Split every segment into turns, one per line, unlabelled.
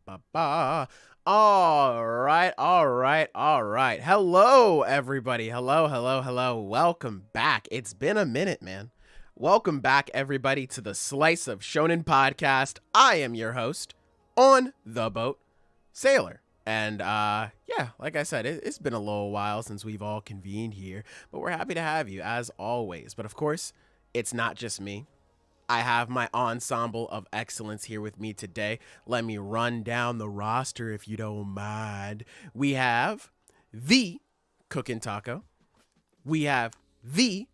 Ba-ba-ba-ba-ba. All right. Hello, everybody. Hello. Welcome back. It's been a minute, man. Welcome back, everybody, to the Slice of Shonen Podcast. I am your host on the boat, Sailor. And, like I said, it's been a little while since we've all convened here, but we're happy to have you, as always. But, of course, it's not just me. I have my Ensemble of Excellence here with me today. Let me run down the roster if you don't mind. We have the Cookin' Taco. We have the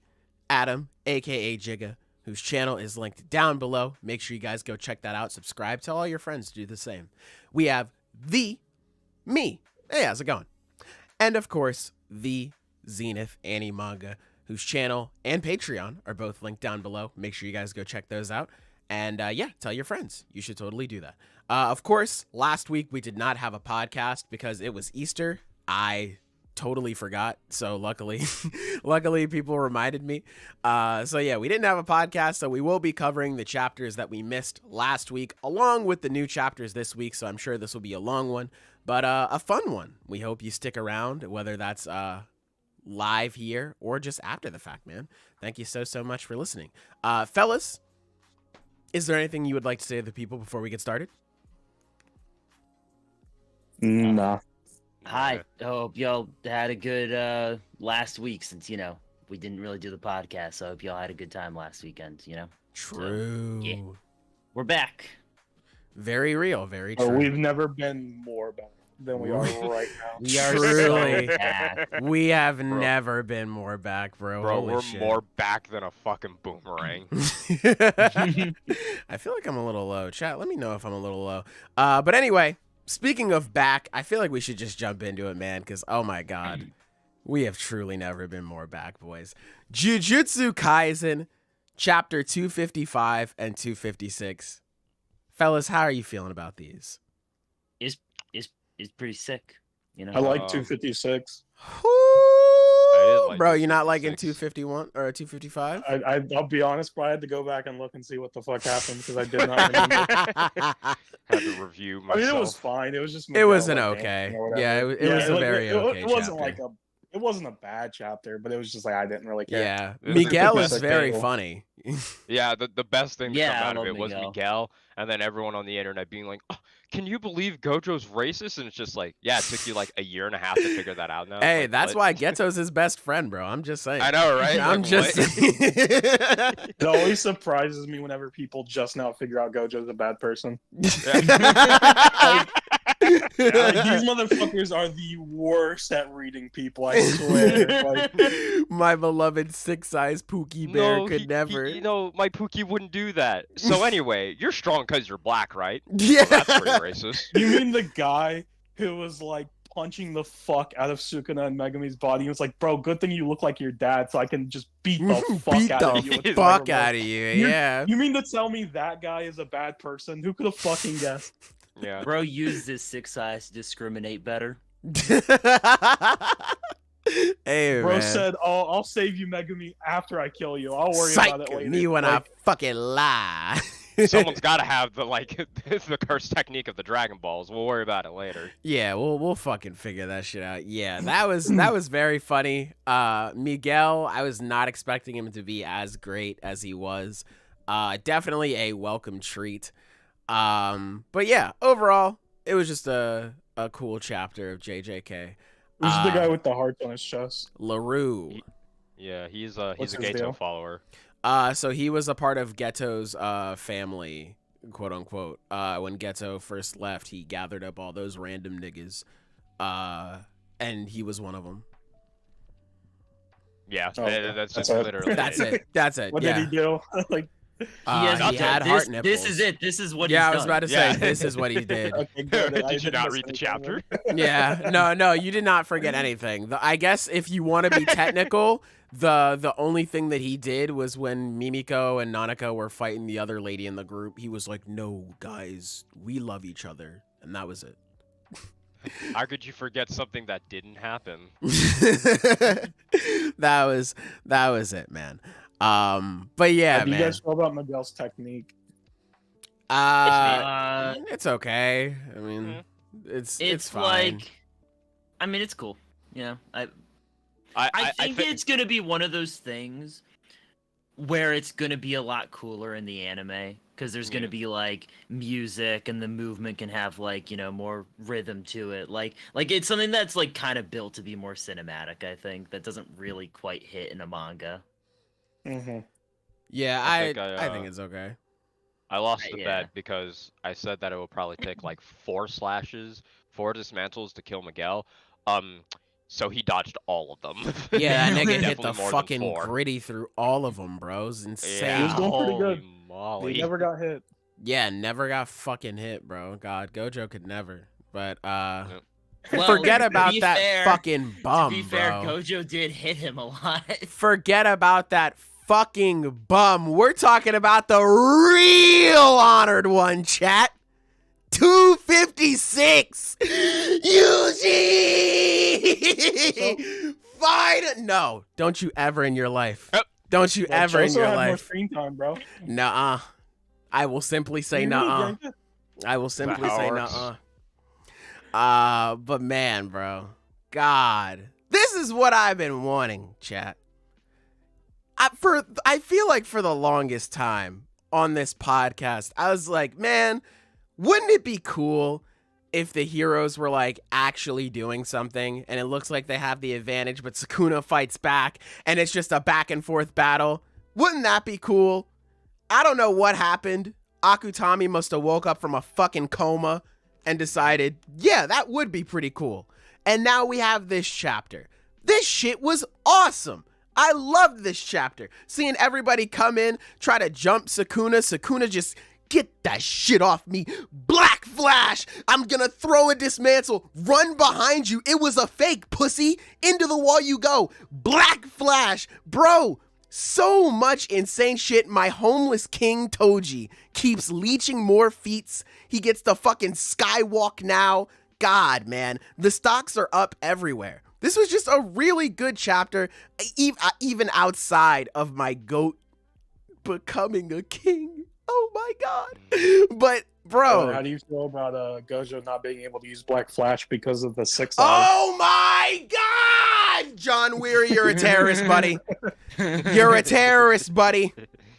Adam, aka Jigga, whose channel is linked down below. Make sure you guys go check that out. Subscribe. Tell all your friends to do the same. We have the me. Hey, how's it going? And of course, the Zenith Anime Manga, whose channel and Patreon are both linked down below. Make sure you guys go check those out. And tell your friends. You should totally do that. Of course, last week we did not have a podcast because it was Easter. I totally forgot. So luckily people reminded me. We didn't have a podcast. So we will be covering the chapters that we missed last week along with the new chapters this week. So I'm sure this will be a long one, but a fun one. We hope you stick around, whether that's live here or just after the fact, man. Thank you so much for listening. Fellas, is there anything you would like to say to the people before we get started?
Nah.
Hi, hope y'all had a good last week since, we didn't really do the podcast. So I hope y'all had a good time last weekend,
True.
So, yeah. We're back.
Very real, very true.
We've never been more back than we are right now.
We are
Truly.
truly. We have never been more back, bro.
Bro,
Holy
we're
shit.
more back than a fucking boomerang.
I feel like I'm a little low. Chat, let me know if I'm a little low. But anyway, speaking of back, I feel like we should just jump into it, man, because, oh my god, we have truly never been more back, boys. Jujutsu Kaisen Chapter 255 and 256. Fellas, how are you feeling about these?
It's pretty sick,
I like 256.
like
Bro, you're not liking
256.
251 or 255?
I'll be honest, but I had to go back and look and see what the fuck happened because I did not remember.
Had to review
I
myself.
mean, it was fine. It was just
It was an
Miguel, like,
okay.
dancing or whatever.
Yeah, it was a very okay
It wasn't
chapter.
it wasn't a bad chapter, but it was just like I didn't really care.
Yeah,
It was
Miguel
the
is
best
very
thing.
funny.
Yeah, the best thing to
Yeah,
come
I
out of
love
it was
Miguel.
Miguel, and then everyone on the internet being like, oh, can you believe Gojo's racist? And it's just like, yeah, it took you like a year and a half to figure that out now.
Hey,
Like,
that's
what?
why Geto's his best friend, bro. I'm just saying.
I know, right?
I'm
Like,
just
what?
saying.
It always surprises me whenever people just now figure out Gojo's a bad person. Like, these motherfuckers are the worst at reading people, I swear. Like,
My beloved six-eyes Pookie Bear
No,
could never.
my Pookie wouldn't do that. So anyway, you're strong because you're black, right?
Yeah.
Well, that's pretty racist.
you mean the guy who was like punching the fuck out of Sukuna and Megami's body? He was like, bro, good thing you look like your dad so I can just beat the fuck
Beat
out of
the
you. with
fuck
my remote."
out of you. Yeah.
You mean to tell me that guy is a bad person? Who could have fucking guessed?
Yeah.
Bro used his 6 eyes to discriminate better.
Hey,
Bro
man.
said, "Oh, I'll save you, Megami, after I kill you. I'll worry
Psych,
about it later."
me when
Like,
I fucking lie.
Someone's got to have the the curse technique of the Dragon Balls. We'll worry about it later.
Yeah, we'll fucking figure that shit out. Yeah, that was very funny. Miguel, I was not expecting him to be as great as he was. Definitely a welcome treat. But yeah, overall, it was just a cool chapter of JJK.
Who's the guy with the hearts on his chest?
LaRue.
Yeah, he's
What's
a
his
Gato
deal?
follower.
So he was a part of Geto's family, quote unquote. When Geto first left, he gathered up all those random niggas, and he was one of them.
Yeah,
Oh, okay.
that's just
That's it.
literally
That's it. That's it.
What
yeah.
did he do? Like,
He
This-
had heart nipples.
This is it. This is what
Yeah, I
he's
was
done.
about to say
Yeah.
this is what he did.
okay, good. I
Did you
didn't
not
miss
read the
anything
chapter?
then.
Yeah, no, you did not forget anything. I guess if you want to be technical, the only thing that he did was when Mimiko and Nanako were fighting the other lady in the group, he was like, "No, guys, we love each other," and that was it.
How could you forget something that didn't happen?
that was it, man. But yeah,
How do you
man.
guys feel about Miguel's technique?
It's okay. I mean, it's fine.
Like, I mean, it's cool. You know, I think it's gonna be one of those things where it's gonna be a lot cooler in the anime because there's gonna be like music and the movement can have like, you know, more rhythm to it. Like it's something that's like kind of built to be more cinematic. I think that doesn't really quite hit in a manga.
Mm-hmm.
Yeah, I think it's okay.
I lost the bet because I said that it would probably take like 4 slashes, 4 dismantles to kill Miguel. So he dodged all of them.
Yeah, that nigga hit the fucking gritty through all of them, bro. It's insane.
Yeah, he was going pretty good.
Molly.
He never got hit.
Yeah, never got fucking hit, bro. God, Gojo could never. But
Well,
forget about that
fair,
fucking bum,
to be fair,
bro.
Gojo did hit him a lot.
Forget about that fucking bum. We're talking about the real honored one, chat. 256 Yuji. Fine. No, don't you ever in your life. Don't you ever in your
had more
life.
screen time, bro.
Nuh-uh. I will simply say nuh-uh. I will simply say nuh-uh. But man, bro. God. This is what I've been wanting, chat. I feel like for the longest time on this podcast, I was like, man, wouldn't it be cool if the heroes were like actually doing something and it looks like they have the advantage, but Sukuna fights back and it's just a back and forth battle? Wouldn't that be cool? I don't know what happened. Akutami must have woke up from a fucking coma and decided, yeah, that would be pretty cool. And now we have this chapter. This shit was awesome. I loved this chapter. Seeing everybody come in, try to jump Sukuna. Sukuna just, get that shit off me. Black Flash. I'm gonna throw a dismantle. Run behind you. It was a fake, pussy. Into the wall you go. Black Flash. Bro, so much insane shit. My homeless king Toji keeps leeching more feats. He gets the fucking skywalk now. God, man. The stocks are up everywhere. This was just a really good chapter, even outside of my goat becoming a king. Oh my God. But, bro.
How do you feel about Gojo not being able to use Black Flash because of the 6
Oh my God! John Weary, you're a terrorist, buddy. You're a terrorist, buddy.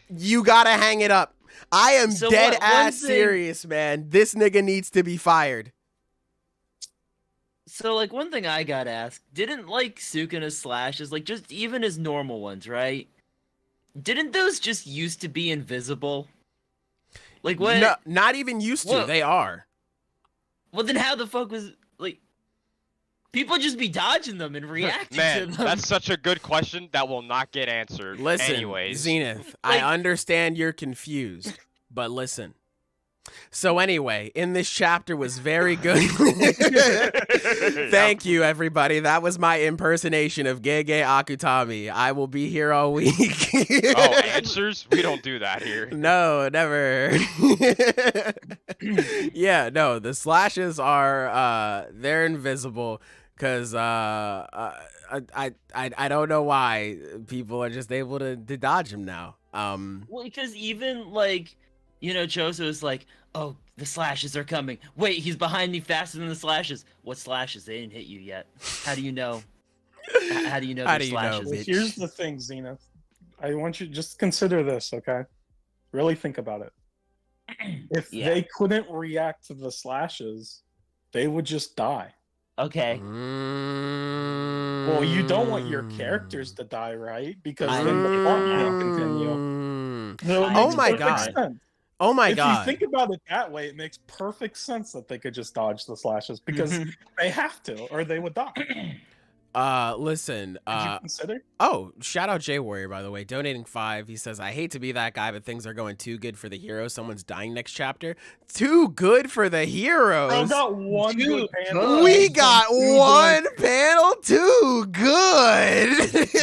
You gotta hang it up. I am dead ass serious, man. This nigga needs to be fired.
So, like, one thing I got asked, didn't, like, Sukuna's slashes, like, just even his normal ones, right? Didn't those just used to be invisible? Like, what?
No, not even used to. They are.
Well, then how the fuck was, like, people just be dodging them and reacting to them?
That's such a good question that will not get answered.
Listen,
anyways.
Zenith, I understand you're confused, but listen. So anyway, in this chapter was very good. Thank you, everybody. That was my impersonation of Gege Akutami. I will be here all week.
Oh, answers? We don't do that here.
No, never. Yeah, no, the slashes are they're invisible because I don't know why people are just able to dodge them now.
Well, because even like, you know, Choso's like, oh, the slashes are coming. Wait, he's behind me faster than the slashes. What slashes? They didn't hit you yet. How do you know? How do you know the slashes?
Bitch?
Here's the thing, Zenith. I want you to just consider this, okay? Really think about it. If they couldn't react to the slashes, they would just die.
Okay.
Well, you don't want your characters to die, right? Because then the plot can't continue. So
oh my God.
Sense.
Oh my God.
If you think about it that way, it makes perfect sense that they could just dodge the slashes because they have to, or they would die.
Listen,
Did you consider?
Oh, shout out J Warrior, by the way, donating 5. He says, I hate to be that guy, but things are going too good for the hero. Someone's dying next chapter. Too good for the heroes.
I got one good panel.
We got one panel. Too good.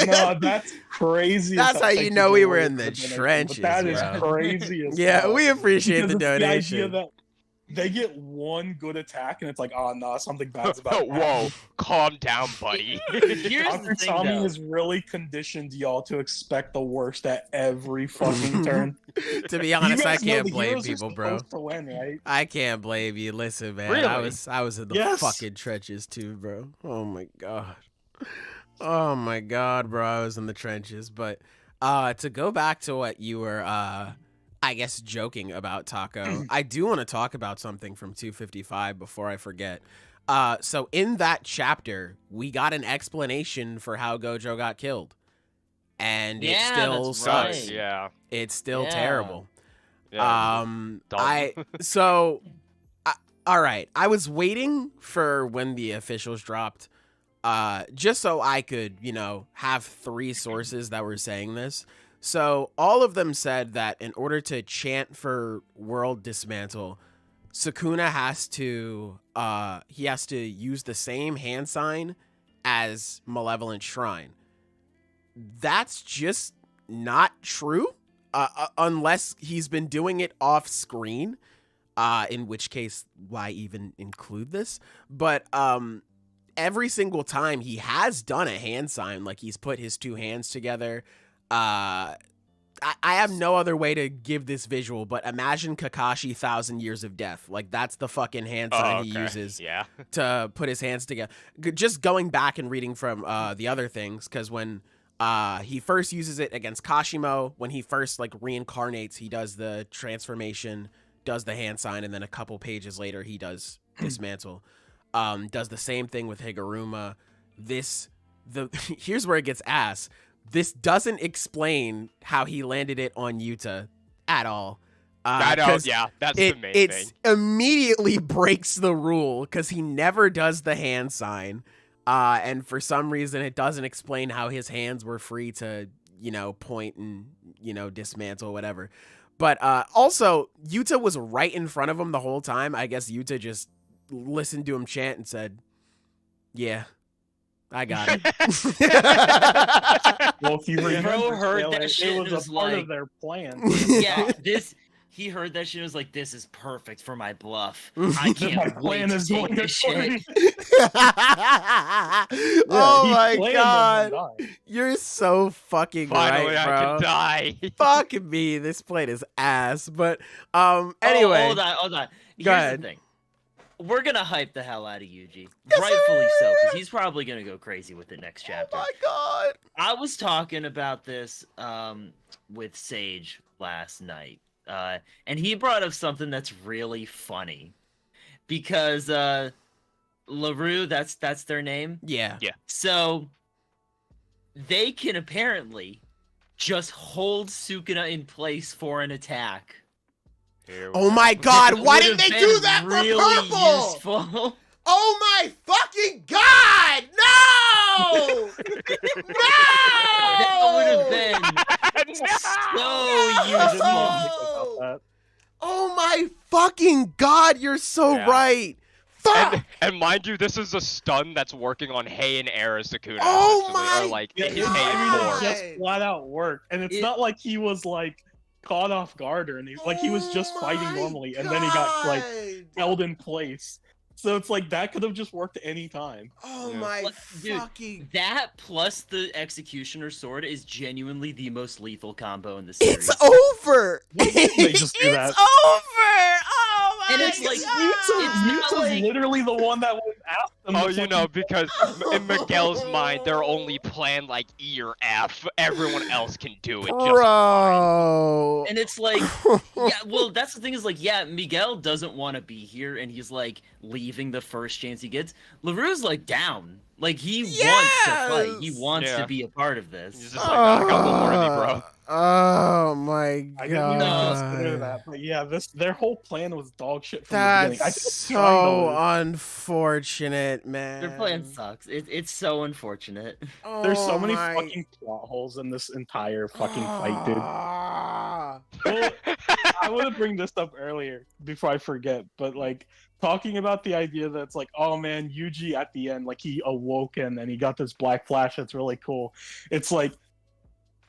No, that's crazy.
That's how you know we were in the trenches.
That is
bro.
crazy. As
Yeah,
hell.
we appreciate
Because
the
it's
donation.
they get one good attack, and it's like, oh no, something bad's about to happen.
Whoa, calm down, buddy.
Here's the thing,
Tommy
though.
has really conditioned y'all to expect the worst at every fucking turn.
To be honest, I
You guys know
can't
the
blame
heroes are
people, bro.
supposed to win, right?
I can't blame you. Listen, man,
Really?
I was in the fucking trenches too, bro. Oh my god. Oh my god, bro. I was in the trenches. But to go back to what you were I guess joking about, Taco, I do want to talk about something from 255 before I forget. So in that chapter, we got an explanation for how Gojo got killed. And it still sucks.
Right.
Yeah.
It's still terrible.
Yeah.
All right. I was waiting for when the officials dropped, just so I could, have 3 sources that were saying this. So all of them said that in order to chant for World Dismantle, Sukuna has to use the same hand sign as Malevolent Shrine. That's just not true, unless he's been doing it off screen, in which case, why even include this? But every single time he has done a hand sign, like he's put his 2 hands together. I have no other way to give this visual, but imagine Kakashi 1,000 Years of Death. Like, that's the fucking hand sign he uses to put his hands together. Just going back and reading from the other things, because when he first uses it against Kashimo, when he first reincarnates, he does the transformation, does the hand sign, and then a couple pages later he does Dismantle. Does the same thing with Higuruma. Here's where it gets ass. This doesn't explain how he landed it on Yuta at all.
I know, yeah, that's the main thing.
It immediately breaks the rule because he never does the hand sign. And for some reason, it doesn't explain how his hands were free to, point and, dismantle, whatever. But also, Yuta was right in front of him the whole time. I guess Yuta just listened to him chant and said, yeah. I got it.
Well, if you remember,
heard that shit,
it was a part of their plan.
Yeah, he heard that shit and was like, this is perfect for my bluff. I can't wait to take this shit.
Oh my god. You're so fucking
Finally,
right, bro.
I can die.
Fuck me. This plate is ass. But anyway.
Hold on. Here's
ahead.
the thing. We're gonna hype the hell out of Yuji. Rightfully so, because he's probably gonna go crazy with it next chapter.
Oh my god.
I was talking about this with Sage last night. And he brought up something that's really funny. Because LaRue, that's their name?
Yeah.
So they can apparently just hold Sukuna in place for an attack.
Oh my god, why didn't they do that for
really
purple?
Useful.
Oh my fucking god! No! No!
That would have been so useful.
Oh my fucking god, you're so right. Fuck!
And mind you, this is a stun that's working on Hay and Air as Sukuna.
Oh my
or like
Yeah,
his
I
Hay
mean,
and
it
Four.
just flat out worked, and it's not like he was caught off guard or anything. He was just fighting normally, and then he got held in place. So it's that could have just worked any time.
Oh my fucking...
Dude, that plus the Executioner Sword is genuinely the most lethal combo in the series.
It's over!
They just do that.
It's over! Oh my
And it's
Yuta's literally the one that was asked them.
Oh, because in Miguel's mind, they're only playing E or F. Everyone else can do it.
Bro.
And it's that's the thing is Miguel doesn't want to be here, and he's leaving the first chance he gets. LaRue's down. He wants to fight. He wants to be a part of this.
He's just I got the worthy, bro.
Oh my god.
I didn't even consider that, but yeah, their whole plan was dog shit from the beginning.
That's so unfortunate, man.
Their plan sucks. It's so unfortunate.
Oh,
there's so many fucking plot holes in this entire fucking fight, dude. Well, I want to bring this up earlier before I forget, but talking about the idea that it's oh man, Yuji at the end, he awoken and he got this black flash that's really cool. It's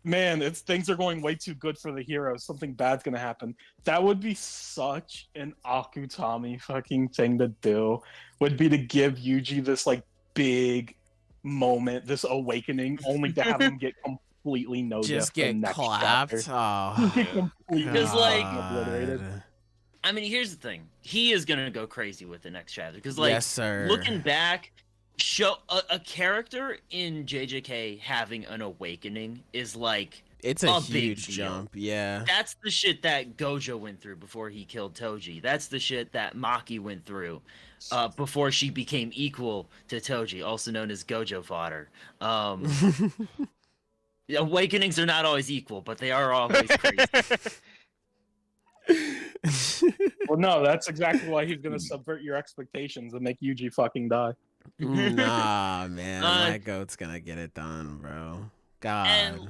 man, things are going way too good for the heroes. Something bad's gonna happen. That would be such an Akutami fucking thing to do. Would be to give Yuji this like big moment, this awakening, only to have him get completely
just get clapped. Oh,
because like obliterated. I mean, here's the thing: he is gonna go crazy with the next chapter. Because like,
yes, sir.
Looking back. Show a character in JJK having an awakening is like
it's a huge jump. Yeah,
that's the shit that Gojo went through before he killed Toji. That's the shit that Maki went through before she became equal to Toji, also known as Gojo fodder. Awakenings are not always equal, but they are always crazy.
Well, no, that's exactly why he's gonna subvert your expectations and make Yuji fucking die.
Nah, man, my goat's gonna get it done, bro. God,
and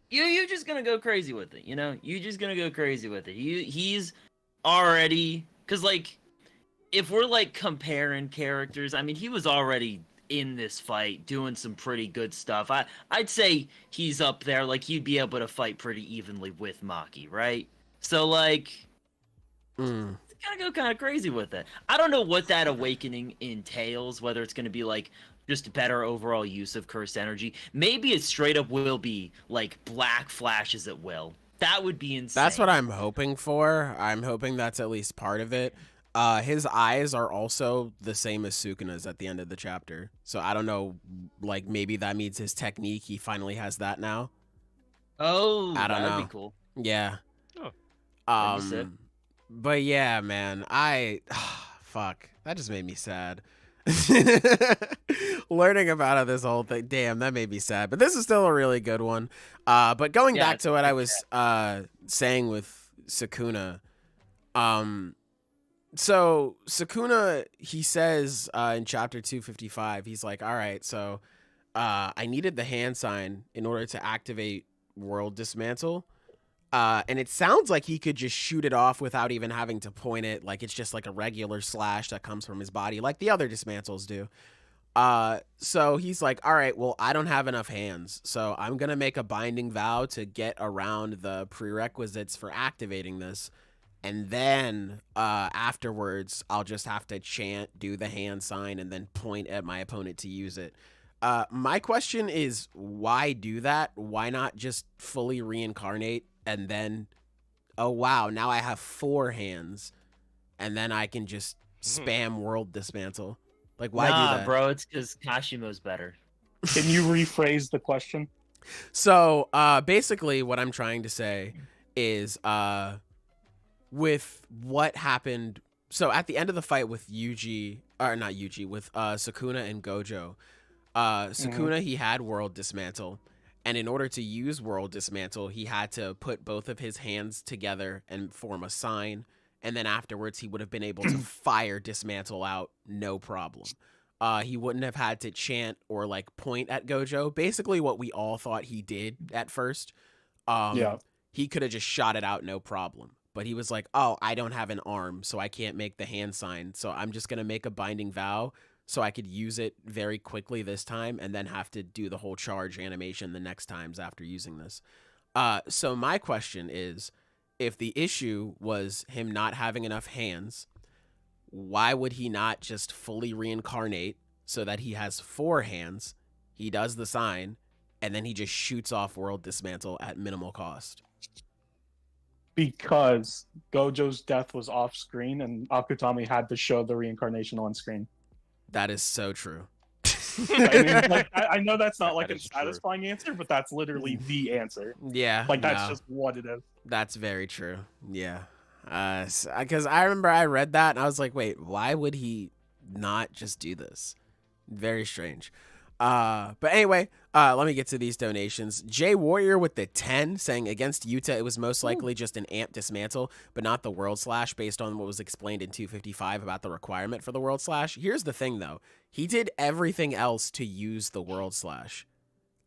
you're just gonna go crazy with it, you know. You're just gonna go crazy with it. He's already, because like, if we're like comparing characters, I mean, he was already in this fight doing some pretty good stuff. I'd say he's up there. Like, he'd be able to fight pretty evenly with Maki, right? So like. Gotta go kind of crazy with it. I don't know what that awakening entails, whether it's going to be like just better overall use of cursed energy. Maybe it straight up will be like black flashes at will. That would be insane.
That's what I'm hoping for. I'm hoping that's at least part of it. His eyes are also the same as Sukuna's at the end of the chapter. So I don't know, like maybe that means his technique, he finally has that now.
Oh,
I don't know.
That'd be cool.
Yeah.
Oh.
But yeah, man, fuck, that just made me sad. Learning about this whole thing, damn, that made me sad. But this is still a really good one. But going back to what I was saying with Sukuna, so Sukuna, he says in chapter 255, he's like, all right, so I needed the hand sign in order to activate World Dismantle. And it sounds like he could just shoot it off without even having to point it. Like, it's just like a regular slash that comes from his body, like the other dismantles do. So he's like, all right, well, I don't have enough hands, so I'm going to make a binding vow to get around the prerequisites for activating this. And then afterwards, I'll just have to chant, do the hand sign, and then point at my opponent to use it. My question is, why do that? Why not just fully reincarnate? And then, oh wow, now I have 4 hands, and then I can just spam World Dismantle. Like, why do that?
Bro, it's because Kashimo's better.
Can you rephrase the question?
So, basically, what I'm trying to say is, with what happened, so at the end of the fight with Yuji, or not Yuji, with Sukuna and Gojo, Sukuna, he had World Dismantle. And in order to use World Dismantle, he had to put both of his hands together and form a sign. And then afterwards, he would have been able to fire Dismantle out, no problem. He wouldn't have had to chant or like point at Gojo. Basically what we all thought he did at first. He could have just shot it out, no problem. But he was like, oh, I don't have an arm, so I can't make the hand sign. So I'm just going to make a binding vow so I could use it very quickly this time and then have to do the whole charge animation the next times after using this. So my question is, if the issue was him not having enough hands, why would he not just fully reincarnate so that he has 4 hands, he does the sign, and then he just shoots off World Dismantle at minimal cost?
Because Gojo's death was off screen and Akutami had to show the reincarnation on screen.
That is so true.
I know that's not like a satisfying answer, but that's literally the answer.
Yeah.
Like, that's just what it is.
That's very true. Yeah. Because I remember I read that and I was like, wait, why would he not just do this? Very strange. But anyway, let me get to these donations. Jay Warrior with the 10 saying, against Yuta, it was most likely just an amp dismantle, but not the world slash based on what was explained in 255 about the requirement for the world slash. Here's the thing though. He did everything else to use the world slash.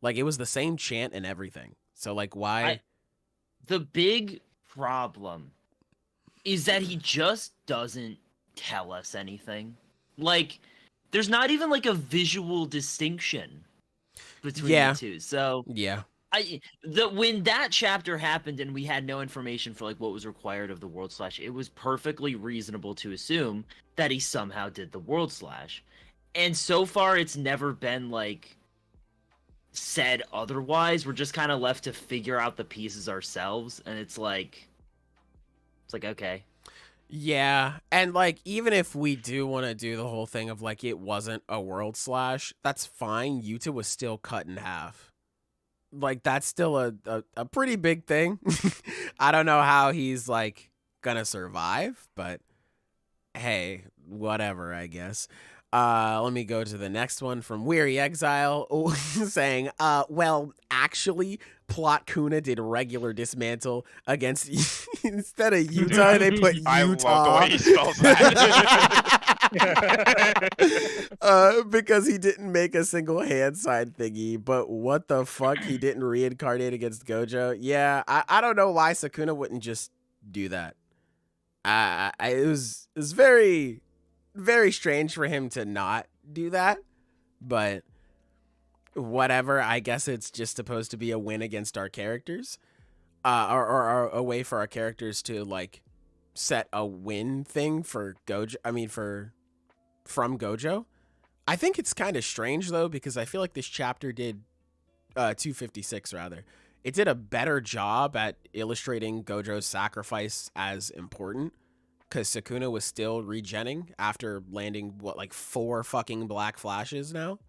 Like, it was the same chant and everything. So like, why?
The big problem is that he just doesn't tell us anything. Like, there's not even like a visual distinction between the two. So
yeah,
When that chapter happened and we had no information for like what was required of the world slash, it was perfectly reasonable to assume that he somehow did the world slash. And so far it's never been like said otherwise. We're just kind of left to figure out the pieces ourselves, and it's like okay.
Yeah, and like even if we do want to do the whole thing of like it wasn't a world slash, that's fine. Yuta was still cut in half. Like that's still a pretty big thing. I don't know how he's like gonna survive, but hey, whatever, I guess. Let me go to the next one from Weary Exile saying, well, actually, Plot Kuna did regular dismantle against instead of Utah, they put Utah.
I love the way he spells that.
Because he didn't make a single hand sign thingy, but what the fuck? He didn't reincarnate against Gojo? Yeah, I don't know why Sukuna wouldn't just do that. It was very, very strange for him to not do that, but whatever. I guess it's just supposed to be a win against our characters, or a way for our characters to like set a win thing for Gojo. I mean, from Gojo. I think it's kind of strange though, because I feel like this chapter did 256 rather. It did a better job at illustrating Gojo's sacrifice as important, because Sukuna was still regenning after landing what, like 4 fucking black flashes now.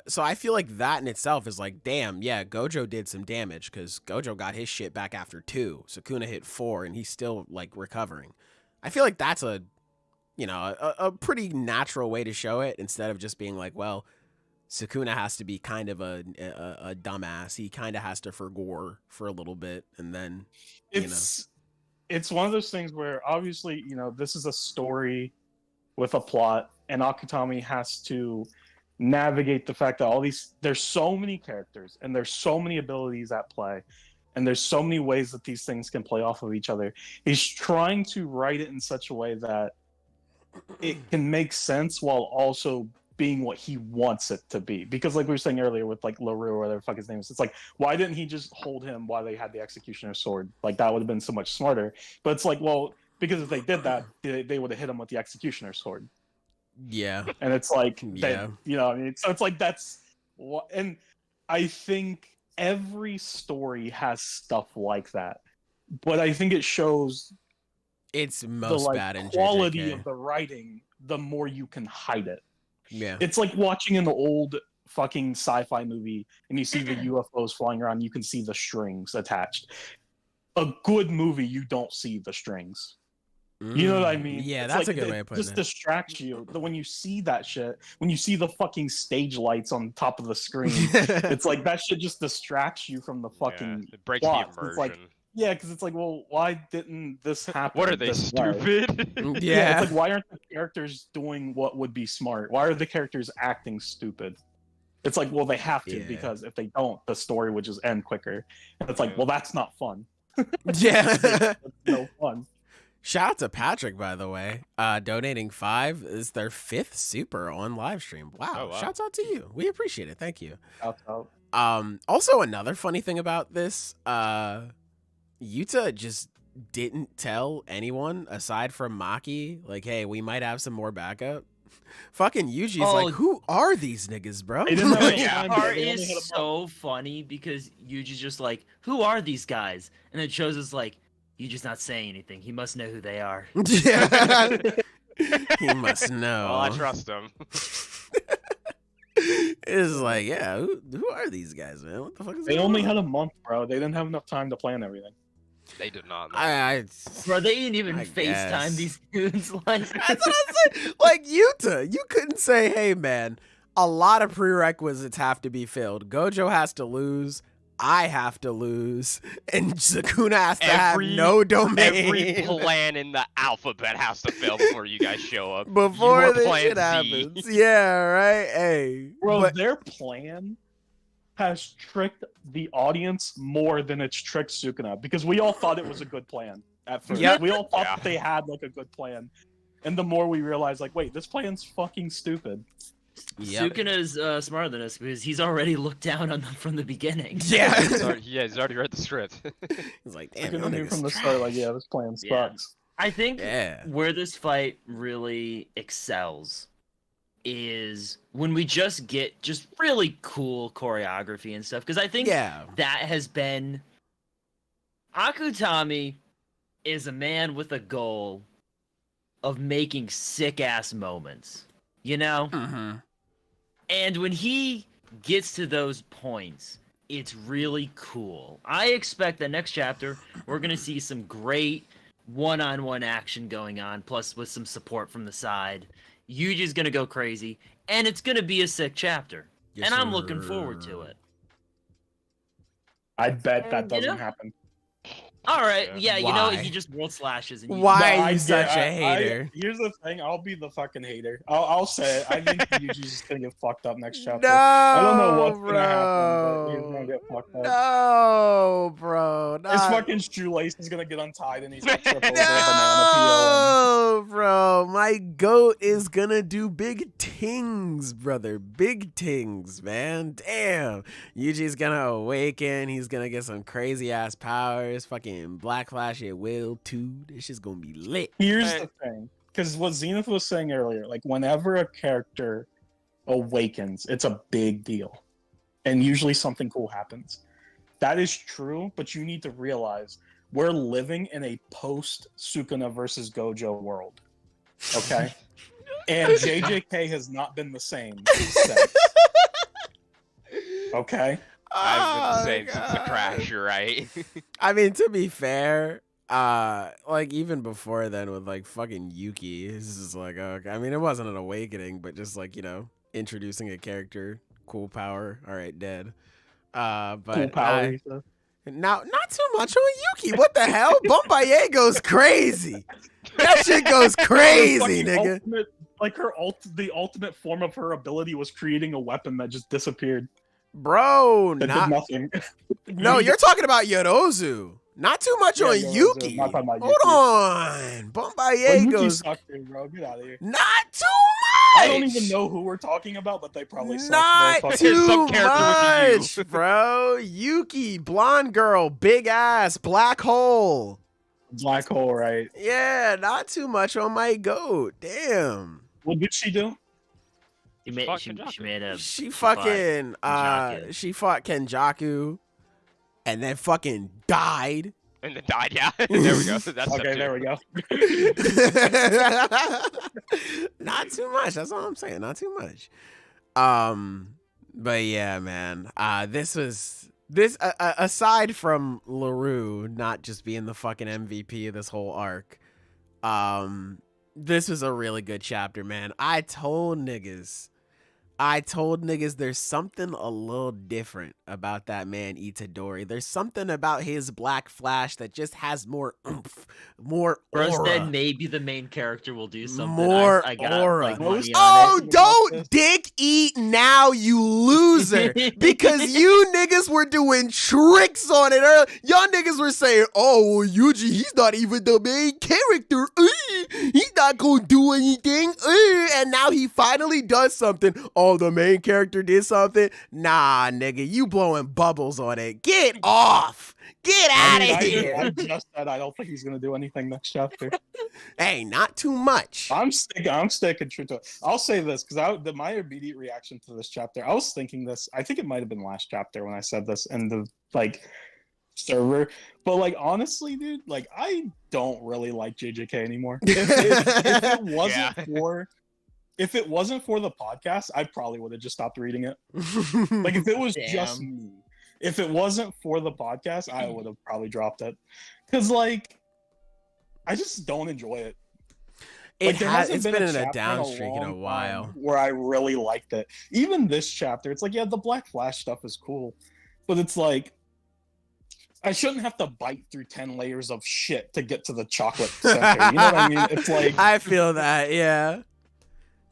So I feel like that in itself is like, damn, yeah, Gojo did some damage, because Gojo got his shit back after 2. Sukuna hit 4 and he's still like recovering. I feel like that's a pretty natural way to show it, instead of just being like, well, Sukuna has to be kind of a dumbass. He kind of has to forgore for a little bit, and then
It's one of those things where obviously, this is a story with a plot, and Akutami has to navigate the fact that there's so many characters and there's so many abilities at play, and there's so many ways that these things can play off of each other. He's trying to write it in such a way that it can make sense while also being what he wants it to be. Because like we were saying earlier with like LaRue or whatever the fuck his name is, it's like, why didn't he just hold him while they had the Executioner's sword? Like that would have been so much smarter. But it's like, well, because if they did that, they would have hit him with the Executioner's sword.
Yeah.
And it's like,
yeah.
I mean, so it's like, that's what, and I think every story has stuff like that, but I think it shows
it's most bad in
quality
JJK.
of the writing, the more you can hide it.
Yeah.
It's like watching an old fucking sci-fi movie and you see the UFOs flying around, you can see the strings attached. A good movie, you don't see the strings. You know what I mean?
Yeah,
it's
that's
like,
a good way of putting it.
Just distracts you. When you see that shit, when you see the fucking stage lights on top of the screen, it's like that shit just distracts you from the fucking
it breaks
plot.
the immersion.
It's like, yeah, because it's like, well, why didn't this happen?
What are they, stupid?
Yeah, it's like, why aren't the characters doing what would be smart? Why are the characters acting stupid? It's like, well, they have to, because if they don't, the story would just end quicker. And it's like, well, that's not fun.
Yeah.
That's no fun.
Shout out to Patrick, by the way. Donating 5 is their 5th super on live stream. Wow.
Oh, wow.
Shouts out to you. We appreciate it. Thank you.
Shout out.
Also, another funny thing about this, Yuta just didn't tell anyone aside from Maki, like, hey, we might have some more backup. Fucking Yuji's like, who are these niggas, bro?
That part is so funny, because Yuji's just like, who are these guys? And then Chozo's like, you just not saying anything. He must know who they are.
Yeah. He must know.
Well, I trust him.
It's like, yeah, who are these guys, man? What the fuck is
They only had a month, bro. They didn't have enough time to plan everything.
They did not.
Bro, they didn't even FaceTime these dudes. Like,
that's what I'm saying. Like, Yuta, you couldn't say, hey, man, a lot of prerequisites have to be filled. Gojo has to lose. I have to lose, and Sukuna has to have no domain.
Every plan in the alphabet has to fail before you guys show up.
Before this shit happens. Yeah, right? Hey.
Bro, their plan has tricked the audience more than it's tricked Sukuna, because we all thought it was a good plan at first.
Yep.
We all thought they had, like, a good plan. And the more we realize, like, wait, this plan's fucking stupid.
Sukuna's smarter than us because he's already looked down on them from the beginning.
Yeah.
He's already read the script.
He's like, damn,
I knew from the start, like, yeah, this plan sucks.
I think where this fight really excels is when we just get just really cool choreography and stuff. Because I think that has been... Akutami is a man with a goal of making sick-ass moments, you know?
Mm-hmm.
And when he gets to those points, it's really cool. I expect that next chapter, we're going to see some great one-on-one action going on, plus with some support from the side. Yuji's going to go crazy, and it's going to be a sick chapter.
Yes,
and I'm looking forward to it.
I bet that doesn't happen.
All right, yeah, you know, he just world slashes. And
Why are you such a hater?
Here's the thing, I'll be the fucking hater. I'll say it. I think Yuji's just gonna get fucked up next chapter.
No,
I don't know what's gonna happen, but he's gonna get fucked up.
No, bro.
His fucking shoelace is gonna get untied and he's gonna trip over a banana peel.
No, bro. My goat is gonna do big tings, brother. Big tings, man. Damn. Yuji's gonna awaken. He's gonna get some crazy ass powers. Fucking Black Flash at will too. This shit's gonna be lit.
Here's the thing, because what Zenith was saying earlier, like whenever a character awakens, it's a big deal, and usually something cool happens. That is true, but you need to realize we're living in a post Sukuna versus Gojo world, okay? And JJK has not been the same since. Okay.
I've been the same since the crash, right?
I mean, to be fair, like even before then with like fucking Yuki, it's just like, okay. I mean, it wasn't an awakening, but just like, you know, introducing a character, cool power. All right, dead. But
cool power.
Now, not too much on Yuki. What the hell? Bombaye goes crazy. That shit goes crazy, nigga.
Like the ultimate form of her ability was creating a weapon that just disappeared.
Bro,
that did nothing.
No, you're talking about Yorozu. Not too much on Yuki.
Not talking about
Hold on. Bombaye goes.
Sucked, bro. Get out of here.
Not too much.
I don't even know who we're talking about, but they probably suck.
Not too much, bro. Yuki, blonde girl, big ass, black hole.
Black hole, right?
Yeah, not too much on my goat. Damn.
What did she do?
She
fought Kenjaku and then fucking died.
And then died, yeah. There we go. That's
okay, there we go.
Not too much. That's all I'm saying. Not too much. But yeah, man. This aside from LaRue not just being the fucking MVP of this whole arc, this was a really good chapter, man. I told niggas there's something a little different about that man Itadori. There's something about his Black Flash that just has more oomph, more aura.
First, then maybe the main character will do something.
More
I got,
aura.
Like,
don't dick eat now, you loser. Because you niggas were doing tricks on it earlier. Y'all niggas were saying, oh, well, Yuji, he's not even the main character. He's not gonna do anything. And now he finally does something. Oh, the main character did something? Nah, nigga, you blowing bubbles on it. Get off. Get out of here.
I just said I don't think he's gonna do anything next chapter.
Hey, not too much.
I'm sticking true to it. I'll say this because my immediate reaction to this chapter, I was thinking this. I think it might have been last chapter when I said this in the server. But like honestly, dude, like I don't really like JJK anymore. If it wasn't for the podcast, I probably would have just stopped reading it. Like if it was just me. If it wasn't for the podcast, I would have probably dropped it. Because like I just don't enjoy it.
It's been in a down streak in a while.
Where I really liked it. Even this chapter, it's like, yeah, the Black Flash stuff is cool. But it's like I shouldn't have to bite through 10 layers of shit to get to the chocolate center. You know what I mean? It's like
I feel that, yeah.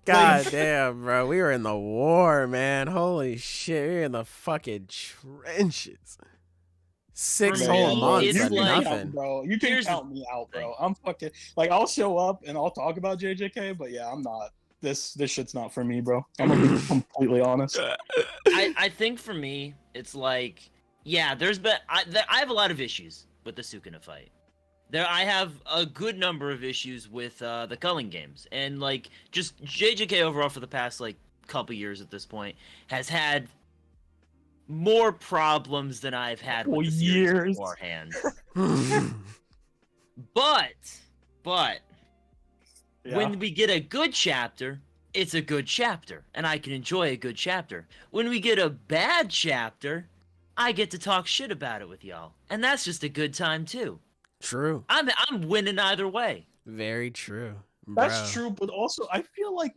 God damn, bro. We were in the war, man. Holy shit. We were in the fucking trenches. 6 whole months of nothing.
Bro. You can count me out, bro. I'm fucking like I'll show up and I'll talk about JJK, but yeah, I'm not this shit's not for me, bro. I'm gonna be completely honest.
I think for me, it's like, yeah, I have a lot of issues with the Sukuna fight. I have a good number of issues with the culling games, and like just JJK overall for the past like couple years at this point has had more problems than I've had with the series beforehand. But when we get a good chapter, it's a good chapter, and I can enjoy a good chapter. When we get a bad chapter, I get to talk shit about it with y'all, and that's just a good time too.
True.
I'm winning either way.
Very true.
That's true, but also I feel like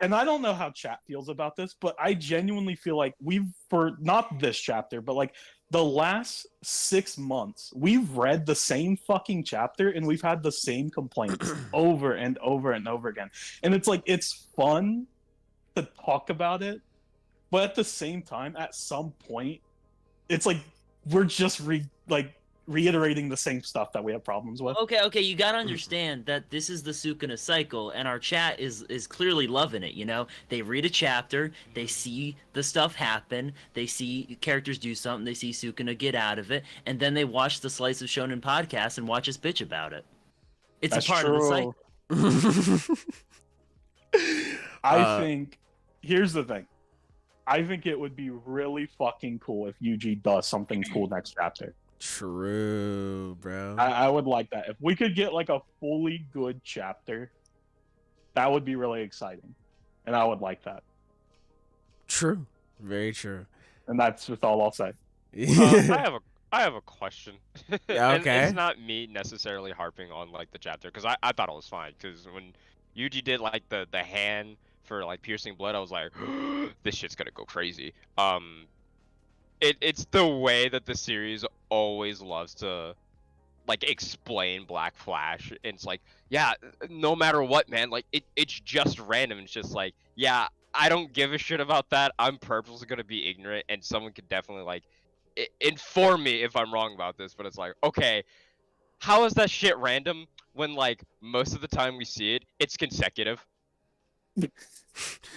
and I don't know how chat feels about this, but I genuinely feel like for not this chapter, but like the last 6 months, we've read the same fucking chapter and we've had the same complaints over and over and over again. And it's like, it's fun to talk about it, but at the same time, at some point, it's like we're just reiterating the same stuff that we have problems with.
Okay, you gotta understand that this is the Sukuna cycle, and our chat is clearly loving it, you know? They read a chapter, they see the stuff happen, they see characters do something, they see Sukuna get out of it, and then they watch the Slice of Shonen podcast and watch us bitch about it. It's
That's
a part
true.
of the cycle.
I think, here's the thing. I think it would be really fucking cool if Yuji does something cool next chapter.
True, bro.
I would like that. If we could get like a fully good chapter, that would be really exciting. And I would like that.
True. Very true.
And that's just all I'll say.
I have a question.
Yeah, okay.
And it's not me necessarily harping on like the chapter, because I thought it was fine, because when Yuji did like the hand for like piercing blood, I was like, this shit's gonna go crazy. It's the way that the series always loves to like explain Black Flash, and it's like, yeah, no matter what, man, like it's just random. It's just like, yeah, I don't give a shit about that. I'm purposely gonna be ignorant, and someone could definitely like inform me if I'm wrong about this. But it's like, okay, how is that shit random when like most of the time we see it, it's consecutive?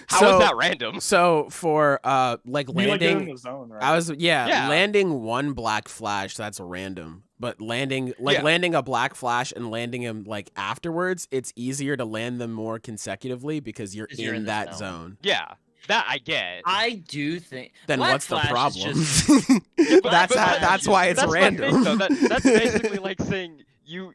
How is that random?
So for like landing,
in the zone, right?
landing one Black Flash, that's random. But landing a Black Flash and landing him like afterwards, it's easier to land them more consecutively because you're in that zone.
Yeah, that I get.
I do think.
Then
Black
what's
Flash
the problem?
Just...
that's why it's random.
That's basically like saying you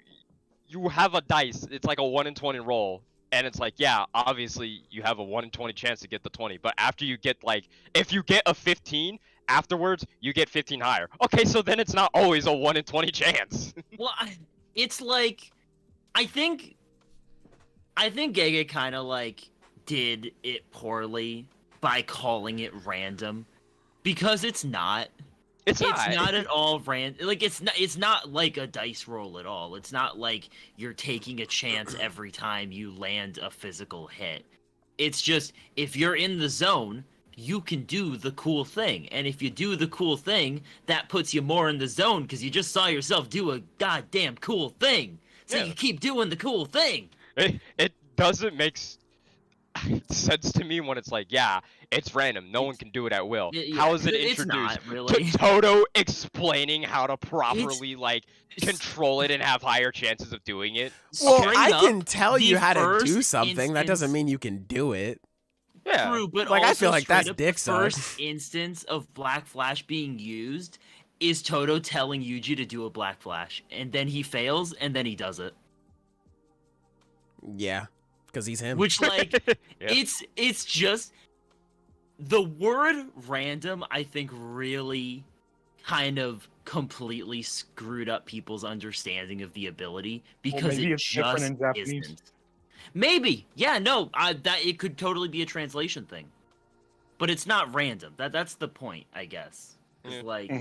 have a dice. It's like a 1 in 20 roll. And it's like, yeah, obviously you have a 1 in 20 chance to get the 20, but after you get like, if you get a 15, afterwards you get 15 higher. Okay, so then it's not always a 1 in 20 chance.
Well, it's like, I think Gege kind of like did it poorly by calling it random, because it's not. It's not at all random. Like it's not like a dice roll at all. It's not like you're taking a chance every time you land a physical hit. It's just, if you're in the zone, you can do the cool thing. And if you do the cool thing, that puts you more in the zone because you just saw yourself do a goddamn cool thing. So you keep doing the cool thing.
It doesn't make sense to me when it's like, yeah, it's random. No one can do it at will.
Yeah,
how is it
it's
introduced?
not, really.
To Toto explaining how to properly control it and have higher chances of doing it.
Well, I can tell you how to do something. That doesn't mean you can do it.
Yeah.
True, but
like,
also
I feel like that's dick
the first instance of Black Flash being used is Toto telling Yuji to do a Black Flash, and then he fails, and then he does it.
Yeah, because he's him.
Which, like, it's just... The word random, I think, really kind of completely screwed up people's understanding of the ability, because it just isn't. Maybe, yeah, no, that it could totally be a translation thing, but it's not random. That's the point, I guess. It's like,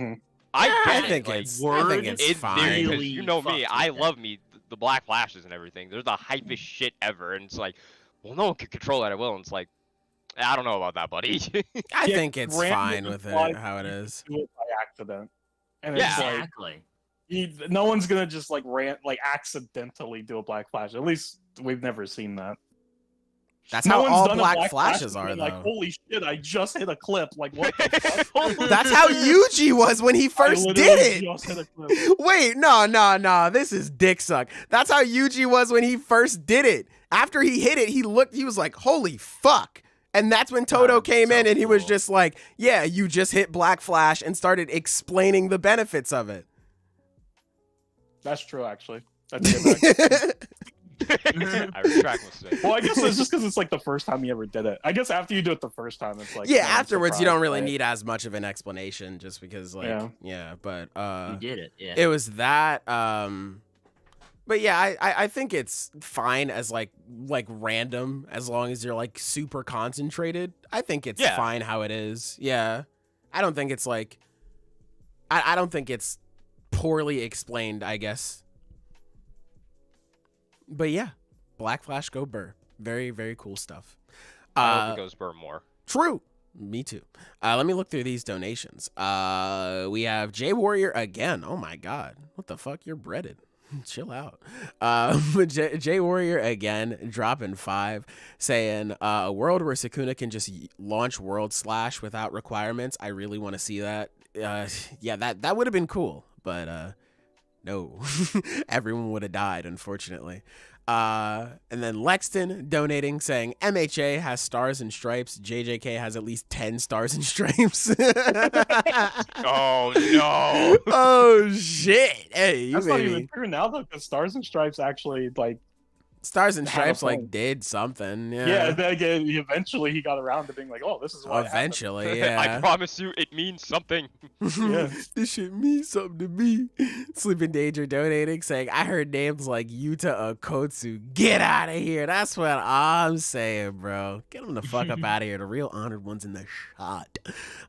I think it's fine.
Because you know me, I love the Black Flashes and everything. They're the hypest shit ever, and it's like, well, no one can control that at will, and it's like, I don't know about that, buddy.
I think it's fine with it, how it is.
Do it by accident. And
yeah,
it's
exactly.
Like, no one's gonna just like accidentally do a Black Flash. At least we've never seen that.
That's
No
how
one's
all
done a
black flashes
flash
are,
and
though.
been like, holy shit, I just hit a clip. Like, what the fuck?
That's how Yuji was when he first
I
did
literally
it.
just hit a clip.
Wait, no. This is dick suck. That's how Yuji was when he first did it. After he hit it, he was like, holy fuck. And that's when Toto came in and he was just like, yeah, you just hit Black Flash, and started explaining the benefits of it.
That's true, actually. That's
I retract my statement.
well, I guess it's just because it's like the first time you ever did it. I guess after you do it the first time, it's like
Yeah,
I'm
afterwards you don't really
surprised,
need as much of an explanation, just because like but
You did it. Yeah.
it was that but yeah, I think it's fine as like random, as long as you're like super concentrated. I think it's fine how it is. Yeah. I don't think it's like I don't think it's poorly explained, I guess. But yeah, Black Flash go Burr. Very, very cool stuff.
I hope it goes Burr more.
True. Me too. Let me look through these donations. We have J Warrior again. Oh my god. What the fuck? You're breaded. Chill out. J Warrior again, dropping 5, saying a world where Sukuna can just launch World Slash without requirements. I really want to see that. Yeah, that would have been cool, but no. Everyone would have died, unfortunately. And then Lexton donating, saying MHA has stars and stripes. JJK has at least 10 stars and stripes.
Oh no!
Oh shit! Hey, you
That's not
made
even
me.
true now though, because Stars and Stripes actually like
Stars and
had a
Stripes like
point.
did something.
yeah. Eventually he got around to being like, oh, this is what
Eventually,
I
yeah.
promise you, it means something.
Yeah.
This shit means something to me. Sleep in Danger donating, saying, I heard names like Yuta Okotsu. Get out of here. That's what I'm saying, bro. Get them the fuck up out of here. The real honored ones in the shot.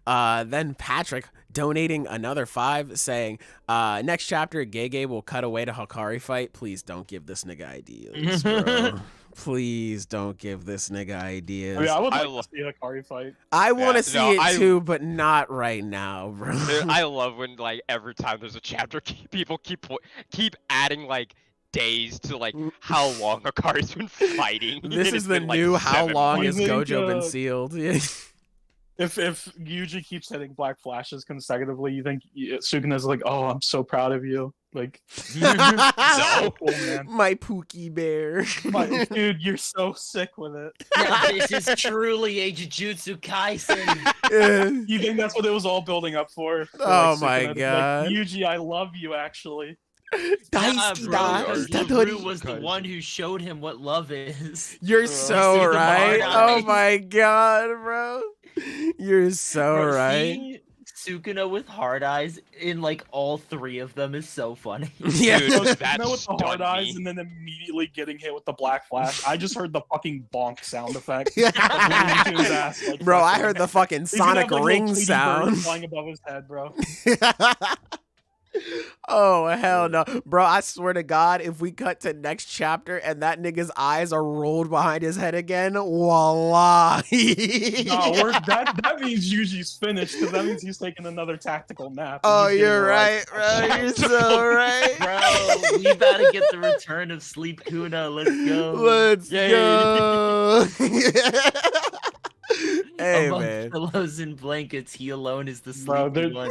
Then Patrick donating another 5, saying, next chapter, Gege will cut away to Hikari fight. Please don't give this nigga ideas, bro. Please don't give this nigga ideas.
I mean, I would like to see a Hikari fight.
I want to
Yeah,
see
no,
it too, but not right now, bro.
Dude, I love when like every time there's a chapter, people keep adding like days to like how long Akari's been fighting.
This
and
is
it's
the
been, like,
new how
7
long
months.
has
I think,
Gojo been sealed? Yeah.
If Yuji keeps hitting Black Flashes consecutively, you think Sukuna's like, oh, I'm so proud of you. Like, so cool, man.
My Pookie Bear.
Dude, you're so sick with it.
Now, this is truly a Jujutsu Kaisen.
Yeah.
You think that's what it was all building up for?
Oh
Sukuna
my
to be like,
God.
Yuji, I love you, actually.
Daisuke
bro,
da.
because
That's
Naru
what-
was the one who showed him what love is.
You're so
see the
right.
hard
Oh
eyes.
my god, bro. You're so
Bro,
right.
seeing Sukuna with hard eyes in like all 3 of them is so funny.
Yeah.
Dude,
You
that
know, with the hard
stunned
eyes
me.
and then immediately getting hit with the Black Flash. I just heard the fucking bonk sound effect.
Bro, I heard the fucking Sonic ring sound.
flying above his head, bro.
Oh hell no, bro! I swear to God, if we cut to next chapter and that nigga's eyes are rolled behind his head again, voila!
That means Yuji's finished because that means he's taking another tactical nap.
Oh,
He's getting
you're
a
right, bro. You're so right.
Bro, we gotta get the return of Sleep Kuna. Let's go.
Let's
Yay.
go. Hey
Among
man.
pillows and blankets, he alone is the
Bro,
sleepy
there-
one.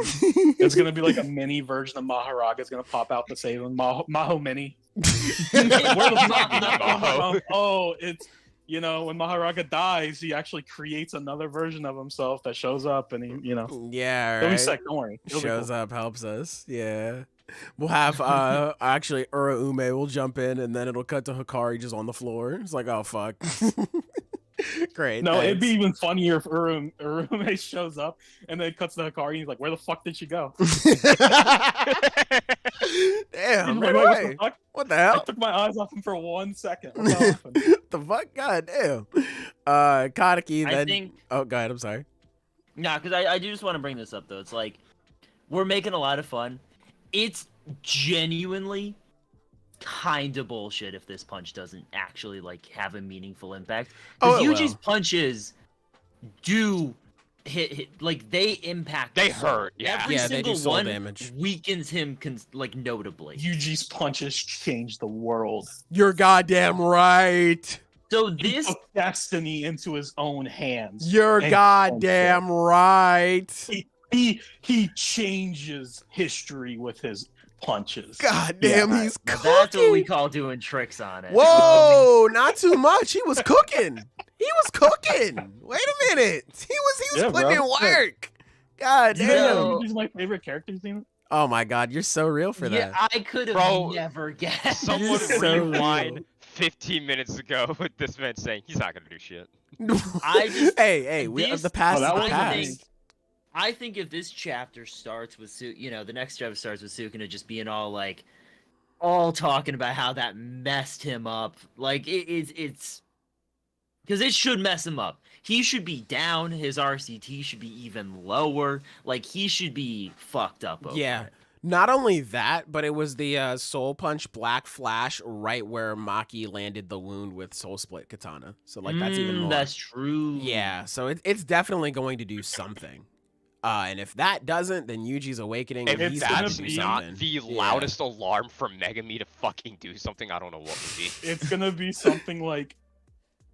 It's gonna be like a mini version of Maharaga. It's gonna pop out to save him. Maho Mini. Where the fuck did that come from? Oh, it's when Maharaga dies, he actually creates another version of himself that shows up, and he,
Yeah,
it'll be
right.
sick. Don't worry. It'll be
Shows
cool.
up, helps us. Yeah. We'll have actually Uraume will jump in and then it'll cut to Hikari just on the floor. It's like, oh fuck. Great.
No, it'd be
thanks.
even funnier if Urume shows up and then it cuts to Hikari and he's like, where the fuck did she go?
Damn,
He's like,
right
"Wait, what the
away.
fuck?
What the
I
hell?
took my eyes off him for 1 second. What happened?"
The fuck? God damn. Kadaki
I
then.
think,
Oh, God, I'm sorry.
nah, because I do just want to bring this up though. It's like we're making a lot of fun. It's genuinely kind of bullshit if this punch doesn't actually like have a meaningful impact.
Oh,
Because
it
Yuji's punches do hit like they impact.
They
soul.
hurt, yeah.
Every
Yeah, they do
single
soul
one
damage.
weakens him like notably.
Yuji's punches changed the world.
You're goddamn right.
So
He
this
took destiny into his own hands.
You're
And
goddamn right.
he changes history with his punches.
Goddamn,
Yeah.
he's
now
cooking.
that's what we call doing tricks on it.
Whoa, not too much. He was cooking. He was cooking. Wait a minute. He was
Yeah,
putting
bro.
in work. God
You
damn.
know, he's my favorite character, Zena.
Oh my god, you're so real for
Yeah,
that.
I could have
Bro,
never guessed.
Someone
So
rewind
real.
15 minutes ago with this man saying he's not gonna do shit.
I just-
hey, we
this-
the past
that
is the
was
past.
amazing.
I think if this chapter starts with the next chapter starts with Sukuna just being all talking about how that messed him up. Like it's because it should mess him up. He should be down. His RCT should be even lower. Like he should be fucked up. Over
Yeah.
it.
Not only that, but it was the Soul Punch Black Flash right where Maki landed the wound with Soul Split Katana. So like that's even more.
That's true.
Yeah, so it's definitely going to do something. And if that doesn't, then Yuji's awakening.
If
And he's gonna
that's
do
not
something.
the
Yeah.
loudest alarm for Megami to fucking do something, I don't know what would be.
It's gonna be something like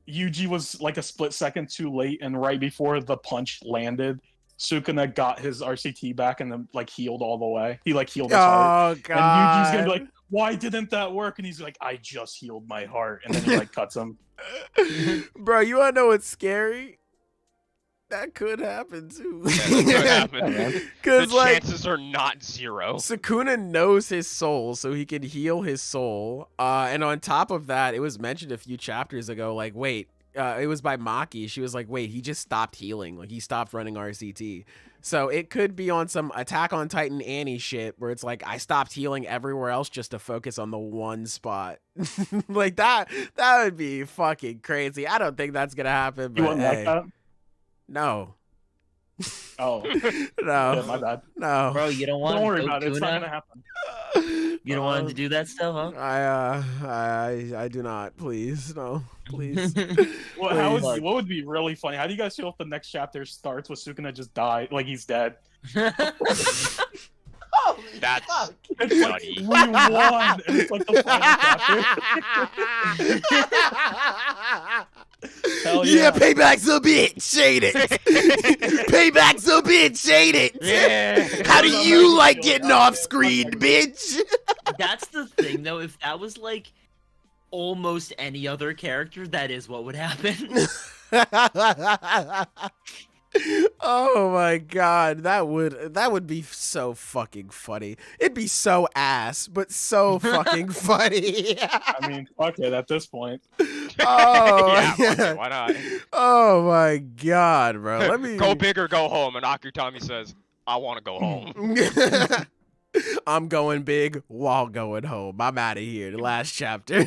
Yuji was like a split second too late, and right before the punch landed, Sukuna got his RCT back and then like healed all the way. He like healed his heart.
Oh god.
And Yuji's gonna be like, "Why didn't that work?" And he's like, "I just healed my heart." And then he like cuts him.
Bro, you wanna know what's scary? That could happen too.
That could happen. The
Because like
chances are not zero.
Sukuna knows his soul, so he can heal his soul. And on top of that, it was mentioned a few chapters ago, like, wait, it was by Maki. She was like, wait, he just stopped healing. Like, he stopped running RCT. So it could be on some Attack on Titan Annie shit where it's like, I stopped healing everywhere else just to focus on the one spot. Like, that would be fucking crazy. I don't think that's going to happen. But
You wouldn't
hey,
like that?
no.
Oh, yeah,
No.
my bad.
No.
Bro, you don't want
Don't worry
to
about it. It's not
Tuna?
gonna happen.
You don't want him to do that stuff, huh?
I do not. Please, no, please.
Well,
Please.
what would be really funny? How do you guys feel if the next chapter starts with Sukuna just died, like he's dead?
That's
It's like
nutty.
we won, and it's like the final chapter. Hell
Yeah,
yeah!
payback's a bitch, ain't it? Payback's a bitch, ain't it?
Yeah.
How do you like getting off screen, bitch?
That's the thing, though. If that was like almost any other character, that is what would happen.
Oh my god, that would be so fucking funny. It'd be so ass, but so fucking funny.
I mean, fuck it at this point.
Oh,
Yeah, fuck it, why not?
Oh my god, bro. Let me
Go big or go home. And Akutami says, I want to go home.
I'm going big while going home. I'm out of here. The last chapter.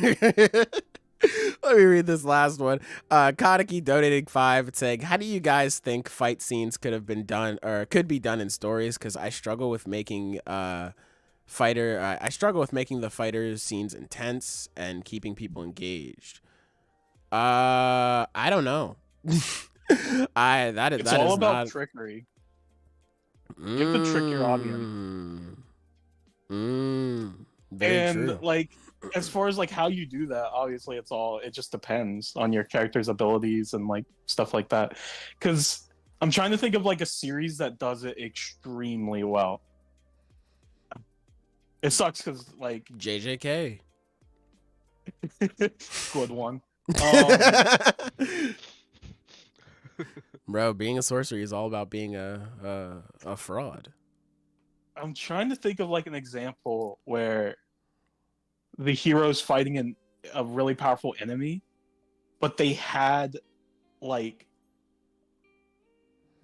Let me read this last one. Kadaki donating 5 saying, how do you guys think fight scenes could have been done or could be done in stories? Because I struggle with making the fighter scenes intense and keeping people engaged. I don't know.
It's
that
all
is
about
not...
trickery. You have to trick your audience.
Very
And
true.
like, as far as like how you do that, obviously it just depends on your character's abilities and like stuff like that. Because I'm trying to think of like a series that does it extremely well. It sucks because like
JJK.
good one.
Bro, being a sorcery is all about being a fraud.
I'm trying to think of like an example where the hero's fighting a really powerful enemy, but they had like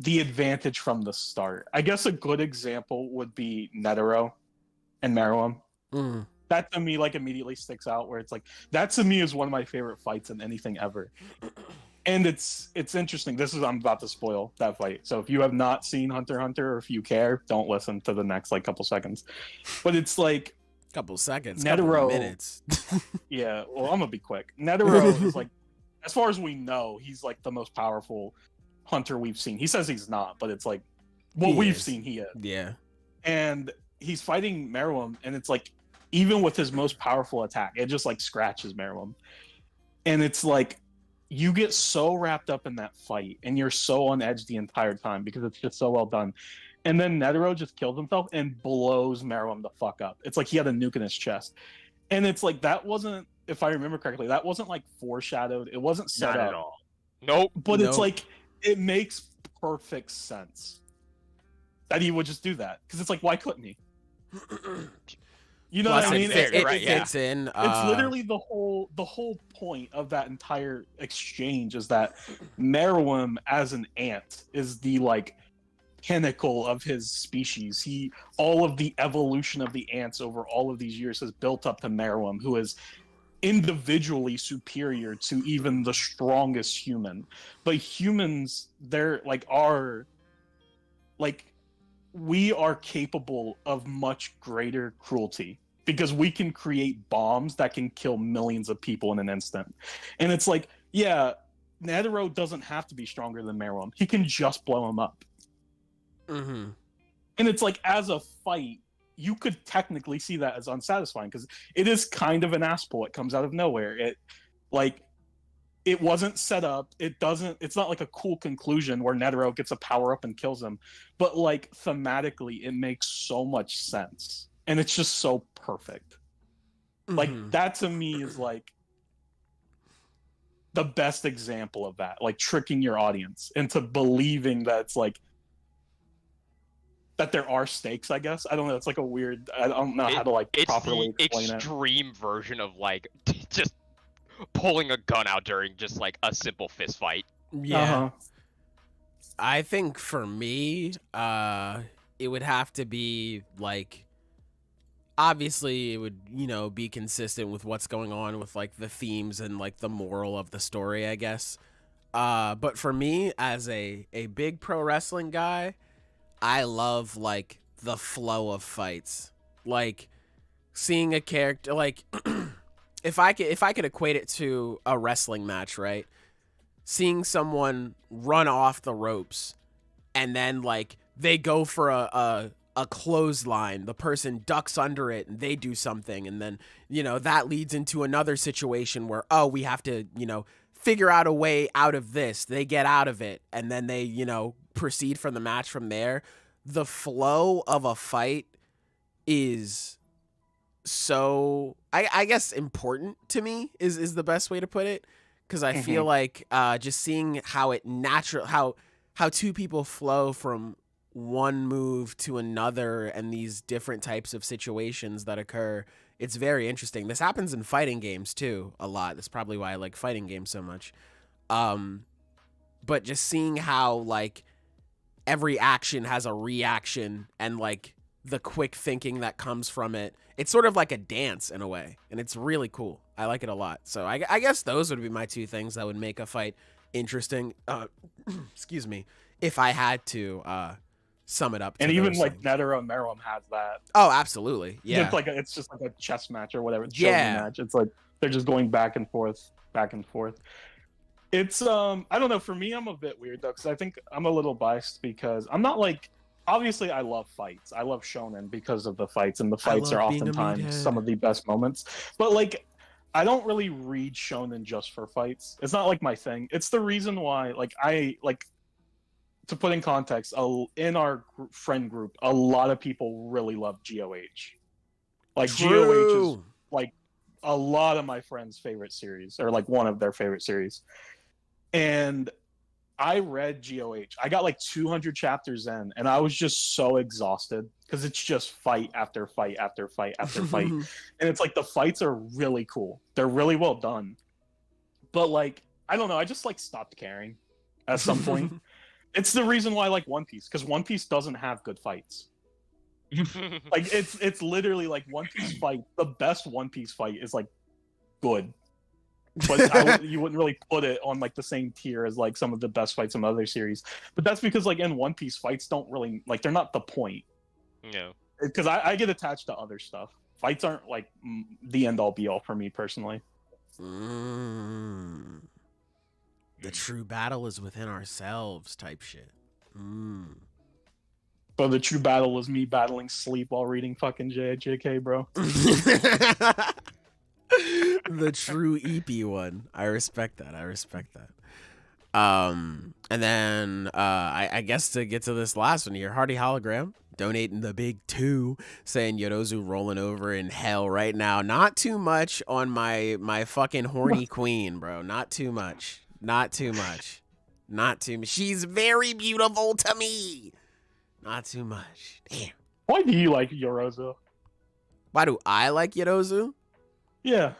the advantage from the start. I guess a good example would be Netero and Meruem.
Mm.
That to me like immediately sticks out where it's like that to me is one of my favorite fights in anything ever. And it's interesting. I'm about to spoil that fight. So if you have not seen Hunter x Hunter or if you care, don't listen to the next like couple seconds. But it's like
Couple seconds,
Netero-
couple minutes.
yeah, well, I'm gonna be quick. Netero is like, as far as we know, he's like the most powerful hunter we've seen. He says he's not, but it's like what
He
we've
is.
seen he is.
Yeah.
And he's fighting Meruem, and it's like even with his most powerful attack, it just like scratches Meruem. And it's like you get so wrapped up in that fight and you're so on edge the entire time because it's just so well done. And then Netero just kills himself and blows Meruem the fuck up. It's like he had a nuke in his chest. And it's like, that wasn't, if I remember correctly, that wasn't like foreshadowed. It wasn't set
Not
up
at all.
Nope.
But it's like, it makes perfect sense that he would just do that. Because it's like, why couldn't he? You know
Plus,
what I mean?
It
right,
fits in.
It's literally the whole point of that entire exchange is that Meruem as an ant is the like pinnacle of his species. All of the evolution of the ants over all of these years has built up to Meruem, who is individually superior to even the strongest human. But humans, we are capable of much greater cruelty because we can create bombs that can kill millions of people in an instant. And it's like, yeah, Netero doesn't have to be stronger than Meruem. He can just blow him up.
Mm-hmm.
And it's like, as a fight, you could technically see that as unsatisfying because it is kind of an ass pull. It comes out of nowhere. It wasn't set up. It's not like a cool conclusion where Netero gets a power up and kills him. But like thematically, it makes so much sense. And it's just so perfect.
Mm-hmm.
Like that to me is like the best example of that. Like tricking your audience into believing that it's like that there are stakes, I guess. I don't know. It's like a weird, I don't know how to like properly explain it.
It's the extreme version of like just pulling a gun out during just like a simple fist fight.
Yeah.
Uh-huh.
I think for me, it would have to be like, obviously it would, be consistent with what's going on with like the themes and like the moral of the story, I guess. But for me, as a big pro wrestling guy, I love like the flow of fights, like seeing a character like if I could equate it to a wrestling match, right? Seeing someone run off the ropes and then like they go for a clothesline, the person ducks under it and they do something, and then that leads into another situation where we have to figure out a way out of this. They get out of it and then they proceed from the match from there. The flow of a fight is so I guess important to me is the best way to put it, because I feel like just seeing how it how two people flow from one move to another and these different types of situations that occur, it's very interesting. This happens in fighting games too a lot. That's probably why I like fighting games so much. But just seeing how like every action has a reaction and like the quick thinking that comes from it, it's sort of like a dance in a way, and it's really cool. I like it a lot. So I guess those would be my two things that would make a fight interesting. Excuse me, if I had to sum it up.
And even like
things.
Netero and Meruem has that.
Oh, absolutely. Yeah.
It's just like a chess match or whatever. It's match. It's like they're just going back and forth. It's I don't know. For me, I'm a bit weird though, because I think I'm a little biased because I'm not like, obviously I love fights. I love shonen because of the fights, and the fights are oftentimes some of the best moments. But like, I don't really read shonen just for fights. It's not like my thing. It's the reason why, like, to put in context, in our friend group, a lot of people really love GOH. Like, GOH is like a lot of my friends' favorite series, or like one of their favorite series. And I read GOH. I got like 200 chapters in, and I was just so exhausted because it's just fight after fight after fight after fight. And it's like the fights are really cool. They're really well done. But like, I don't know, I just like stopped caring at some point. It's the reason why I like One Piece, because One Piece doesn't have good fights. Like it's literally like One Piece fight, the best One Piece fight is like good. But you wouldn't really put it on like the same tier as like some of the best fights in other series. But that's because like in One Piece, fights don't really, like, they're not the point.
No.
Because I get attached to other stuff. Fights aren't like the end all be all for me personally.
The true battle is within ourselves type shit.
But the true battle was me battling sleep while reading fucking JK, bro.
The true EP one. I respect that. And then I guess to get to this last one here, Hardy Hologram donating the big 2, saying Yorozu rolling over in hell right now. Not too much on my fucking horny queen, bro. Not too much. She's very beautiful to me. Not too much. Damn.
Why do you like Yorozu?
Why do I like Yorozu?
Yeah.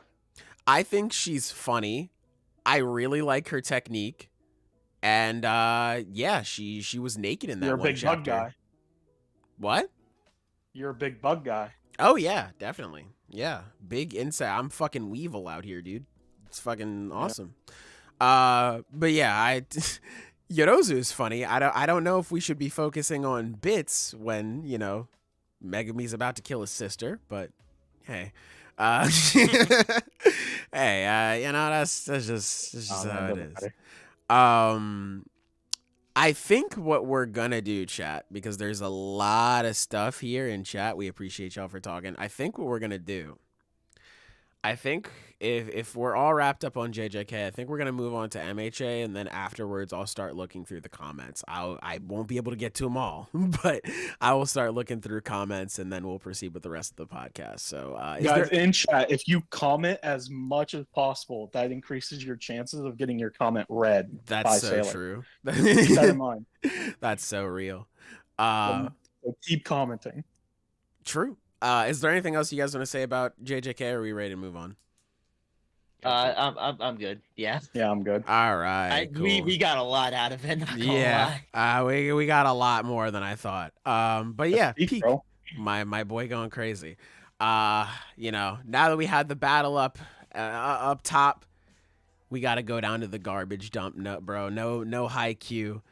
I think she's funny. I really like her technique. And yeah, she was naked in that one chapter.
You're a big bug guy.
What?
You're a big bug guy.
Oh yeah, definitely. Yeah, big insect. I'm fucking Weevil out here, dude. It's fucking awesome. Yeah. But yeah, Yorozu is funny. I don't know if we should be focusing on bits when, you know, Megami's about to kill his sister, but hey. Hey, you know, that's just how it is. I think what we're gonna do, chat, because there's a lot of stuff here in chat. We appreciate y'all for talking. I think what we're gonna do, I think if we're all wrapped up on JJK, I think we're gonna move on to MHA, and then afterwards I'll start looking through the comments. I won't be able to get to them all, but I will start looking through comments, and then we'll proceed with the rest of the podcast. So
guys, in chat, if you comment as much as possible, that increases your chances of getting your comment read.
That's so true.
Keep that in mind.
That's so real.
So keep commenting.
True. Is there anything else you guys want to say about JJK, or are we ready to move on?
I'm good. Yeah.
Yeah, I'm good.
All right. Cool.
We got a lot out of it. Not gonna lie.
We got a lot more than I thought. But yeah,
Peak, bro.
My boy going crazy. You know, now that we had the battle up top, we got to go down to the garbage dump. No, bro. No high Q.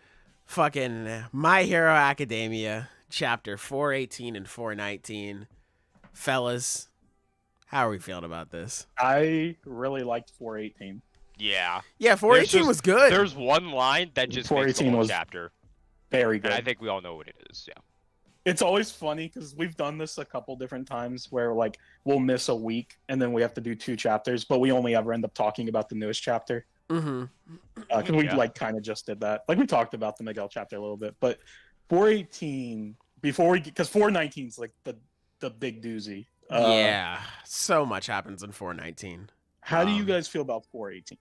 Fucking My Hero Academia chapter 418 and 419. Fellas, how are we feeling about this?
I really liked 418.
Yeah.
Yeah, 418 was good.
There's one line that just makes the whole chapter.
Very good.
And I think we all know what it is, yeah.
It's always funny because we've done this a couple different times where like we'll miss a week and then we have to do 2 chapters, but we only ever end up talking about the newest chapter.
Mm-hmm.
Because we like kind of just did that. Like we talked about the Miguel chapter a little bit, but 418 because 419 is like the big doozy.
Yeah, so much happens in 419.
How do you guys feel about 418?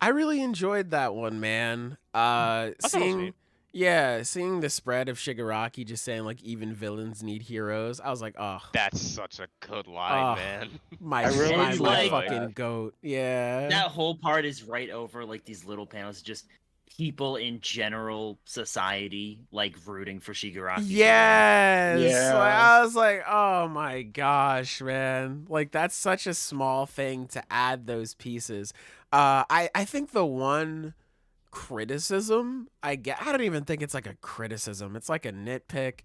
I really enjoyed that one, man. Seeing the spread of Shigaraki just saying like even villains need heroes. I was like, oh,
that's such a good line, man.
My fucking goat. Yeah.
That whole part is right over like these little panels, just people in general society like rooting for Shigaraki.
Yes. Yeah. Like, I was like, oh my gosh, man. Like that's such a small thing to add those pieces. I think the one criticism I don't even think it's like a criticism. It's like a nitpick.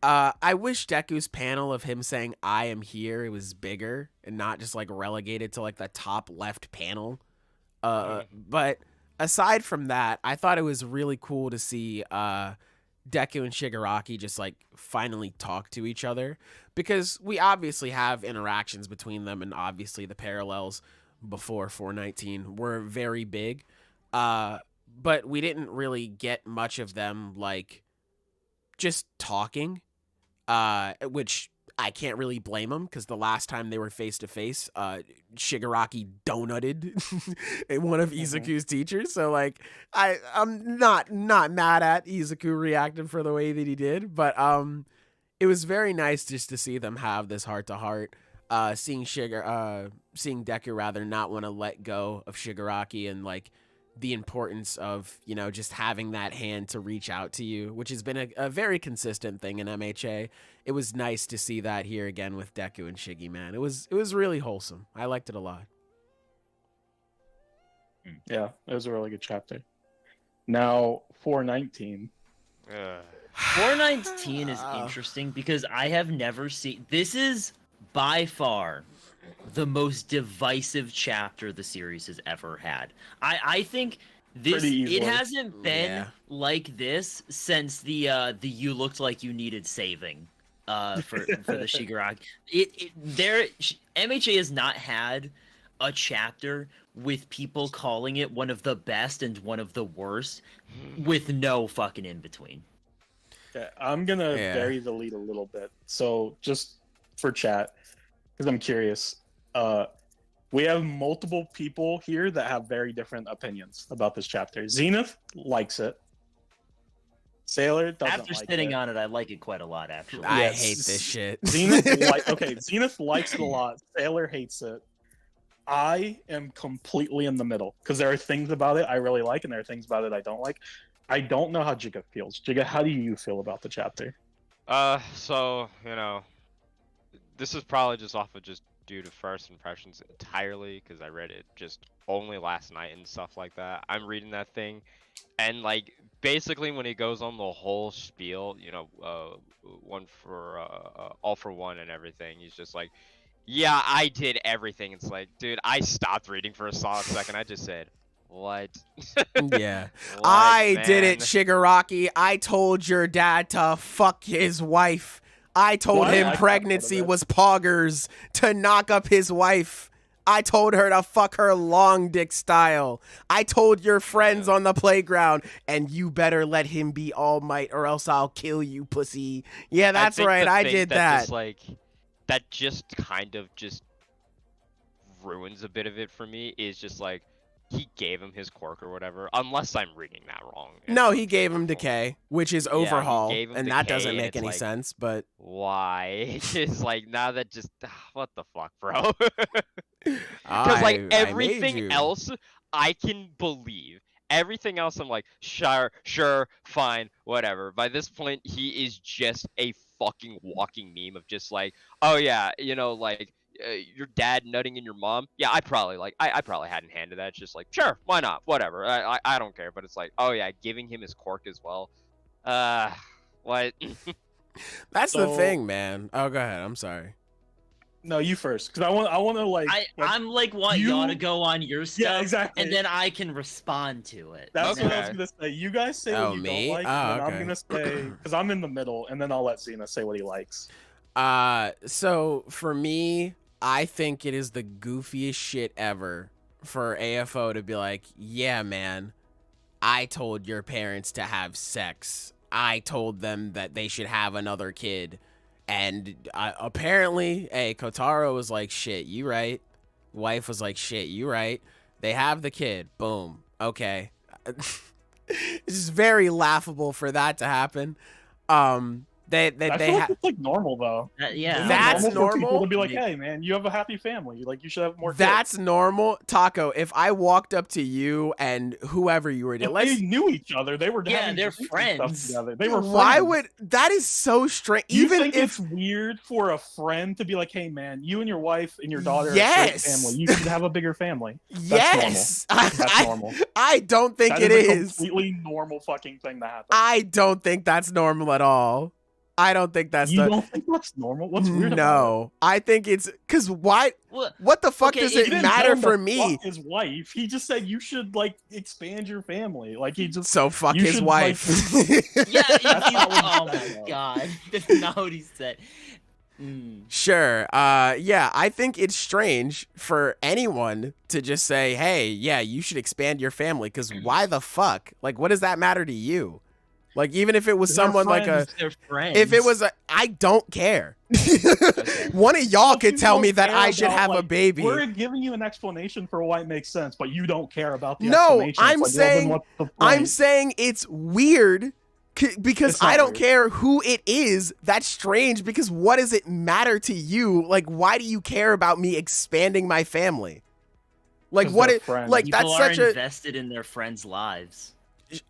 I wish Deku's panel of him saying I am here, it was bigger and not just like relegated to like the top left panel. But aside from that, I thought it was really cool to see Deku and Shigaraki just like finally talk to each other, because we obviously have interactions between them, and obviously the parallels before 419 were very big, but we didn't really get much of them like just talking, which I can't really blame them, because the last time they were face to face, Shigaraki donutted one of Izuku's teachers. So like, I'm not mad at Izuku reacting for the way that he did, but it was very nice just to see them have this heart to heart. Seeing Deku rather not want to let go of Shigaraki, and like the importance of, you know, just having that hand to reach out to you, which has been a very consistent thing in MHA. It was nice to see that here again with Deku and Shiggy, man. It was really wholesome. I liked it a lot.
Yeah, it was a really good chapter. Now 419.
419 is interesting because I have never seen. This is by far the most divisive chapter the series has ever had. I think this it hasn't been like this since the you looked like you needed saving for the Shigaraki. MHA has not had a chapter with people calling it one of the best and one of the worst with no fucking in between.
Okay, I'm gonna vary the lead a little bit. So just for chat, because I'm curious, we have multiple people here that have very different opinions about this chapter. Zenith likes it. Sailor doesn't.
After
like
sitting
it.
on it, I like it quite a lot, actually.
I hate this shit.
Zenith Zenith likes it a lot. Sailor hates it. I am completely in the middle because there are things about it I really like, and there are things about it I don't like. I don't know how Jiga feels. Jiga, how do you feel about the chapter?
So, this is probably just off of just due to first impressions entirely, because I read it just only last night and stuff like that. I'm reading that thing, and like basically when he goes on the whole spiel, one for all for one and everything, he's just like, yeah, I did everything. It's like, dude, I stopped reading for a solid second. I just said, what?
Yeah.
What,
I did
man?
it, Shigaraki. I told your dad to fuck his wife. I told him pregnancy was poggers to knock up his wife. I told her to fuck her long dick style. I told your friends on the playground, and you better let him be All Might or else I'll kill you, pussy. Yeah, that's right. I did that.
That just kind of just ruins a bit of it for me. Is just like, he gave him his quirk or whatever, unless I'm reading that wrong.
No, he gave him decay, which is overhaul, and that
decay,
doesn't
and
make
it's
any
like,
sense, but...
Why? It's like, now that just... What the fuck, bro? Because, everything else, I can believe. Everything else, I'm like, sure, fine, whatever. By this point, he is just a fucking walking meme of just like, oh yeah, your dad nutting in your mom. Yeah, I probably hadn't handed that. It's just like, sure, why not? Whatever. I don't care. But it's like, oh yeah, giving him his quirk as well. What?
That's the thing, man. Oh, go ahead. I'm sorry.
No, you first, because I want to like.
I'm like want y'all to go on your stuff,
yeah, exactly,
and then I can respond to it.
That's what I was gonna say. You guys say what you don't like, and then I'm gonna say, because I'm in the middle, and then I'll let Xena say what he likes.
So for me, I think it is the goofiest shit ever for AFO to be like, yeah, man, I told your parents to have sex. I told them that they should have another kid. And apparently, Kotaro was like, shit, you right. Wife was like, shit, you right. They have the kid. Boom. Okay. It's just very laughable for that to happen. I feel
like it's like normal though.
Yeah,
that's normal.
People to be like, hey man, you have a happy family. Like you should have more.
That's
kids.
normal, Taco. If I walked up to you and whoever you were,
they knew each other. They were
they're friends
together. They were.
Why
friends.
would that is so strange?
You
Even
think
if
it's weird for a friend to be like, hey man, you and your wife and your daughter
yes.
are a great family. You should have a bigger family.
Yes,
that's normal.
I don't think
that
it is
a completely normal fucking thing that happens.
I don't think that's normal at all. I don't think that's
don't think that's normal? What's weird about it?
No, I think it's because why? What the fuck does it matter for me?
Fuck his wife. He just said you should like expand your family. Like he just
fuck his wife.
Yeah. Oh my god, that's not what he said.
Sure. Yeah, I think it's strange for anyone to just say, hey, yeah, you should expand your family. Because why the fuck? Like, what does that matter to you? Like, even if it was someone like if it was I don't care. Okay. One of y'all could tell me that I should have a baby.
We're giving you an explanation for why it makes sense, but you don't care about the explanation.
No, I'm saying it's weird because I don't care who it is. That's strange because what does it matter to you? Like, why do you care about me expanding my family? Like, what it like
people
that's
are
such
invested in their friends' lives.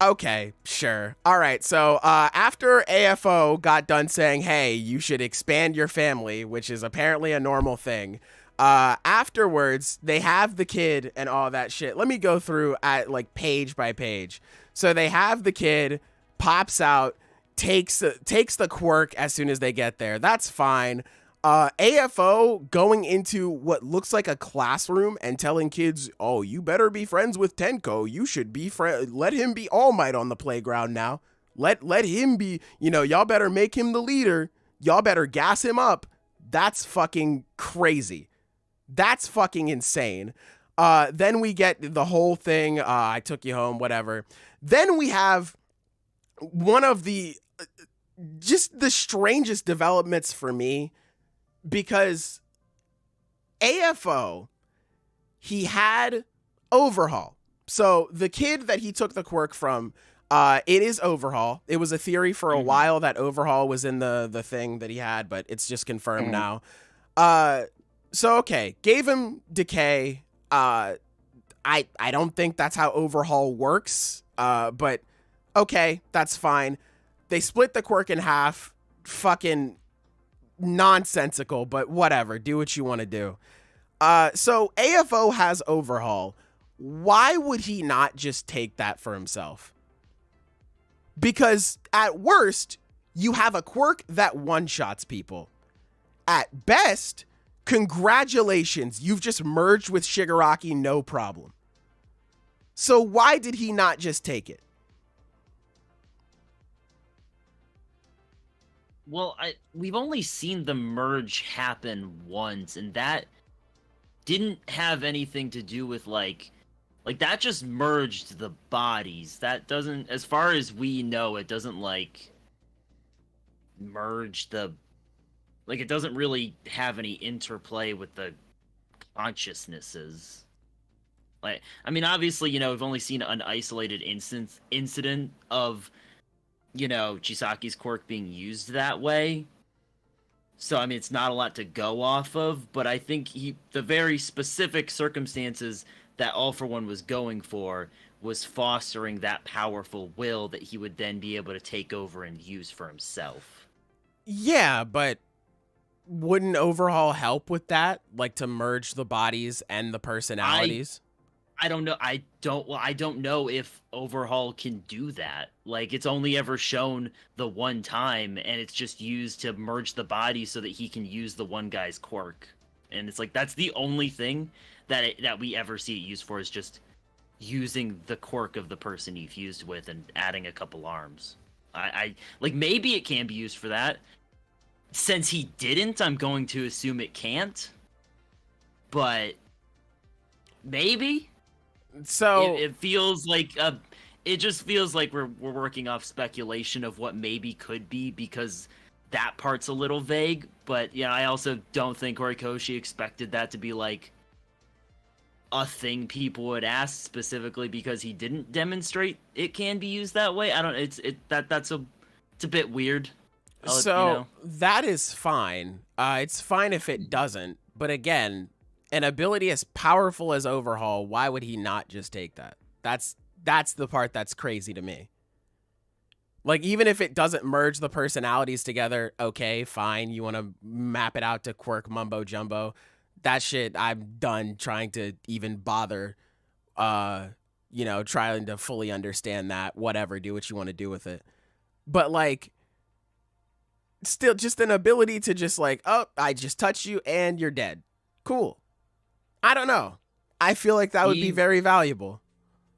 Okay, sure. All right. So after AFO got done saying, hey, you should expand your family, which is apparently a normal thing. Afterwards, they have the kid and all that shit. Let me go through at like page by page. So they have the kid, pops out, takes the quirk as soon as they get there. That's fine. AFO going into what looks like a classroom and telling kids, oh, you better be friends with Tenko. You should be let him be All Might on the playground now. Let him be, y'all better make him the leader. Y'all better gas him up. That's fucking crazy. That's fucking insane. Then we get the whole thing, I took you home, whatever. Then we have one of the just the strangest developments for me, because AFO, he had Overhaul. So the kid that he took the quirk from, it is Overhaul. It was a theory for a while that Overhaul was in the thing that he had, but it's just confirmed now. So okay, gave him Decay. I don't think that's how Overhaul works. But okay, that's fine. They split the quirk in half. Fucking nonsensical, but whatever. Do what you want to do. So AFO has Overhaul. Why would he not just take that for himself? Because at worst, you have a quirk that one-shots people. At best, congratulations, you've just merged with Shigaraki, no problem. So why did he not just take it?
Well, we've only seen the merge happen once, and that didn't have anything to do with like that just merged the bodies. That doesn't, as far as we know, it doesn't like merge the, like, it doesn't really have any interplay with the consciousnesses. Like, I mean, obviously, you know, we've only seen an isolated incident of, you know, Chisaki's quirk being used that way. So, I mean, it's not a lot to go off of, but I think the very specific circumstances that All For One was going for was fostering that powerful will that he would then be able to take over and use for himself.
Yeah, but wouldn't Overhaul help with that? Like, to merge the bodies and the personalities?
I don't know. I don't know if Overhaul can do that. Like, it's only ever shown the one time, and it's just used to merge the bodies so that he can use the one guy's quirk. And it's like, that's the only thing that we ever see it used for, is just using the quirk of the person he fused with and adding a couple arms. I like, maybe it can be used for that. Since he didn't, I'm going to assume it can't. But maybe.
So
it feels like it just feels like we're working off speculation of what maybe could be, because that part's a little vague. But yeah, I also don't think Horikoshi expected that to be like a thing people would ask, specifically because he didn't demonstrate it can be used that way. I don't. It's a bit weird.
So
you know.
That is fine. It's fine if it doesn't. But again, an ability as powerful as Overhaul, why would he not just take that? That's the part that's crazy to me. Like, even if it doesn't merge the personalities together, okay, fine. You want to map it out to quirk mumbo jumbo. That shit, I'm done trying to even bother, you know, trying to fully understand that. Whatever, do what you want to do with it. But, like, still just an ability to just like, oh, I just touched you and you're dead. Cool. I don't know. I feel like that would be very valuable.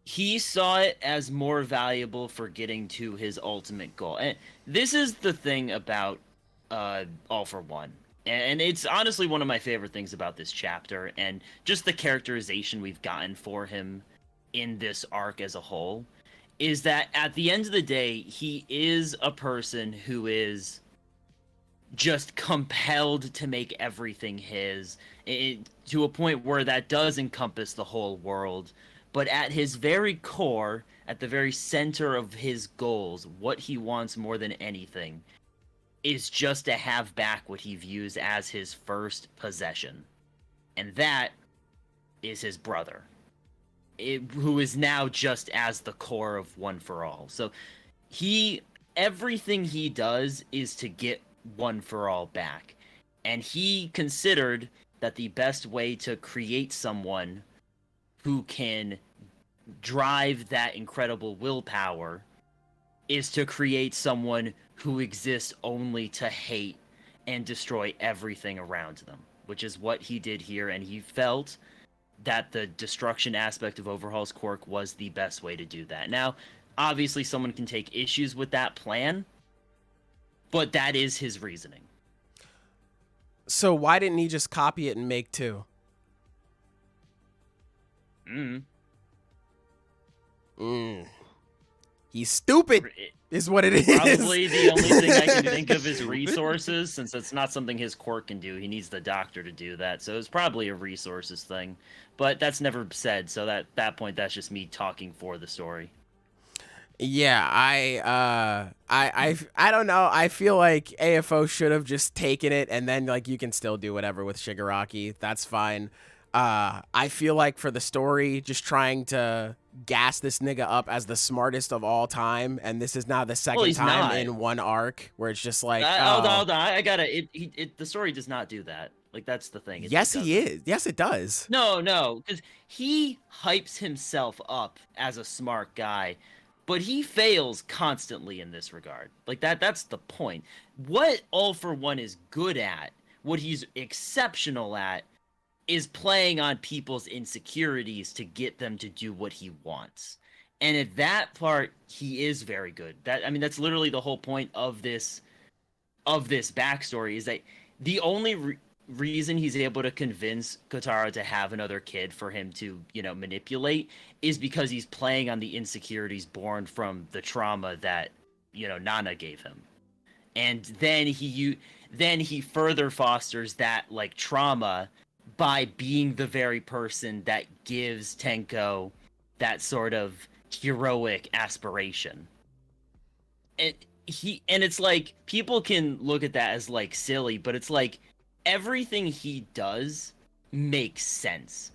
He saw it as more valuable for getting to his ultimate goal. And this is the thing about All For One. And it's honestly one of my favorite things about this chapter, and just the characterization we've gotten for him in this arc as a whole, is that at the end of the day, he is a person who is just compelled to make everything his, to a point where that does encompass the whole world. But at his very core, at the very center of his goals, what he wants more than anything is just to have back what he views as his first possession. And that is his brother, who is now just as the core of One For All. So everything he does is to get One For All back. And he considered that the best way to create someone who can drive that incredible willpower is to create someone who exists only to hate and destroy everything around them, which is what he did here. And he felt that the destruction aspect of Overhaul's quirk was the best way to do that. Now, obviously someone can take issues with that plan, but that is his reasoning.
So why didn't he just copy it and make two? He's stupid, is what it is.
Probably the only thing I can think of is resources, since it's not something his quirk can do. He needs the doctor to do that, so it's probably a resources thing. But that's never said, so at that point, that's just me talking for the story.
Yeah, I don't know. I feel like AFO should have just taken it, and then like you can still do whatever with Shigaraki. That's fine. I feel like for the story, just trying to gas this nigga up as the smartest of all time, and this is now the second time in one arc where it's just like,
hold on, I gotta. The story does not do that. Like, that's the thing.
Yes, he is. Yes, it does.
No, because he hypes himself up as a smart guy, but he fails constantly in this regard. Like, that's the point. What All for One is good at, what he's exceptional at, is playing on people's insecurities to get them to do what he wants. And at that part, he is very good. That's literally the whole point of this backstory, is that the only reason he's able to convince Kotaro to have another kid for him to, manipulate, is because he's playing on the insecurities born from the trauma that, Nana gave him. And then he further fosters that, like, trauma by being the very person that gives Tenko that sort of heroic aspiration. And it's like, people can look at that as like silly, but it's like everything he does makes sense.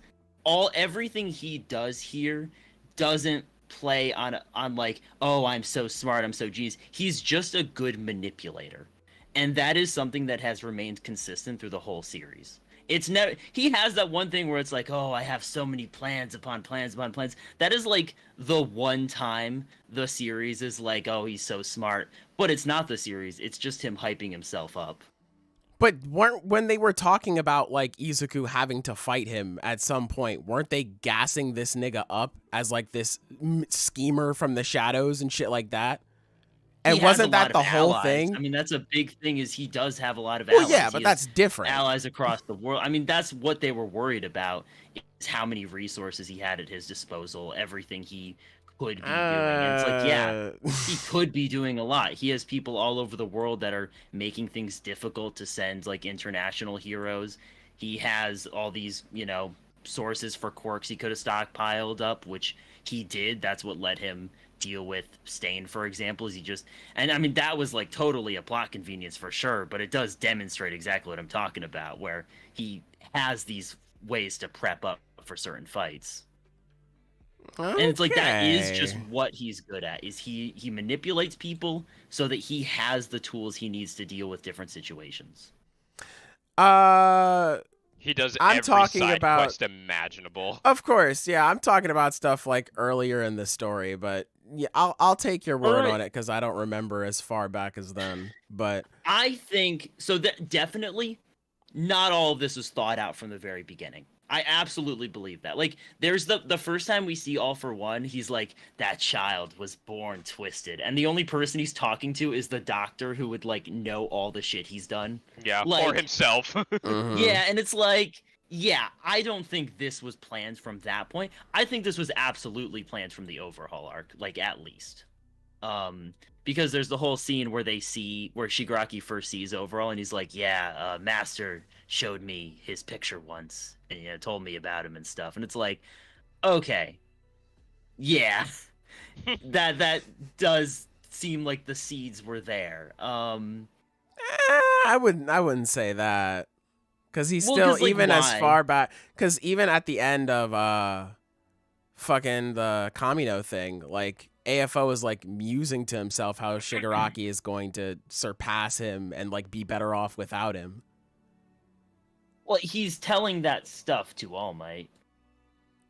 Everything he does here doesn't play on like, oh, I'm so smart, I'm so genius. He's just a good manipulator. And that is something that has remained consistent through the whole series. It's never, he has that one thing where it's like, oh, I have so many plans upon plans upon plans. That is like the one time the series is like, oh, he's so smart. But it's not the series. It's just him hyping himself up.
But when they were talking about like Izuku having to fight him at some point, weren't they gassing this nigga up as like this schemer from the shadows and shit like that? And wasn't that the whole thing?
I mean, that's a big thing, is he does have a lot of allies.
Well, yeah, but that's different.
Allies across the world. I mean, that's what they were worried about, is how many resources he had at his disposal, everything he could be doing. And it's like, yeah, he could be doing a lot. He has people all over the world that are making things difficult to send, like, international heroes. He has all these, sources for quirks he could have stockpiled up, which he did. That's what let him deal with Stain, for example, is he just, and I mean, that was like totally a plot convenience for sure, but it does demonstrate exactly what I'm talking about, where he has these ways to prep up for certain fights. Okay. And it's like, that is just what he's good at, is he manipulates people so that he has the tools he needs to deal with different situations.
He does every side quest imaginable.
Of course, yeah. I'm talking about stuff like earlier in the story, but yeah, I'll take your word on it, because I don't remember as far back as then. But
I think so. That definitely not all of this was thought out from the very beginning. I absolutely believe that. Like, there's the first time we see All for One, he's like, that child was born twisted. And the only person he's talking to is the doctor, who would, like, know all the shit he's done.
Yeah,
like,
for himself.
Yeah, and it's like, yeah, I don't think this was planned from that point. I think this was absolutely planned from the overhaul arc, like, at least. Because there's the whole scene where where Shigaraki first sees Overhaul, and he's like, yeah, Master showed me his picture once, and told me about him and stuff. And it's like, okay, yeah, that does seem like the seeds were there.
I wouldn't say that, because he's still, like, even as far back, because even at the end of fucking the Kamino thing, like, AFO is like musing to himself how Shigaraki is going to surpass him and like be better off without him.
Well, he's telling that stuff to All Might.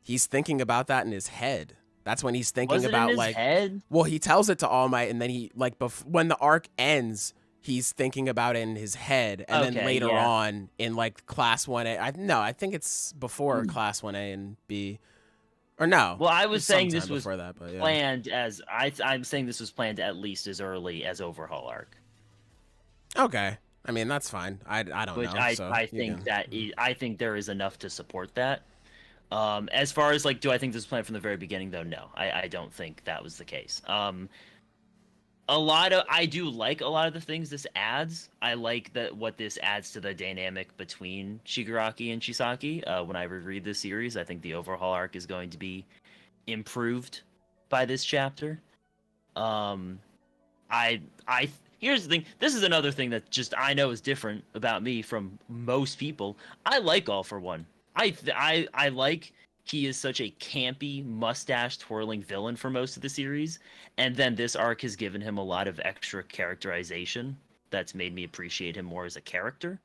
He's thinking about that in his head. That's when he's thinking about, like,
head?
Well, he tells it to All Might, and then he, like, when the arc ends, he's thinking about it in his head, and then later on in, like, Class 1A. I think it's before Class 1A and B. Or no.
Well, I was saying this was
that, but yeah.
Planned as I'm saying this was planned at least as early as Overhaul arc.
Okay, I mean, that's fine. I don't know.
I think there is enough to support that. As far as like, do I think this was planned from the very beginning, though? No, I don't think that was the case. I do like a lot of the things this adds. I like what this adds to the dynamic between Shigaraki and Chisaki. When I reread this series, I think the overhaul arc is going to be improved by this chapter. Here's the thing. This is another thing that just I know is different about me from most people. I like All for One. I like he is such a campy, mustache-twirling villain for most of the series, and then this arc has given him a lot of extra characterization that's made me appreciate him more as a character.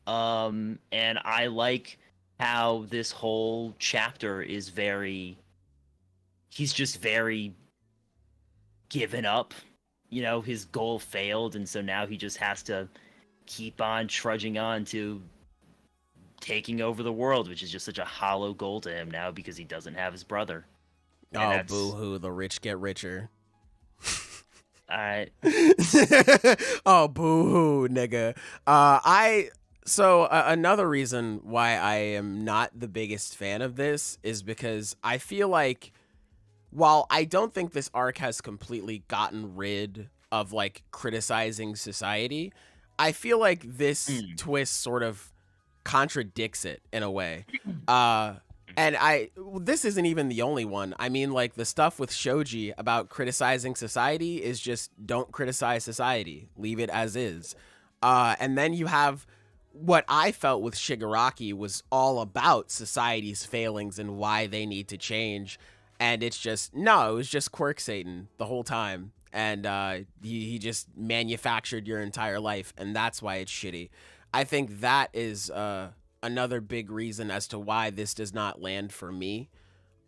And I like how this whole chapter is he's just very given up. You know, his goal failed, and so now he just has to keep on trudging on to taking over the world, which is just such a hollow goal to him now because he doesn't have his brother.
Oh, boo-hoo, the rich get richer.
Alright.
Oh, boo-hoo, nigga. Another reason why I am not the biggest fan of this is because I feel like while I don't think this arc has completely gotten rid of like criticizing society, I feel like this twist sort of contradicts it in a way. And this isn't even the only one. I mean, like the stuff with Shoji about criticizing society is just don't criticize society, leave it as is. And then you have what I felt with Shigaraki was all about society's failings and why they need to change. And it's just, no, it was just Quirk Satan the whole time. And he just manufactured your entire life, and that's why it's shitty. I think that is another big reason as to why this does not land for me.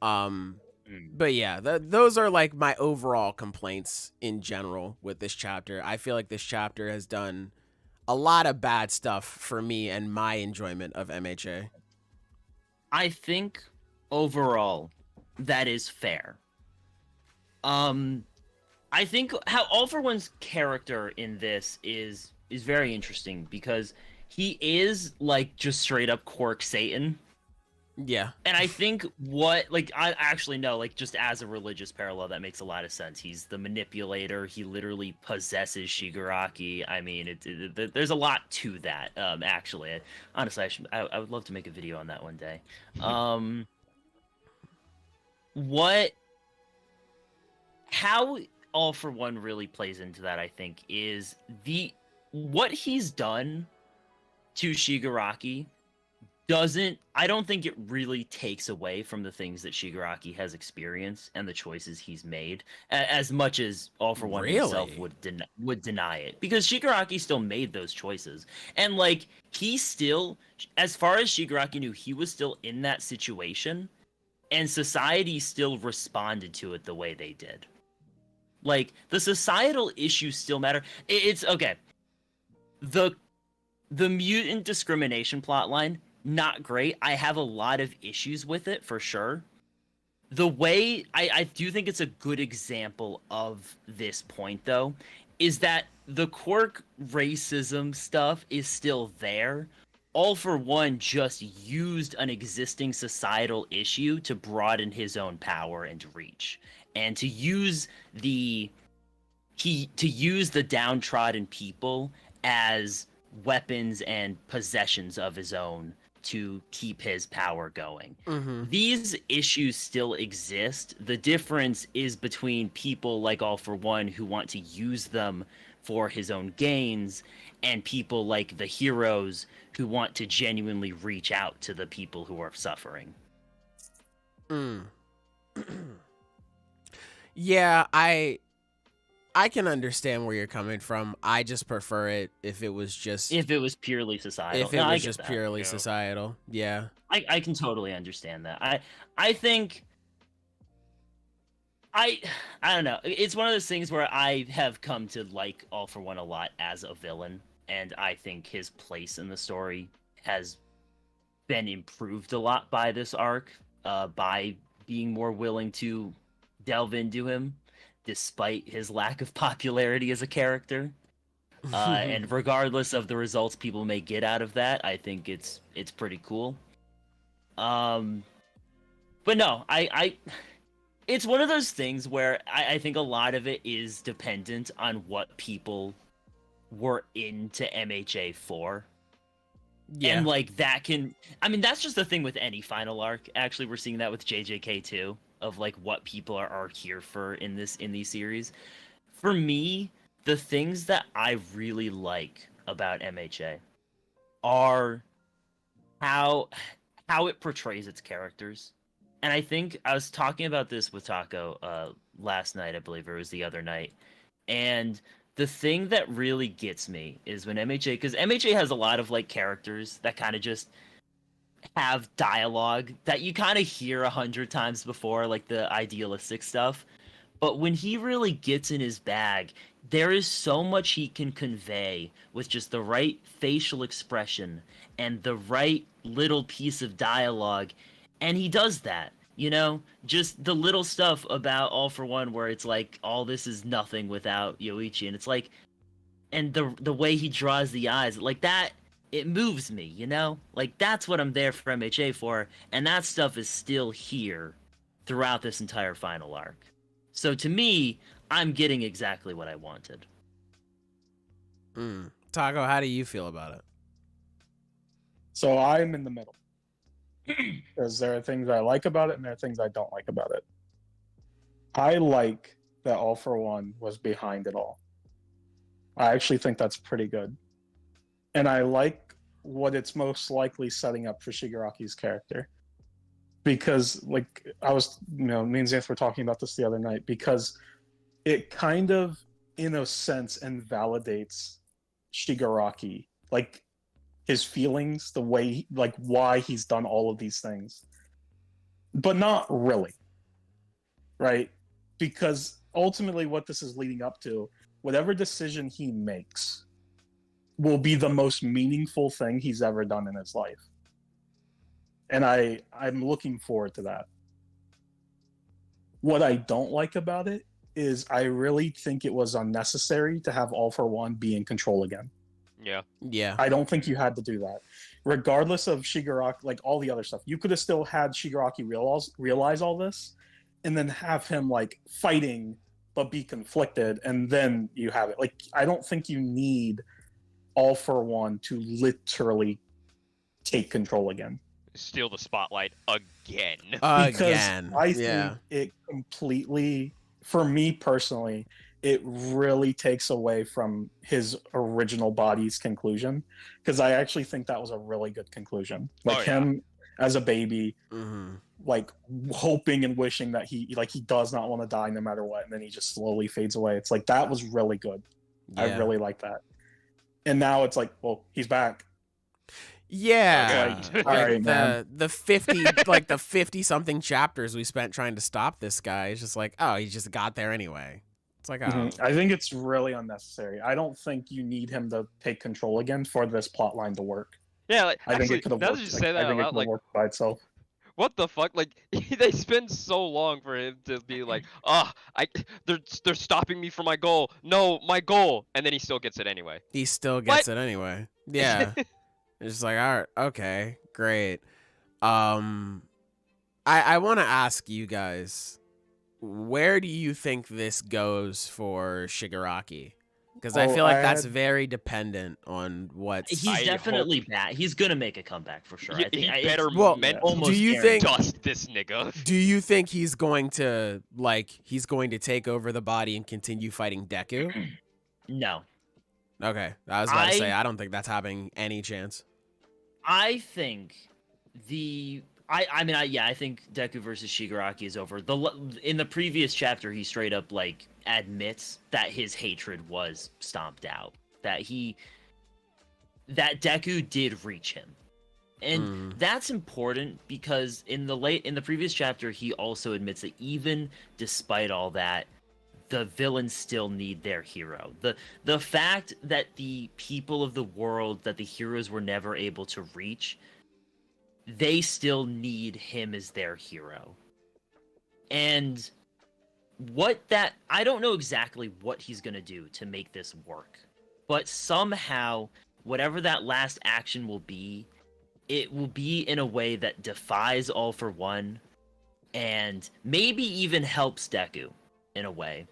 But yeah, those are like my overall complaints in general with this chapter. I feel like this chapter has done a lot of bad stuff for me and my enjoyment of MHA.
I think overall that is fair. I think how All for One's character in this is very interesting because he is like just straight up Quirk Satan.
Yeah.
And I think I actually know, like just as a religious parallel, that makes a lot of sense. He's the manipulator. He literally possesses Shigaraki. I mean, there's a lot to that. Actually, honestly, I would love to make a video on that one day. How All for One really plays into that, I think, is what he's done to Shigaraki I don't think it really takes away from the things that Shigaraki has experienced and the choices he's made, as much as All for One himself would deny it, because Shigaraki still made those choices, and like he still, as far as Shigaraki knew, he was still in that situation, and society still responded to it the way they did. Like the societal issues still matter. It's okay. The mutant discrimination plotline, not great. I have a lot of issues with it, for sure. The way, I do think it's a good example of this point, though, is that the quirk racism stuff is still there. All for One just used an existing societal issue to broaden his own power and reach. And to use the downtrodden people as weapons and possessions of his own to keep his power going.
Mm-hmm.
These issues still exist. The difference is between people like All for One who want to use them for his own gains and people like the heroes who want to genuinely reach out to the people who are suffering.
Yeah, I can understand where you're coming from. I just prefer it if it was
purely societal.
If it was just purely societal. Yeah.
I can totally understand that. I think I don't know. It's one of those things where I have come to like All for One a lot as a villain, and I think his place in the story has been improved a lot by this arc, by being more willing to delve into him despite his lack of popularity as a character. And regardless of the results people may get out of that, I think it's pretty cool. But no, it's one of those things where I think a lot of it is dependent on what people were into MHA for.
Yeah.
And like that can, I mean, that's just the thing with any final arc. Actually, we're seeing that with JJK too, of like what people are here for in these series. For me, the things that I really like about MHA are how it portrays its characters. And I think I was talking about this with Taco last night, I believe, or it was the other night. And the thing that really gets me is when MHA, because MHA has a lot of like characters that kind of just have dialogue that you kind of hear 100 times before, like the idealistic stuff. But when he really gets in his bag, there is so much he can convey with just the right facial expression and the right little piece of dialogue. And he does that, you know, just the little stuff about All for One where it's like, all this is nothing without Yoichi. And it's like, and the way he draws the eyes, like that, it moves me, you know? Like, that's what I'm there for MHA for. And that stuff is still here throughout this entire final arc. So to me, I'm getting exactly what I wanted.
Taco, how do you feel about it?
So I'm in the middle. Because there are things I like about it and there are things I don't like about it. I like that All for One was behind it all. I actually think that's pretty good. And I like what it's most likely setting up for Shigaraki's character. Because, like, I was, me and Xanth were talking about this the other night, because it kind of, in a sense, invalidates Shigaraki. Like, his feelings, the way, like, why he's done all of these things. But not really. Right? Because ultimately what this is leading up to, whatever decision he makes will be the most meaningful thing he's ever done in his life. And I'm looking forward to that. What I don't like about it is I really think it was unnecessary to have All for One be in control again.
Yeah.
I don't think you had to do that. Regardless of Shigaraki, like all the other stuff, you could have still had Shigaraki realize all this and then have him like fighting but be conflicted, and then you have it. Like, I don't think you need All for One to literally take control again.
Steal the spotlight again.
Because I think it completely, for me personally, it really takes away from his original body's conclusion. Because I actually think that was a really good conclusion. Like him as a baby, like hoping and wishing that he does not want to die no matter what, and then he just slowly fades away. It's like, that was really good. I really like that. And now it's like, well, he's back.
Yeah,
all right, man.
the 50 something chapters we spent trying to stop this guy is just like, oh, he just got there anyway. It's like, oh.
I think it's really unnecessary. I don't think you need him to take control again for this plot line to work.
Yeah, like,
I think
actually,
it could have
now
worked.
that you say that out loud, like,
worked by itself.
What the fuck? Like, they spend so long for him to be like, they're stopping me from my goal. No, my goal, and then he still gets it anyway.
He still gets it anyway. Yeah. It's just like, all right, okay, great. I want to ask you guys, where do you think this goes for Shigaraki? Because I feel like that's very dependent on what's...
He's definitely back. He's gonna make a comeback for sure. I think.
Do you think
dust this nigga?
Do you think he's going to take over the body and continue fighting Deku?
No.
Okay, I was about to say I don't think that's having any chance.
I think I think Deku versus Shigaraki is over. In the previous chapter, he straight up like admits that his hatred was stomped out. That Deku did reach him, and that's important because in the previous chapter, he also admits that even despite all that, the villains still need their hero. The fact that the people of the world that the heroes were never able to reach, they still need him as their hero. And I don't know exactly what he's going to do to make this work. But somehow, whatever that last action will be, it will be in a way that defies All for One, and maybe even helps Deku in a way,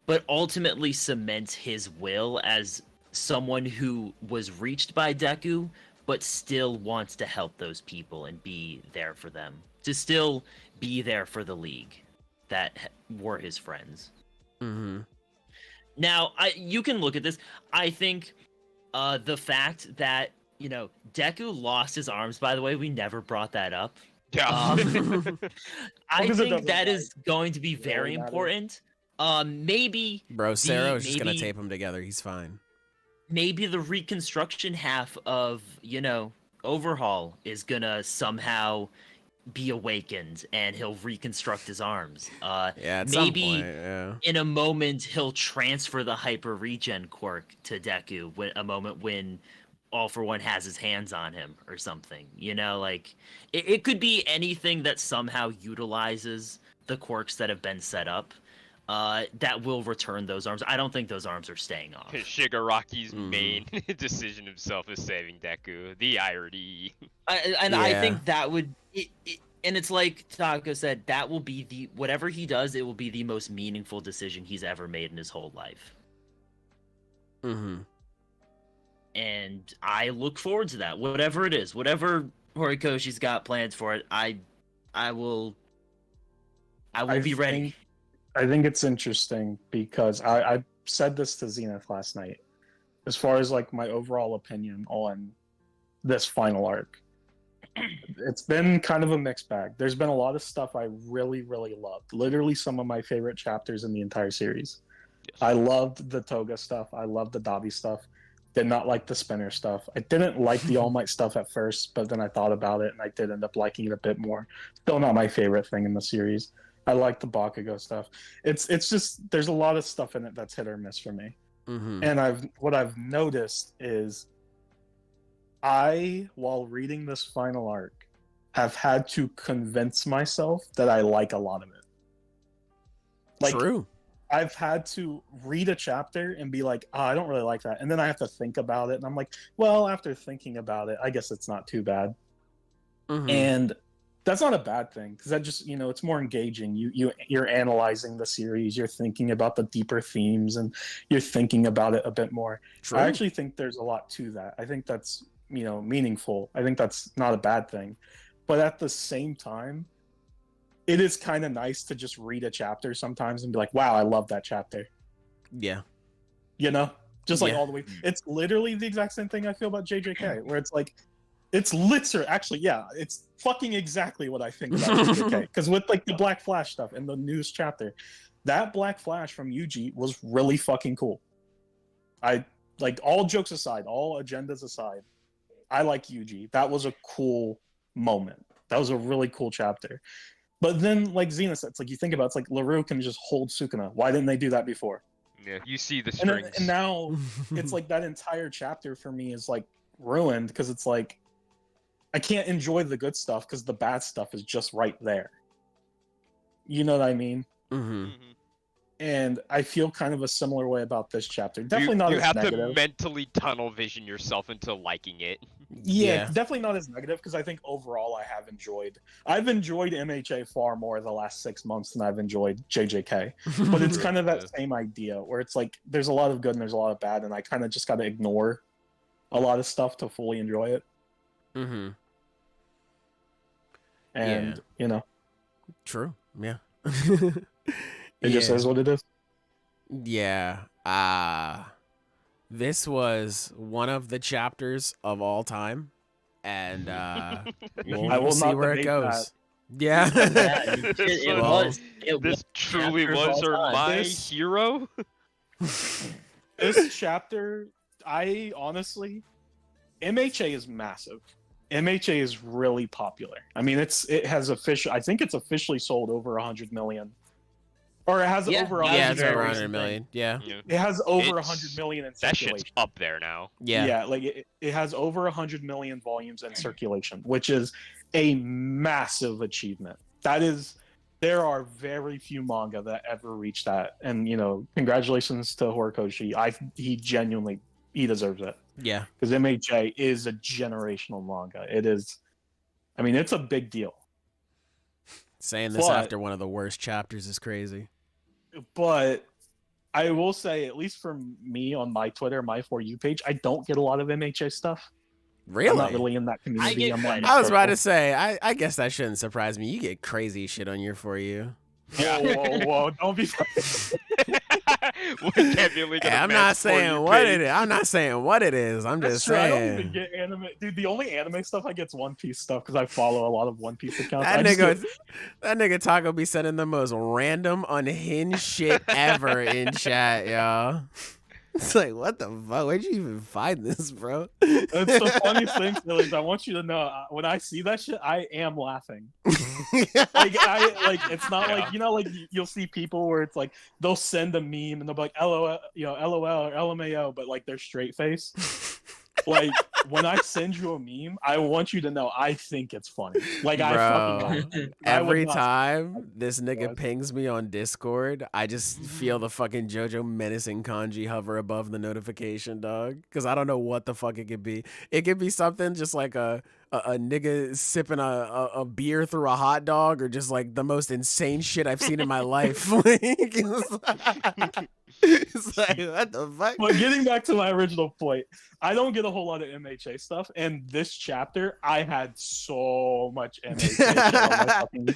but ultimately cements his will as someone who was reached by Deku, but still wants to help those people and be there for them, to still be there for the League that were his friends.
Mm-hmm.
Now, you can look at this. I think the fact that, you know, Deku lost his arms, by the way, we never brought that up.
Yeah.
I think that is going to be very important. Maybe
Bro, Sero's just gonna tape him together. He's fine.
Maybe the reconstruction half of, you know, Overhaul is gonna somehow be awakened and he'll reconstruct his arms.
Yeah, at
maybe
some point, yeah.
in a moment he'll transfer the hyper regen quirk to Deku, a moment when All For One has his hands on him or something. You know, like it could be anything that somehow utilizes the quirks that have been set up. That will return those arms. I don't think those arms are staying off.
Shigaraki's main decision himself is saving Deku. The irony.
I think that would... and it's like Taco said, that will be the... Whatever he does, it will be the most meaningful decision he's ever made in his whole life.
Mm-hmm.
And I look forward to that. Whatever it is. Whatever Horikoshi's got plans for it, I will be ready.
I think it's interesting because I said this to Zenith last night. As far as like my overall opinion on this final arc, it's been kind of a mixed bag. There's been a lot of stuff I really, really loved. Literally some of my favorite chapters in the entire series. Yes. I loved the Toga stuff. I loved the Dabi stuff. Did not like the Spinner stuff. I didn't like the All Might stuff at first, but then I thought about it and I did end up liking it a bit more. Still not my favorite thing in the series. I like the Bakugo stuff. It's just there's a lot of stuff in it that's hit or miss for me.
Mm-hmm.
And what I've noticed is while reading this final arc, have had to convince myself that I like a lot of it. Like,
true.
I've had to read a chapter and be like, I don't really like that. And then I have to think about it. And I'm like, well, after thinking about it, I guess it's not too bad.
Mm-hmm.
And that's not a bad thing because that just, it's more engaging. You're analyzing the series, you're thinking about the deeper themes, and you're thinking about it a bit more. True. I actually think there's a lot to that. I think that's meaningful. I think that's not a bad thing. But at the same time, it is kind of nice to just read a chapter sometimes and be like, wow, I love that chapter.
Yeah.
Just like all the way. It's literally the exact same thing I feel about JJK, where it's like, it's it's fucking exactly what I think about JJK. Because with like the Black Flash stuff and the news chapter, that Black Flash from Yuji was really fucking cool. I like, all jokes aside, all agendas aside, I like Yuji. That was a cool moment. That was a really cool chapter. But then, like Xena said, it's like you think about it, it's like LaRue can just hold Sukuna. Why didn't they do that before?
Yeah, you see the strings.
And now it's like that entire chapter for me is like ruined because it's like I can't enjoy the good stuff because the bad stuff is just right there. You know what I mean?
Mm-hmm.
And I feel kind of a similar way about this chapter. Definitely not as negative.
You have to mentally tunnel vision yourself into liking it.
Yeah, definitely not as negative because I think overall I've enjoyed MHA far more the last 6 months than I've enjoyed JJK. But it's kind of that same idea where it's like there's a lot of good and there's a lot of bad, and I kind of just got to ignore a lot of stuff to fully enjoy it.
Mm-hmm.
And,
True. Yeah.
It just is what it is.
Yeah. This was one of the chapters of all time, and we'll see where it goes. Yeah.
This truly was my hero.
This chapter, I honestly, MHA is massive. MHA is really popular. I mean, I think it's officially sold over 100 million. Or it has over 100
million. It's over 100 million. Yeah.
It has over 100 million in circulation.
That shit's up there now.
Yeah.
Yeah, like it has over 100 million volumes in circulation, which is a massive achievement. There are very few manga that ever reach that. And, congratulations to Horikoshi. He deserves it.
Yeah.
Because MHA is a generational manga. It is, it's a big deal.
Saying this
But-
after one of the worst chapters is crazy.
But I will say, at least for me on my Twitter, my For You page, I don't get a lot of MHA stuff.
Really?
I'm not really in that community.
get
I'm
quite
in
a
I was about
circle.
to say, I guess that shouldn't surprise me. You get crazy shit on your For You.
Whoa, don't be.
We can't be leaking
Hey,
a
I'm
man's
not
For
saying
You
what
page.
it is. I'm not saying what it is. I'm
That's
just
true. I don't even
saying.
get anime. Dude, the only anime stuff I get is One Piece stuff because I follow a lot of One Piece accounts.
That
I just
nigga, that nigga Taco be sending the most random, unhinged shit ever in chat, y'all. It's like, what the fuck? Where'd you even find this, bro?
It's the funniest thing, Phillies. I want you to know when I see that shit, I am laughing. It's not like like you'll see people where it's like they'll send a meme and they'll be like LOL, LOL or LMAO, but like they're straight face. Like when I send you a meme, I want you to know I think it's funny. Like I fucking
Bro,
laugh. I would
every
not-
time this nigga
God.
pings me on Discord, I just feel the fucking JoJo menacing kanji hover above the notification, dog. Because I don't know what the fuck it could be. It could be something just like a nigga sipping a beer through a hot dog, or just like the most insane shit I've seen in my life. It's like, what the fuck?
But getting back to my original point, I don't get a whole lot of MHA stuff, and this chapter I had so much MHA shit on my fucking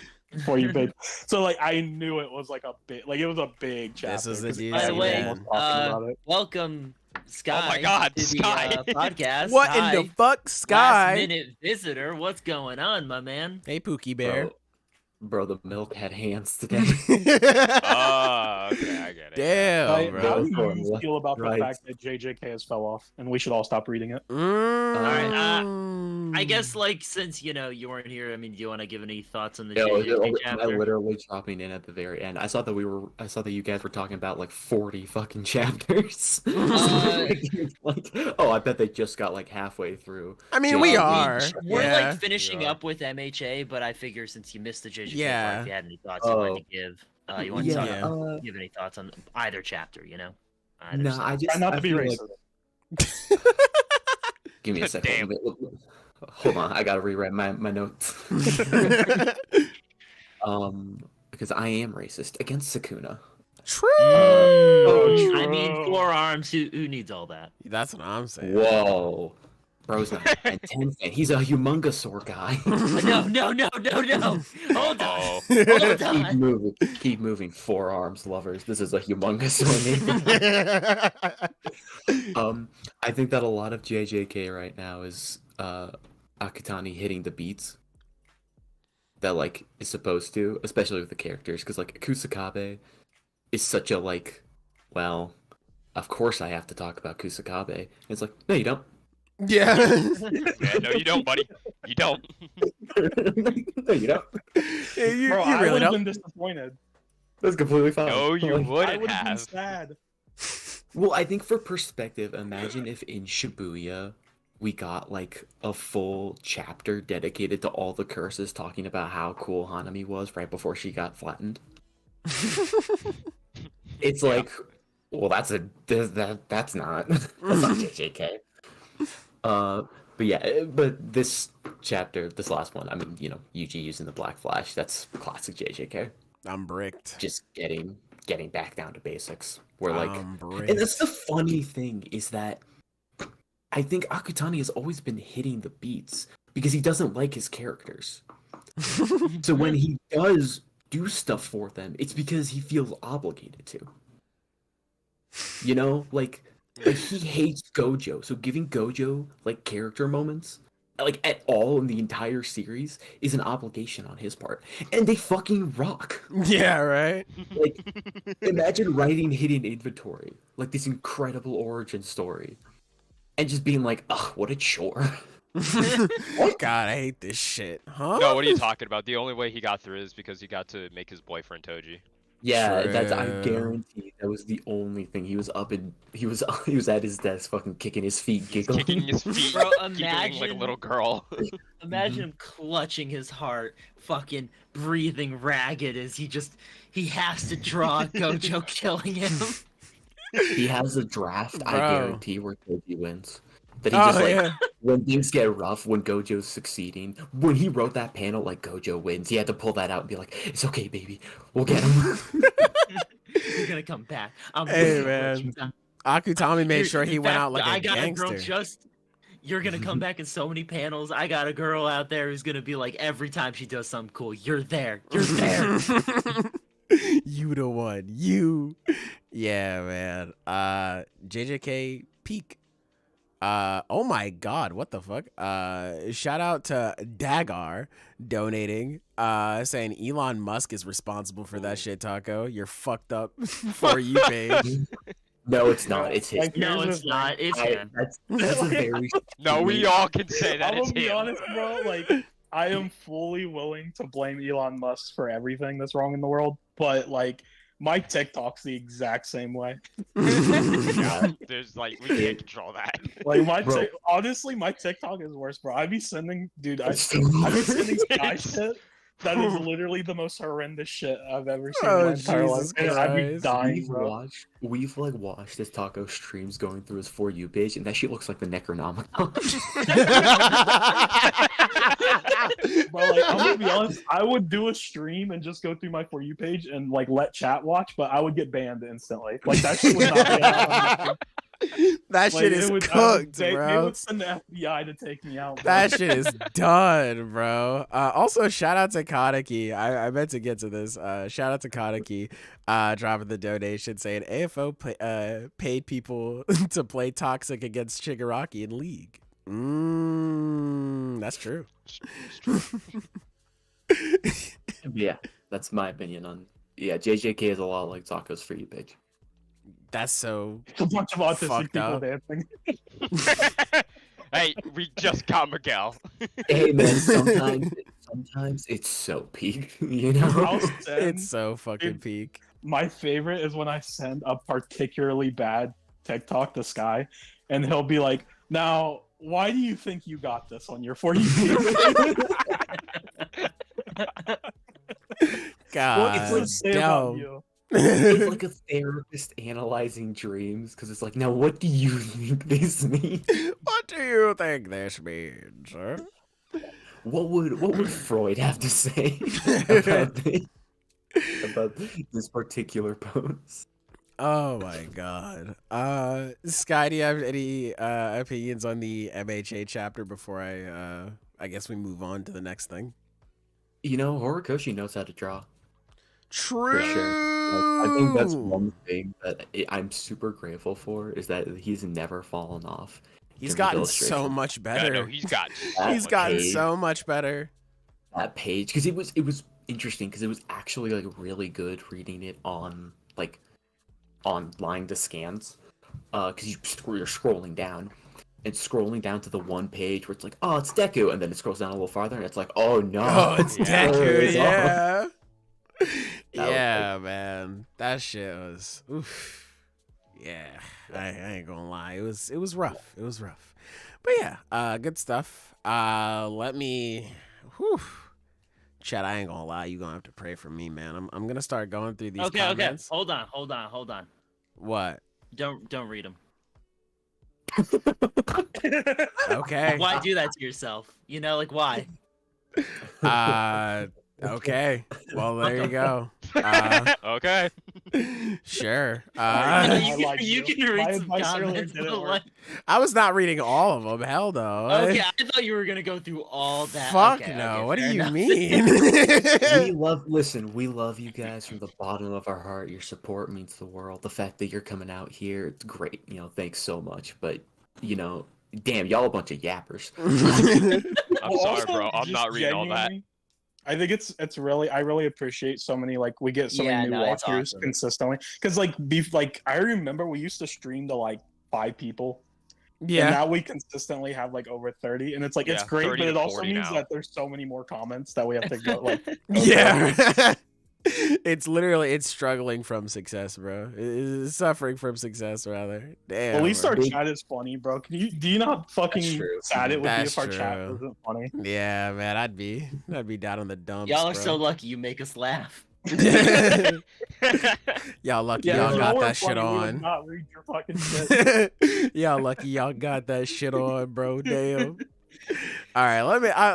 For You page. So like I knew it was like it was a big chapter.
This is a
'cause
doozy,
By the way,
man.
everyone was talking about it.
welcome, Sky.
Oh my God,
to the,
Sky.
podcast.
What
Hi.
in the fuck,
Last
Sky?
minute visitor. What's going on, my man?
Hey, Pookie Bear.
Bro, the milk had hands today.
Oh, okay, I get it.
Damn,
How
bro.
do you feel about the
Right.
fact that JJK has fell off, and we should all stop reading it?
I guess like since you weren't here, I mean, do you want to give any thoughts on the
No,
JJK
I
chapter?
literally chopping in at the very end. I saw that you guys were talking about like 40 fucking chapters. I bet they just got like halfway through.
I mean, we
Yeah,
are.
We're
Yeah.
like finishing
We are.
up with MHA, but I figure since you missed the JJK
Yeah.
part, if you had any thoughts you wanted to give, you want to
Yeah.
give any thoughts on either chapter, Either
No,
side.
I just
Try not
I
to be
feel
racist.
like- Give me a second.
Damn.
Hold on, I gotta rewrite my notes. Because I am racist against Sukuna.
True.
Oh,
I mean,
true.
forearms. Who needs all that?
That's what I'm saying.
Whoa. Bro's not a 10 fan. He's a humongousaur guy.
No. Hold on.
Oh,
Hold
Keep
on.
moving. Keep moving, forearms lovers. This is a humongousaur name. I think that a lot of JJK right now is Akutani hitting the beats that like is supposed to, especially with the characters, because like Kusakabe is such a like, well, of course I have to talk about Kusakabe. And it's like, no, you don't.
Yeah.
yeah, no, you don't, buddy. You don't.
No, you don't.
you,
Bro,
you
I
really
would have
don't.
been disappointed.
That's completely fine.
No, you
Like,
I
wouldn't
would have been
have.
sad.
Well, I think for perspective, imagine if in Shibuya we got like a full chapter dedicated to all the curses talking about how cool Hanami was right before she got flattened. It's like, well, that's not that's not JJK. But yeah, but this chapter, this last one, I mean, Yuji using the Black Flash, that's classic JJK.
I'm bricked.
Just getting back down to basics. Where like,
I'm bricked.
and that's the funny thing is that I think Akutani has always been hitting the beats because he doesn't like his characters. So when he does do stuff for them, it's because he feels obligated to. Like he hates Gojo, so giving Gojo like character moments, like at all in the entire series, is an obligation on his part, and they fucking rock.
Yeah, right.
Like, imagine writing Hidden Inventory, like this incredible origin story, and just being like, ugh, what a chore.
God, I hate this shit. Huh?
No, what are you talking about? The only way he got through is because he got to make his boyfriend Toji.
Yeah, I
True.
guarantee that was the only thing. He was he was at his desk, fucking kicking his feet, giggling.
Kicking his feet,
Bro,
giggling like a
imagine-
little girl.
Imagine him clutching his heart, fucking breathing ragged as he has to draw Gojo killing him.
He has a draft, I
Bro.
guarantee, where Toji wins. That he just like when things get rough, when Gojo's succeeding, when he wrote that panel like Gojo wins, he had to pull that out and be like, "It's okay, baby, we'll get him."
You're gonna come back.
Hey man, Akutami made sure he went out like a gangster.
A girl you're gonna come back in so many panels. I got a girl out there who's gonna be like, every time she does something cool, you're there. You're there.
You the one. You. Yeah, man. JJK peak. Oh my god, what the fuck? Shout out to Dagar donating, saying Elon Musk is responsible for that shit, Taco. You're fucked up for you, babe.
No, it's not. It's his.
Like, no, it's not. It's him.
That's a very.
No, we all can say that.
I'm
It's
gonna be
him.
honest, bro. Like, I am fully willing to blame Elon Musk for everything that's wrong in the world, but like, my TikTok's the exact same way.
Yeah, there's like we can't control that.
Like honestly, my TikTok is worse, bro. I be sending, dude. I be sending Sky shit. That is literally the most horrendous shit I've ever seen in my entire life.
Jesus
And I'd be
Christ.
dying, bro.
We've watched this Taco streams going through his For You page, and that shit looks like the Necronomicon.
But like, I'm gonna be honest, I would do a stream and just go through my For You page and like let chat watch, but I would get banned instantly. Like that shit would not be allowed.
That shit is cooked, bro.
They would send the FBI to take me out. Bro.
That shit is done, bro. Also, shout out to Kaneki. I meant to get to this. Shout out to Kaneki, dropping the donation saying AFO paid people to play Toxic against Shigaraki in League. That's true.
Yeah, that's my opinion on. Yeah, JJK is a lot like Taco's For You page.
That's so
It's a bunch of autistic
fucked
people
up.
dancing.
Hey, we just got Miguel.
Hey man, sometimes it's so peak, you know.
I'll send-
it's so fucking peak.
My favorite is when I send a particularly bad TikTok to Sky, and he'll be like, "Now, why do you think you got this on your For You page?"
God,
What does it say about
damn.
you?
It's like a therapist analyzing dreams because it's like, now what do you think this means?
What do you think this means, sir?
What would Freud have to say about this particular pose?
Oh my god. Sky, do you have any opinions on the MHA chapter before I guess we move on to the next thing?
You know, Horikoshi knows how to draw.
True.
For sure. Like, I think that's one thing that I'm super grateful for is that he's never fallen off.
He's gotten so much
Yeah,
better.
no, he's got.
He's gotten so much better.
That page, because it was interesting because it was actually like really good reading it on line to scans, because you're scrolling down. And scrolling down to the one page where it's like, oh, it's Deku, and then it scrolls down a little farther, and it's like, oh no,
Oh, it's
Yeah.
Deku, yeah.
That
Yeah, man. That shit was oof. Yeah. I ain't gonna lie. It was rough. It was rough. But yeah, good stuff. Let me Chat, I ain't gonna lie, you gonna have to pray for me, man. I'm gonna start going through these comments.
Hold on.
What?
Don't read them.
Okay.
Why do that to yourself? You know, like why?
Okay. Well, there you go.
Okay.
Sure.
You can read
My
some
advice earlier
comments.
didn't
but,
work.
like,
I was not reading all of them. Hell no.
okay, I thought you were gonna go through all that.
Fuck
Okay,
no.
okay,
What do
fair
you
enough.
mean?
we love you guys from the bottom of our heart. Your support means the world. The fact that you're coming out here, it's great. You know, thanks so much. But you know, damn, y'all a bunch of yappers.
I'm sorry, bro. I'm
just
not reading all that.
genuinely, I think it's really, I really appreciate so many, like, we get so many new
it's
watchers
awesome.
consistently, because like I remember we used to stream to like 5 people, and
Yeah.
now we consistently have like over 30, and it's like it's
Yeah,
great,
30
but it
to
also
40
means
now.
that there's so many more comments that we have to go like go
Yeah. It's literally, it's struggling from success, bro. It's suffering from success, rather. Damn.
At least
bro.
our chat is funny, bro. Do you know how fucking
true.
sad it would be
That's
if our chat
true.
wasn't funny?
Yeah, man, I'd be down in the dumps.
Y'all are
bro.
so lucky you make us laugh.
Y'all lucky
Yeah,
y'all
if
got
were
that shit
funny, we would
on.
not read your fucking shit.
Y'all lucky y'all got that shit on, bro. Damn. All right,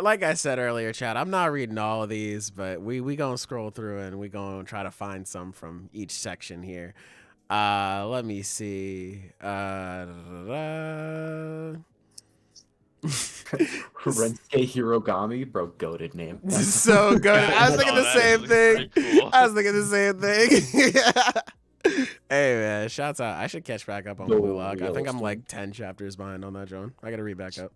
like I said earlier, chat, I'm not reading all of these, but we gonna scroll through and we gonna try to find some from each section here. Let me see.
Rensuke Hirogami, bro, goated name.
So good. I was thinking the same thing.
Cool.
I was thinking the same thing. Hey man, shouts out. I should catch back up on Blue Lock. I think I'm like 10 chapters behind on that, John. I gotta read back up.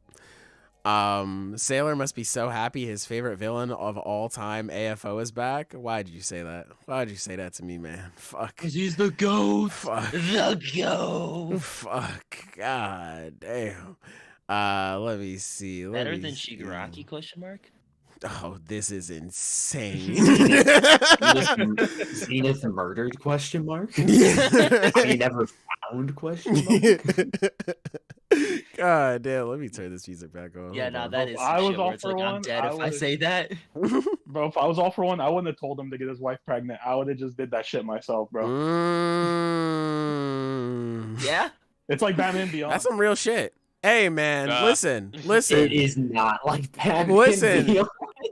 Sailor must be so happy his favorite villain of all time, AFO, is back. Why'd you say that? Why'd you say that to me, man? Fuck.
Cause he's the GOAT.
Fuck.
The GOAT.
Fuck. God damn. Let me see.
Better than Shigaraki? Question mark.
Oh, this is insane.
Zenith murdered? Question mark. He never found? Question mark.
God damn, let me turn this music back on.
Yeah,
Hold
no,
on.
that is.
I
Some
was
shit
all
where it's
for
like, I'm
one,
dead
I
if I
would've-
say that.
Bro, if I was all for one, I wouldn't have told him to get his wife pregnant. I would have just did that shit myself, bro.
Yeah.
It's like Batman Beyond.
That's some real shit. Hey man, listen.
It is not like that.
Listen.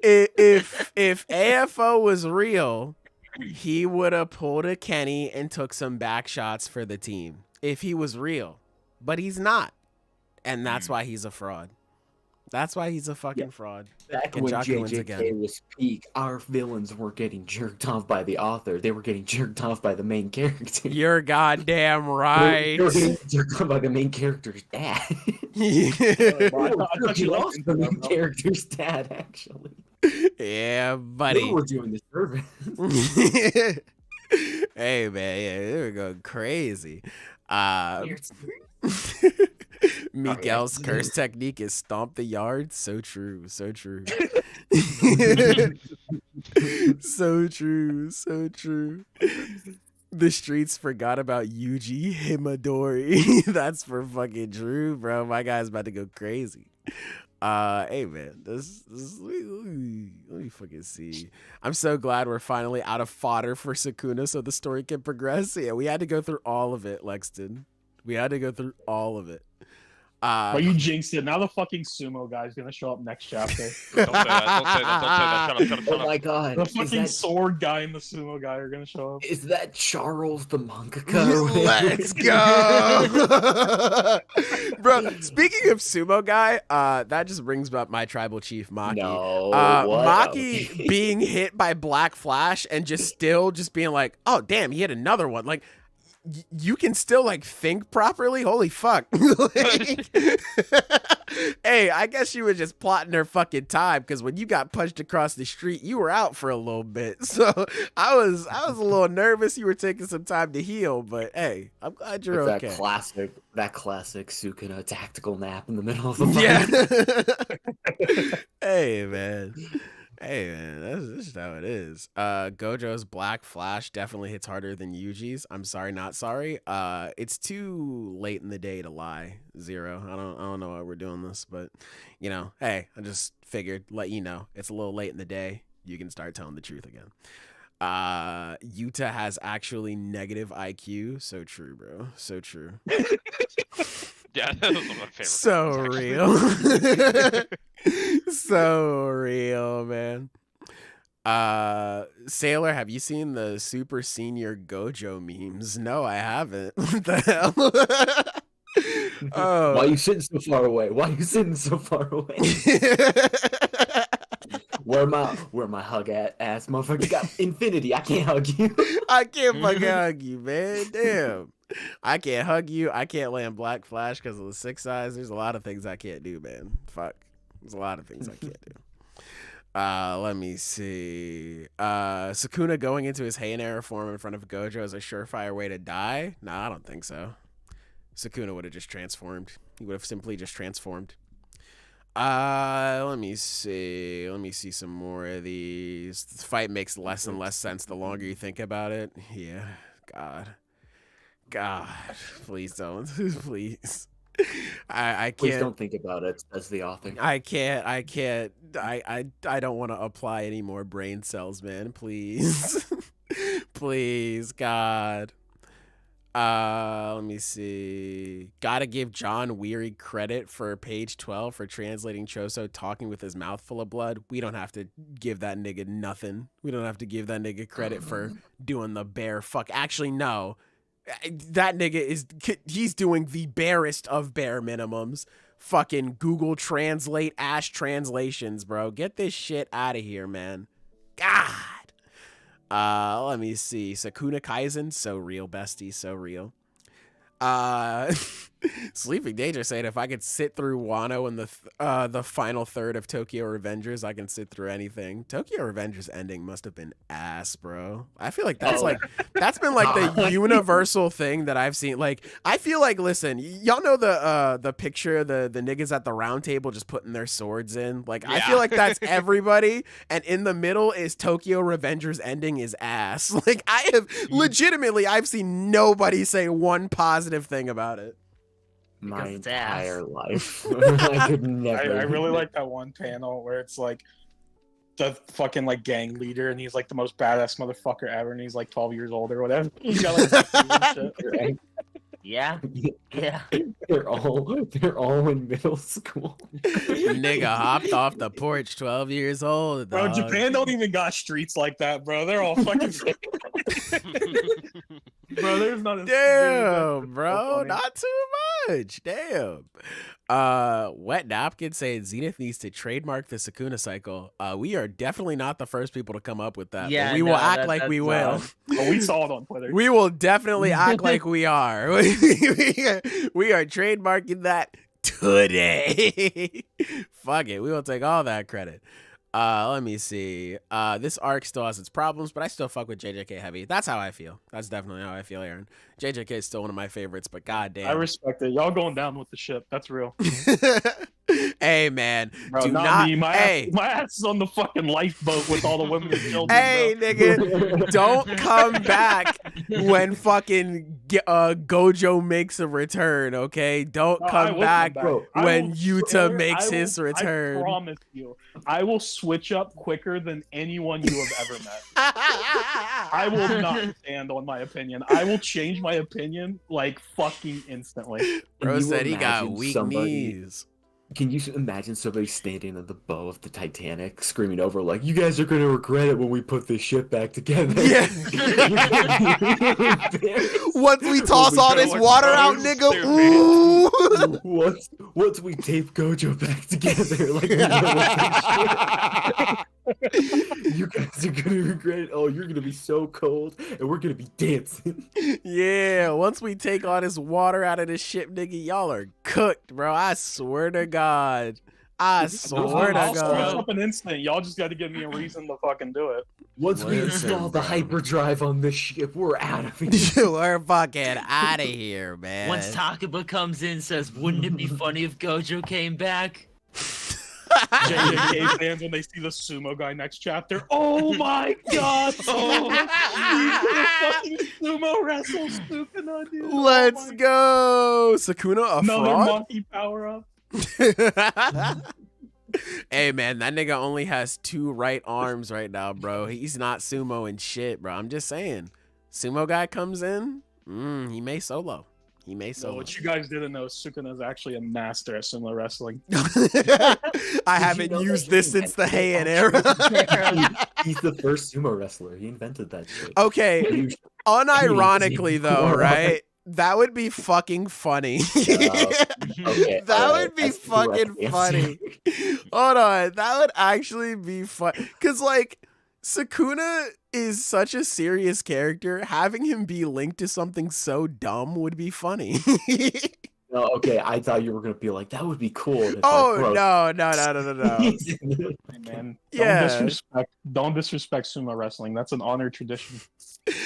If AFO was real, he would have pulled a Kenny and took some back shots for the team. If he was real. But he's not. And that's why he's a fraud. That's why he's a fucking fraud.
Back
And
when
Jaku wins
JJK was peak, our villains weren't getting jerked off by the author. They were getting jerked off by the main character.
You're goddamn right.
They were getting jerked off by the main character's dad.
Yeah,
I thought
He
you
lost
liked
the
it,
main
bro.
character's dad, actually.
yeah,
They
buddy.
were doing the service.
Hey man, yeah, they were going crazy. Miguel's curse technique is stomp the yard. So true, so true. So true, so true. The streets forgot about YUJI Itadori. That's for fucking true, bro. My guy's about to go crazy. Hey man, let me fucking see. I'm so glad we're finally out of fodder for Sukuna so the story can progress. Yeah, we had to go through all of it, Lexton. We had to go through all of it.
But you jinxed it. Now the fucking sumo guy's gonna show up next chapter.
Don't say that. Don't say that. Shut up. Shut up. Shut
Oh
up.
my god.
The
Is
fucking
that,
sword guy and the sumo guy are gonna show up.
is that Charles the mangaka?
Let's go, bro. Speaking of sumo guy, that just brings up my tribal chief Maki.
No.
Maki being hit by Black Flash and just being like, oh damn, he hit another one. Like, you can still like think properly. Holy fuck. Like, hey, I guess she was just plotting her fucking time, because when you got punched across the street, you were out for a little bit. So I was a little nervous. You were taking some time to heal, but hey, I'm glad you're
It's
okay.
that classic Sukuna tactical nap in the middle of the fight.
Yeah. Hey man. Hey man, that's just how it is. Gojo's Black Flash definitely hits harder than Yuji's. I'm sorry, not sorry. It's too late in the day to lie. Zero. I don't know why we're doing this, but you know, hey, I just figured let you know it's a little late in the day. You can start telling the truth again. Yuta has actually negative IQ. So true, bro. So true.
Yeah, that was one of my favorite.
So
parts, actually.
real. So real, man. Sailor, have you seen the super senior Gojo memes? No, I haven't. What the hell? Oh.
Why are you sitting so far away? Why are you sitting so far away? Where my hug at, ass motherfucker? You got infinity. I can't hug you.
I can't fucking hug you, man. Damn. I can't hug you. I can't land Black Flash because of the 6 eyes. There's a lot of things I can't do, man. Fuck. There's a lot of things I can't do. Let me see. Sukuna going into his Heian form in front of Gojo is a surefire way to die? Nah, I don't think so. Sukuna would have just transformed. He would have simply just transformed. Let me see. Let me see some more of these. This fight makes less and less sense the longer you think about it. Yeah. God, please don't. Please. I
Please
can't.
don't think about it, as the author.
I can't. I don't want to apply any more brain cells, man. Please. Please, God. Let me see. Gotta give John Weary credit for page 12 for translating Choso talking with his mouth full of blood. We don't have to give that nigga nothing. We don't have to give that nigga credit for doing the bare fuck. Actually, no. That nigga he's doing the barest of bare minimums. Fucking Google Translate Ash translations, bro. Get this shit out of here, man. God. Let me see. Sukuna Kaisen, so real, bestie, so real. Sleeping Danger said if I could sit through Wano in the final third of Tokyo Revengers, I can sit through anything. Tokyo Revengers ending must have been ass, bro. I feel like that's that's been like the universal thing that I've seen. Like, I feel like, listen, y'all know the picture, the niggas at the round table just putting their swords in. Like, I feel like that's everybody, and in the middle is Tokyo Revengers ending is ass. Like, I have legitimately, I've seen nobody say one positive thing about it.
My
Because it's
entire
ass.
life. I could never.
I really like that one panel where it's like the fucking like gang leader, and he's like the most badass motherfucker ever, and he's like 12 years old or whatever. He's got like tattoos and shit.
Yeah. Yeah.
They're all in middle school.
Nigga hopped off the porch 12 years old.
Bro,
dog.
Japan don't even got streets like that, bro. They're all fucking. Bro, there's not a.
Damn, bro.
funny.
Not too much. Damn. Wet Napkin saying Zenith needs to trademark the Sukuna cycle. We are definitely not the first people to come up with that.
Yeah,
but we will
no,
act like we will.
Oh, we saw it on Twitter.
We will definitely act like we are. We are trademarking that today. Fuck it. We will take all that credit. Let me see. This arc still has its problems, but I still fuck with JJK heavy. That's how I feel. That's definitely how I feel, Aaron. JJK is still one of my favorites, but goddamn.
I respect it. Y'all going down with the ship. That's real.
Hey, man.
Bro,
do
not
not.
me. My ass is on the fucking lifeboat with all the women and children.
Hey,
bro.
nigga, don't come back when fucking Gojo makes a return, okay? Don't
No, I
come
will
back,
Bro, I
when
will
Yuta
swear-
makes
I will-
his return.
I promise you, I will switch up quicker than anyone you have ever met. I will not stand on my opinion. I will change my opinion like fucking instantly.
Bro
Can you
said he got
imagine
weak
somebody-
knees.
Can you imagine somebody standing at the bow of the Titanic screaming over like, "You guys are gonna regret it when we put this ship back together."
Yeah. Once we toss all this water out, nigga, ooh.
Once we tape Gojo back together, like we know what they should. You guys are gonna regret it. Oh, you're gonna be so cold, and we're gonna be dancing.
Yeah, once we take all this water out of this ship, nigga, y'all are cooked, bro. I swear to God. I swear
I'll
to
switch
God.
up an instant. Y'all just got to give me a reason to fucking do it.
Once we
Listen,
install the
bro.
hyperdrive on this ship, we're out of here.
We're fucking out of here, man.
Once Takaba comes in and says, wouldn't it be funny if Gojo came back?
JJK fans, when they see the sumo guy next chapter, oh my god! Oh, he's gonna fucking sumo wrestle Sukuna, dude.
Let's
Oh my-
go. Sukuna, a
Another
fraud?
monkey power up.
Hey, man, that nigga only has 2 right arms right now, bro. He's not sumo and shit, bro. I'm just saying. Sumo guy comes in, he may solo. He may
So
solo.
what you guys didn't know, Sukuna is actually a master at sumo wrestling.
I haven't
know
used
that
this
he
since the
invented
Heian era.
He's the first sumo wrestler. He invented that shit.
Okay,
You-
unironically though, right? That would be fucking funny.
Okay,
That
alright,
would be
that's the correct
fucking
answer.
funny. Hold on, that would actually be fun. Cause like Sukuna is such a serious character. Having him be linked to something so dumb would be funny.
No, okay, I thought you were gonna be like, that would be cool. if I
Oh
broke-
no.
Hey, man,
Yeah.
don't disrespect sumo wrestling. That's an honored tradition.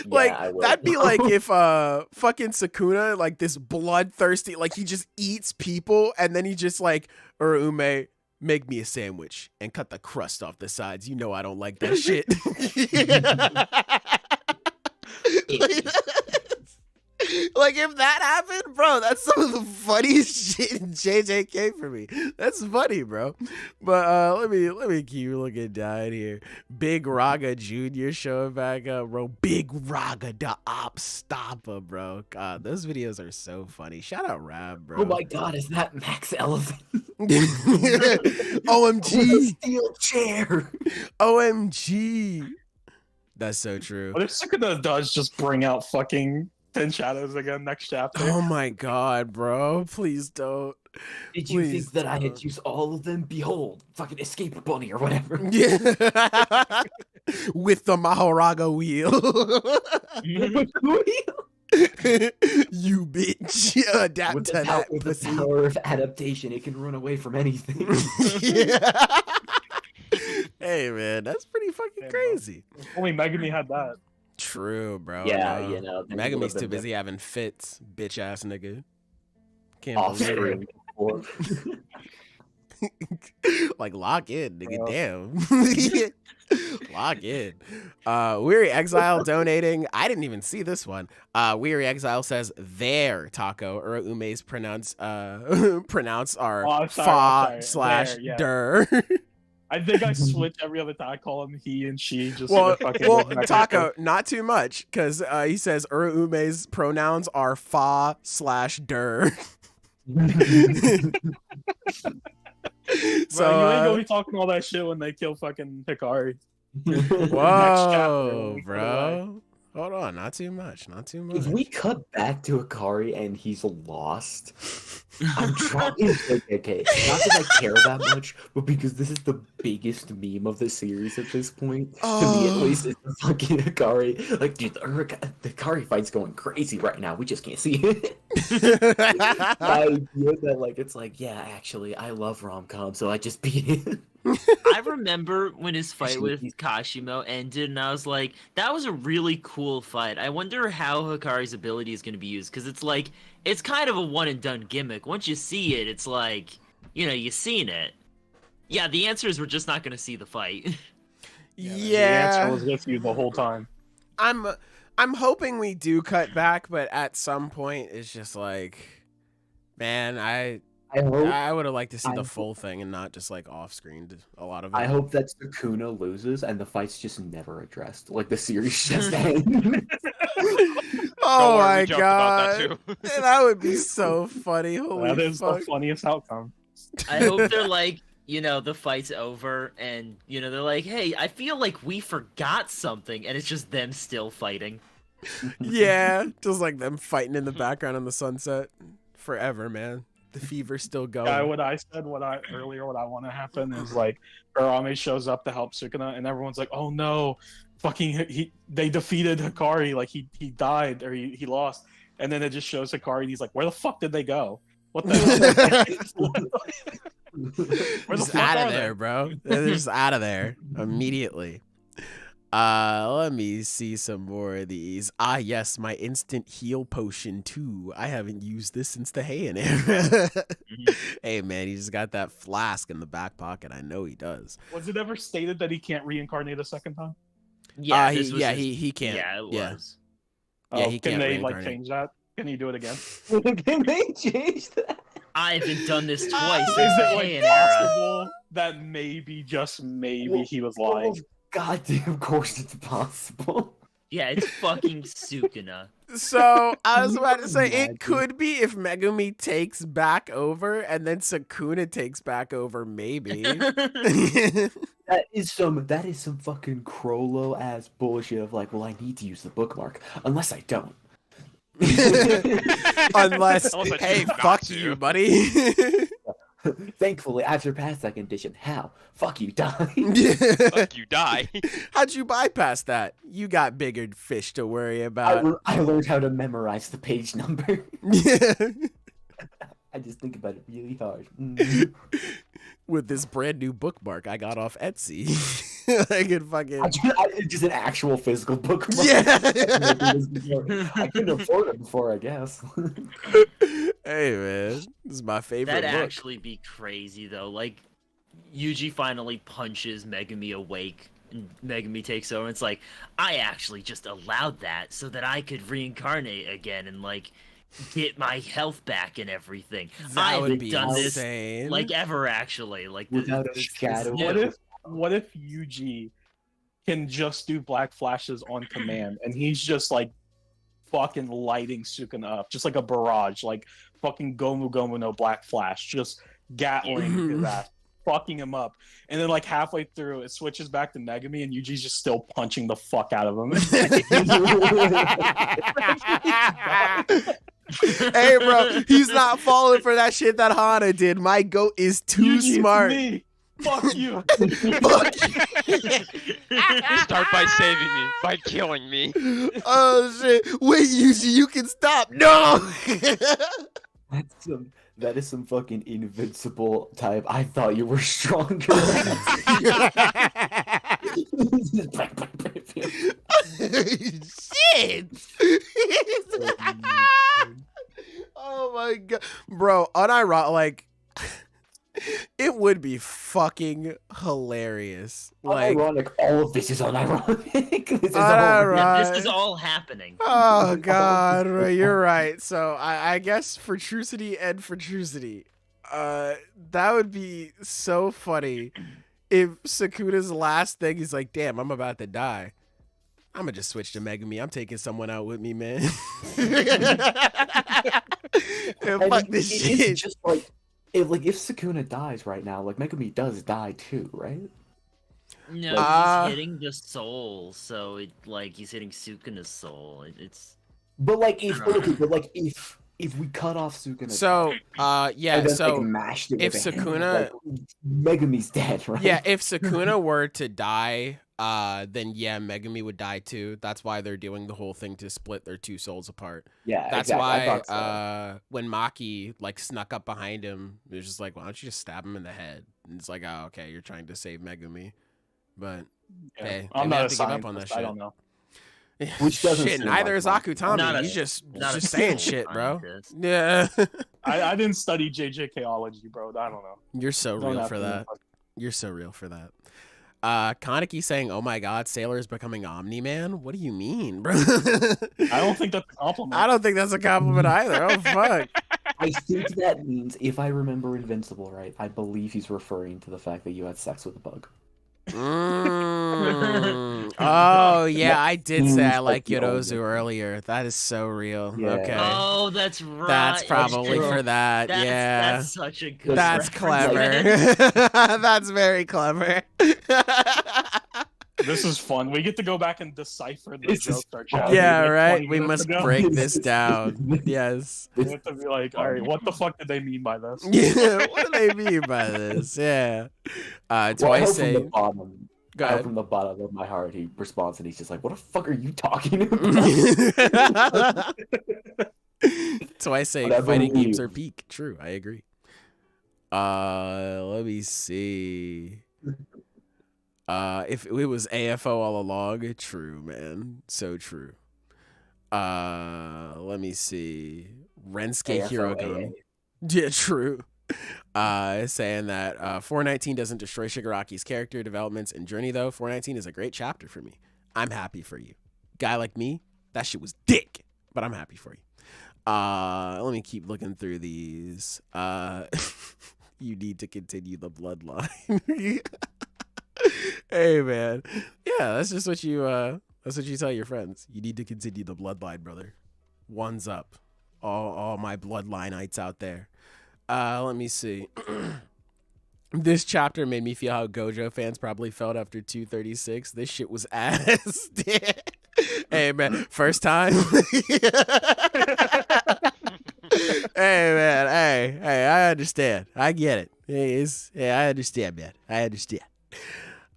Like
Yeah, I will.
that'd be like if fucking Sukuna, like this bloodthirsty, like he just eats people and then he just like, Urume, make me a sandwich and cut the crust off the sides. You know I don't like that shit. Like, if that happened, bro, that's some of the funniest shit in JJK for me. That's funny, bro. But let me keep looking down here. Big Raga Jr. showing back up, bro. Big Raga the Op Stopper, bro. God, those videos are so funny. Shout out Rab, bro.
Oh my god, is that Max Elephant?
OMG.
Steel chair.
OMG. That's so true.
What if Sukuna does just bring out fucking 10 Shadows again next chapter?
Oh my god, bro. Please don't.
Did you
Please
think that I had
don't.
used all of them? Behold, fucking Escape Bunny or whatever.
Yeah. With the Mahoraga wheel. You bitch. Adapt
With
to
the,
that.
with the
pussy.
power of adaptation, it can run away from anything.
Yeah. Hey man, that's pretty fucking
Damn,
crazy.
Only Megami had that.
True, bro.
Yeah,
no.
you know. then
Megami's
people
too
have been
busy having fits, bitch ass nigga. Can't
off
believe
screen.
it. Like lock in, nigga. Damn. Lock in. Weary Exile donating. I didn't even see this one. Weary Exile says their taco or ume's pronounce are
Oh, I'm
fa
sorry.
/
There, yeah.
der.
I think I switch every other time. I call him he and she. Just
Well,
so fucking
well, Taco, not too much, because he says Urume's pronouns are fa / der. So
Bro, you ain't gonna be talking all that shit when they kill fucking Hikari.
whoa,
Next chapter,
bro. Hold on, not too much, not too much.
If we cut back to Akari and he's lost, I'm trying. Okay, not that I care that much, but because this is the biggest meme of the series at this point. To me, at least, it's the fucking Akari. Like, dude, the Akari fight's going crazy right now. We just can't see it. The idea that, like, it's like, yeah, actually, I love rom-com, so I just beat it.
I remember when his fight with Kashimo ended, and I was like, that was a really cool fight. I wonder how Hikari's ability is going to be used, because it's like, it's kind of a one-and-done gimmick. Once you see it, it's like, you know, you've seen it. Yeah, the answer is we're just not going to see the fight.
The
Yeah,
answer was with you the whole time.
I'm hoping we do cut back, but at some point, it's just like, man, I would have liked to see the full thing and not just like off screen a lot of it.
I hope that Sukuna loses and the fight's just never addressed. Like, the series just ends.
Oh
Don't worry,
my
we joked about
god,
that too.
that would be so funny. Holy
That is
fuck.
the funniest outcome.
I hope they're like, you know, the fight's over, and, you know, they're like, hey, I feel like we forgot something, and it's just them still fighting.
Yeah, just like them fighting in the background in the sunset forever, man. The fever's still going.
Yeah, what I said, what I want to happen is like Urame shows up to help Sukuna, and everyone's like, "Oh no, fucking they defeated Hikari, like he died or he lost," and then it just shows Hikari, and he's like, "Where the fuck did they go? What the hell?" Where the
Just
fuck
out
are
of there,
they?
bro. They're just out of there immediately. Let me see some more of these. Ah, yes, my instant heal potion too. I haven't used this since the Heian era. Hey, man, he just got that flask in the back pocket. I know he does.
Was it ever stated that he can't reincarnate a second time?
Yeah,
he,
this was his-
he can't.
Yeah, it was.
Yeah, he
can
can't
they like
reincarnate.
change that? Can he do it again?
Can they change that?
I haven't done this twice
Is
since the
it like
Heian era.
possible that maybe, just maybe, he was lying?
Goddamn, of course it's possible.
Yeah, it's fucking Sukuna.
So I was about to say it could be if Megumi takes back over and then Sukuna takes back over, maybe.
That is some fucking Crollo ass bullshit of like, well, I need to use the bookmark unless I don't.
Unless,
Unless I
hey,
choose not
fuck
to.
you, buddy.
Thankfully, I've surpassed that condition. How? Fuck you, die.
Fuck you, die.
How'd you bypass that? You got bigger fish to worry about.
I learned how to memorize the page number.
Yeah.
I just think about it really hard.
With this brand new bookmark I got off Etsy. I could fucking.
Just an actual physical bookmark.
Yeah.
I couldn't afford it before, I guess.
Hey, man. This is my favorite
That'd
book.
actually be crazy, though. Like, Yuji finally punches Megumi awake, And Megumi takes over. And it's like, I actually just allowed that so that I could reincarnate again and like get my health back and everything. I haven't done this like ever actually. Like
without a shadow.
What if Yuji can just do black flashes on command and he's just like fucking lighting Sukuna up, just like a barrage, like fucking Gomu Gomu no black flash, just gatling his ass, fucking him up, and then like halfway through it switches back to Megumi and Yuji's just still punching the fuck out of him.
Hey bro, he's not falling for that shit that Hana did. My goat is too
Yuji,
smart.
it's me. Fuck you.
Fuck you.
Start by saving me, by killing me.
Oh shit! Wait, Yuji, you can stop. No.
That is some fucking invincible type. I thought you were stronger.
Shit. Oh my god, bro! Unironic, like. It would be fucking hilarious. Like,
unironic. All of this is unironic.
This is all happening.
Oh god, you're right. So I guess for Trucity and for Trucity, that would be so funny if Sukuna's last thing is like, damn, I'm about to die. I'm gonna just switch to Megumi. I'm taking someone out with me, man. Fuck this shit.
It's just like. If Sukuna dies right now, like Megumi does die too, right?
No, he's hitting the soul, so he's hitting Sukuna's soul.
But if we cut off Sukuna,
so yeah, so if
Sukuna, Megumi's dead, right?
Yeah, if Sukuna were to die, then yeah, Megumi would die too. That's why they're doing the whole thing to split their two souls apart.
Yeah,
that's
exactly.
why when Maki like snuck up behind him, it was just like, why don't you just stab him in the head? And it's like, oh, okay, you're trying to save Megumi, but
yeah.
hey,
I'm not
have
a
to give up on that shit.
I don't know.
Which doesn't
shit, neither is Akutami. He's just saying shit, bro. Yeah.
I didn't study JJKology, bro. I don't know.
You're so real for that. You're so real for that. Kaneki saying, "Oh my God, Sailor is becoming Omni-Man." What do you mean, bro?
I don't think that's a compliment.
I don't think that's a compliment either. Oh fuck.
I think that means, if I remember Invincible right, I believe he's referring to the fact that you had sex with a bug.
Oh yeah, I did say I like Yorozu earlier. That is so real.
Yeah.
Okay.
Oh, that's right.
That's probably for that.
That's such a good.
That's clever. That's very clever.
This is fun. We get to go back and decipher the jokes our chat.
Yeah, right. We must break this down. Yes.
We have to be like, all right, what the fuck did they mean by this?
Yeah, what do they mean by this? Yeah. Twice saying.
From the bottom of my heart, he responds and he's just like, "What the fuck are you talking about?"
Twice saying fighting games are peak. True, I agree. Let me see. If it was AFO all along, true, man, so true. Let me see. Rensuke Hirogun. Yeah, true. Saying that 419 doesn't destroy Shigaraki's character developments and journey, though. 419 is a great chapter for me. I'm happy for you. Guy like me, that shit was dick, but I'm happy for you. Let me keep looking through these. You need to continue the bloodline. Hey man, yeah, that's just what you tell your friends. You need to continue the bloodline, brother. One's up. All my bloodlineites out there. Let me see. This chapter made me feel how Gojo fans probably felt after 236. This shit was ass. Hey man, first time. Hey man, hey, I understand. I get it. I understand, man. I understand.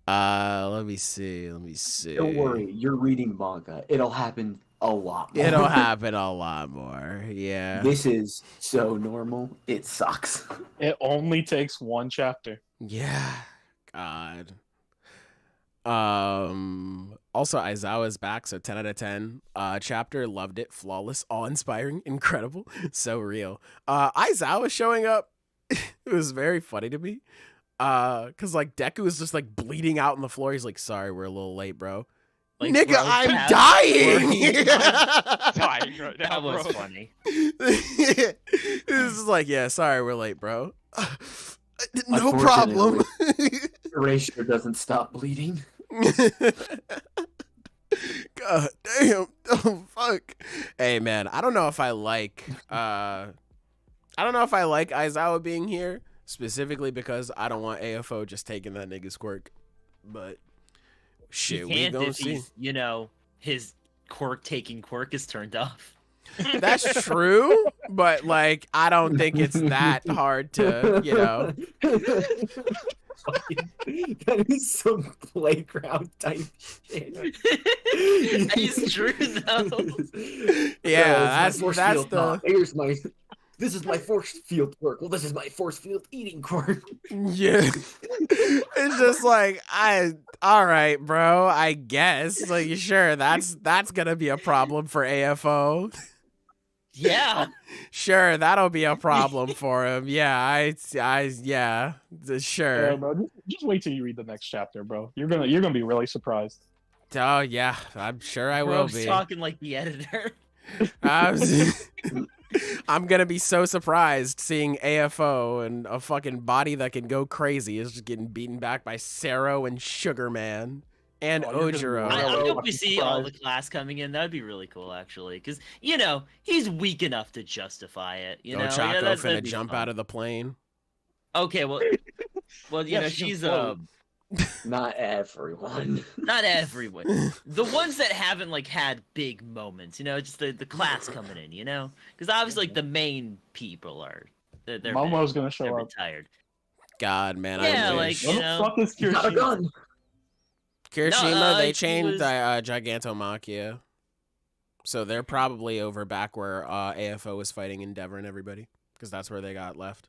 Let me see.
Don't worry, you're reading manga. It'll happen a lot more.
It'll happen a lot more. Yeah.
This is so normal. It sucks.
It only takes one chapter.
Yeah. God. Also Aizawa's back, so 10 out of 10. Chapter, loved it, flawless, awe-inspiring, incredible, so real. Aizawa showing up, it was very funny to me. Cause like Deku is just like bleeding out on the floor. He's like, sorry, we're a little late, bro.
Like,
Nigga,
bro,
I'm
Cat-
dying.
Dying right now,
That was
bro.
funny.
This is like, yeah, sorry, we're late, bro. No problem.
Erasure doesn't stop bleeding.
God damn. Oh fuck. Hey man, I don't know if I like Aizawa being here, specifically because I don't want AFO just taking that nigga's quirk. But shit,
He
we
can't
gonna
if
see.
he's, you know, his quirk-taking quirk is turned off.
That's true, but like I don't think it's that hard to, you know.
That is some playground type shit.
He's true though.
Yeah,
This is my force
that's
field thought. Here's my. This is my force field quirk. Well, this is my force field eating quirk.
yeah. It's just like all right, bro, I guess. Like sure, that's gonna be a problem for AFO.
Yeah.
Sure, that'll be a problem for him. Yeah, yeah, sure.
Yeah, bro, just wait till you read the next chapter, bro. You're gonna be really surprised.
Oh yeah, I'm sure I will
Bro's
be.
talking like the editor.
I'm gonna be so surprised seeing AFO and a fucking body that can go crazy is just getting beaten back by Sero and Sugar Man and
Oh, you're gonna be
Ojiro.
I
really
hope we see all the
surprised.
class coming in. That'd be really cool, actually, because you know he's weak enough to justify it. You know,
Ochako
yeah,
finna
that'd be
jump
fun.
out of the plane.
Okay, well, you
Yeah,
know,
she can
she's
float.
Not everyone.
not everyone. The ones that haven't like had big moments, you know, just the class coming in, you know, because obviously like the main people are they're
Momo's gonna
they're
show up.
retired.
God, man,
Yeah,
I
like,
wish.
you
What
know,
the fuck is
He's got a
Kirishima?
gun.
Kirishima, they
he
changed
was-
Gigantomachia. So they're probably over back where AFO was fighting Endeavor and everybody, because that's where they got left.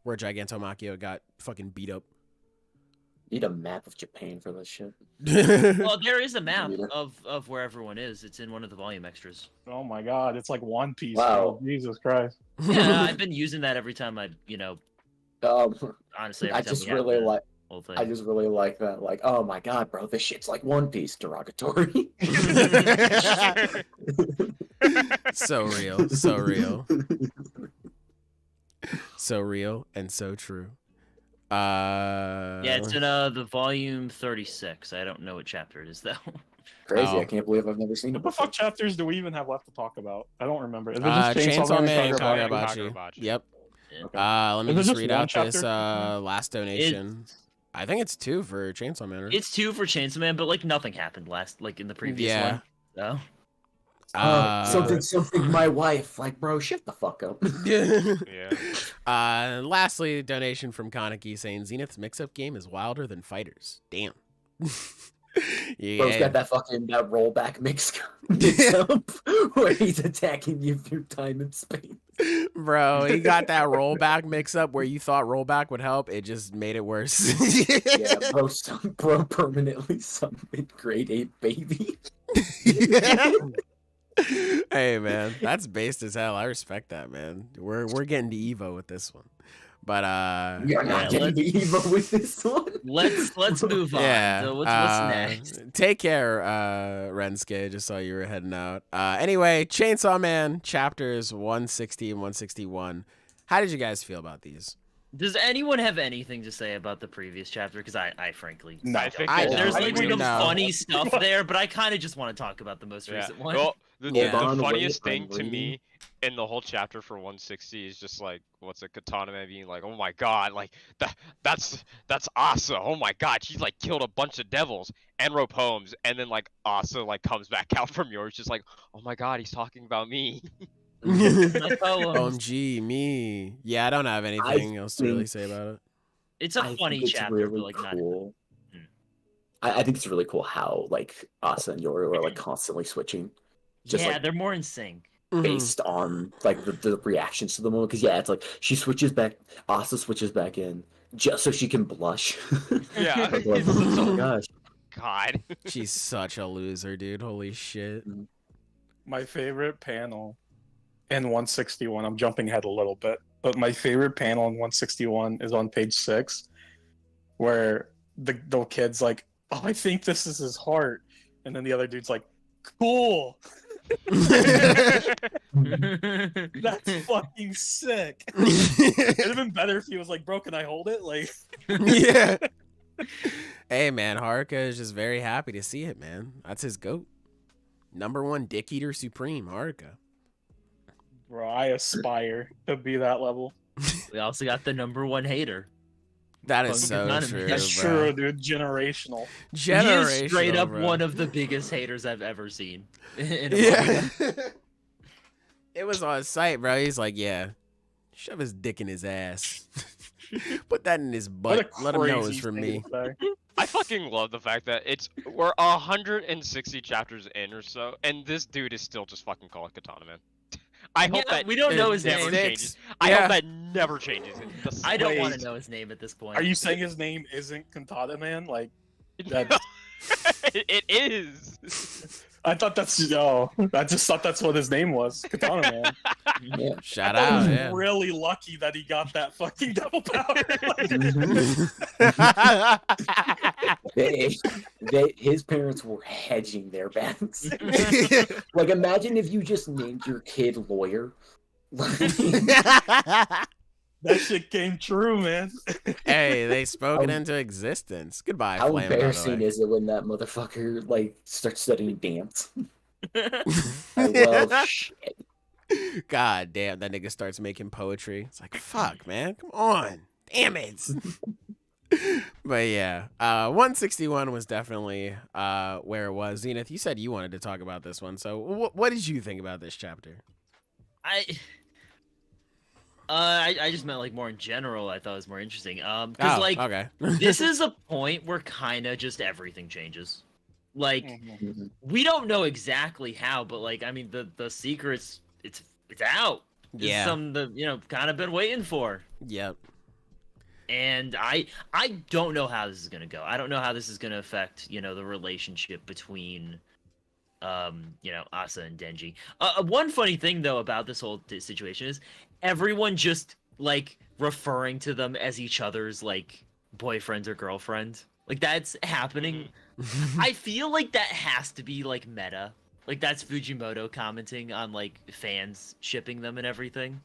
Where Gigantomachia got fucking beat up.
Need a map of Japan for this shit.
Well, there is a map
Yeah.
of where everyone is. It's in one of the volume extras.
Oh my god, it's like One Piece.
Wow.
Bro. Jesus Christ.
Yeah, I've been using that every time I, you know, honestly, every
I
time
just
we have
really
the
like.
whole thing.
I just really like that. Like, oh my god, bro, this shit's like One Piece derogatory.
So real, so real, so real, and so true.
Yeah, it's in the volume 36. I don't know what chapter it is though.
Crazy!
Oh.
I can't believe I've never seen it
What the
before.
fuck chapters do we even have left to talk about? I don't remember. Is it
Chainsaw Man and
Kagurabachi?
Kagurabachi.
Kagurabachi.
Yep.
Okay.
Let me
Is it
just
just
read
one
out this
chapter?
last donation. I think it's 2 for Chainsaw Man. Right?
It's 2 for Chainsaw Man, but like nothing happened in the previous
Yeah.
one. So
Something. My wife, like, bro, shut the fuck up.
Yeah.
Lastly, donation from Kaneki saying Zenith's mix-up game is wilder than Fighters. Damn.
Bro's got that fucking rollback mix up where he's attacking you through time and space.
Bro, he got that rollback mix-up where you thought rollback would help. It just made it worse.
Yeah, bro permanently summoned grade 8 baby.
Hey man, that's based as hell. I respect that, man. We're getting to Evo with this one. But
You're not getting the Evo with this one.
let's move on.
yeah.
So what's next?
Take care, Rensuke. Just saw you were heading out. Anyway, Chainsaw Man chapters 160 and 161. How did you guys feel about these?
Does anyone have anything to say about the previous chapter? Because I frankly
No.
I think
I
it's-
there's
don't.
like
I
some
know.
funny stuff there, but I kind of just want to talk about the most
Yeah.
recent one.
Well, the
Yeah.
Hold on,
funniest
wait,
thing
I'm
to me
reading.
in the whole chapter for 160 is just like, what's it, Katana Man being like, oh my god, like that's Asa. Oh my god, she like killed a bunch of devils and wrote poems, and then like Asa like comes back out from yours, just like, oh my god, he's talking about me.
My poems.
OMG, me. Yeah, I don't have anything else to really say about it.
It's a
I
funny
think it's
chapter,
really
but like not.
cool.
Hmm.
I think it's really cool how like Asa and Yoru are like constantly switching, just
Yeah,
like
they're more in sync.
Mhm.
based on like the reactions to the moment. Because yeah, it's like she switches back, Asa switches back in just so she can blush.
Yeah.
Like, oh my gosh.
God.
She's such a loser, dude. Holy shit.
My favorite panel in 161. I'm jumping ahead a little bit. but my favorite panel in 161 is on page 6, where the kid's like, "Oh, I think this is his heart," and then the other dude's like, "Cool." That's fucking sick. It'd have been better if he was like, "Bro, can I hold it?" Like,
yeah. Hey man, Haruka is just very happy to see it, man. That's his goat. #1 dick eater supreme, Haruka.
bro, I aspire to be that level.
We also got the #1 hater.
That is so
Anonymous.
true.
That's
bro.
true, dude. Generational.
He is straight up
bro.
one of the biggest haters I've ever seen. In a
Yeah.
manga.
It was on site, bro. He's like, yeah, shove his dick in his ass. Put that in his butt. Let him know it's from me.
I fucking love the fact that we're 160 chapters in or so, and this dude is still just fucking calling Katana, man. I hope that
we don't know his
never
name.
changes. I hope that never changes.
I don't want to know his name at this point.
Are you saying his name isn't Katana Man? Like, that...
It is.
I thought that's I just thought that's what his name was, Katana Man.
Yeah.
Shout
I
out.
was
Yeah.
really lucky that he got that fucking double power.
His parents were hedging their bets. Like, imagine if you just named your kid Lawyer.
That shit came true, man.
Hey, they spoke it into existence. Goodbye,
How
Flame, by the
embarrassing
way.
is it when that motherfucker like starts studying dance? Well, shit.
God damn, that nigga starts making poetry. It's like, fuck, man. Come on. Damn it. But yeah, 161 was definitely where it was. Zenith, you said you wanted to talk about this one. So what did you think about this chapter?
I just meant like more in general. I thought it was more interesting. Because like
okay.
this is a point where kind of just everything changes. Like we don't know exactly how, but like I mean the secrets it's out.
Yeah.
It's something that kind of been waiting for.
Yep.
And I don't know how this is gonna go. I don't know how this is gonna affect the relationship between Asa and Denji. One funny thing though about this whole situation is everyone just like referring to them as each other's like boyfriends or girlfriends. Like that's happening. I feel like that has to be like meta. Like that's Fujimoto commenting on like fans shipping them and everything.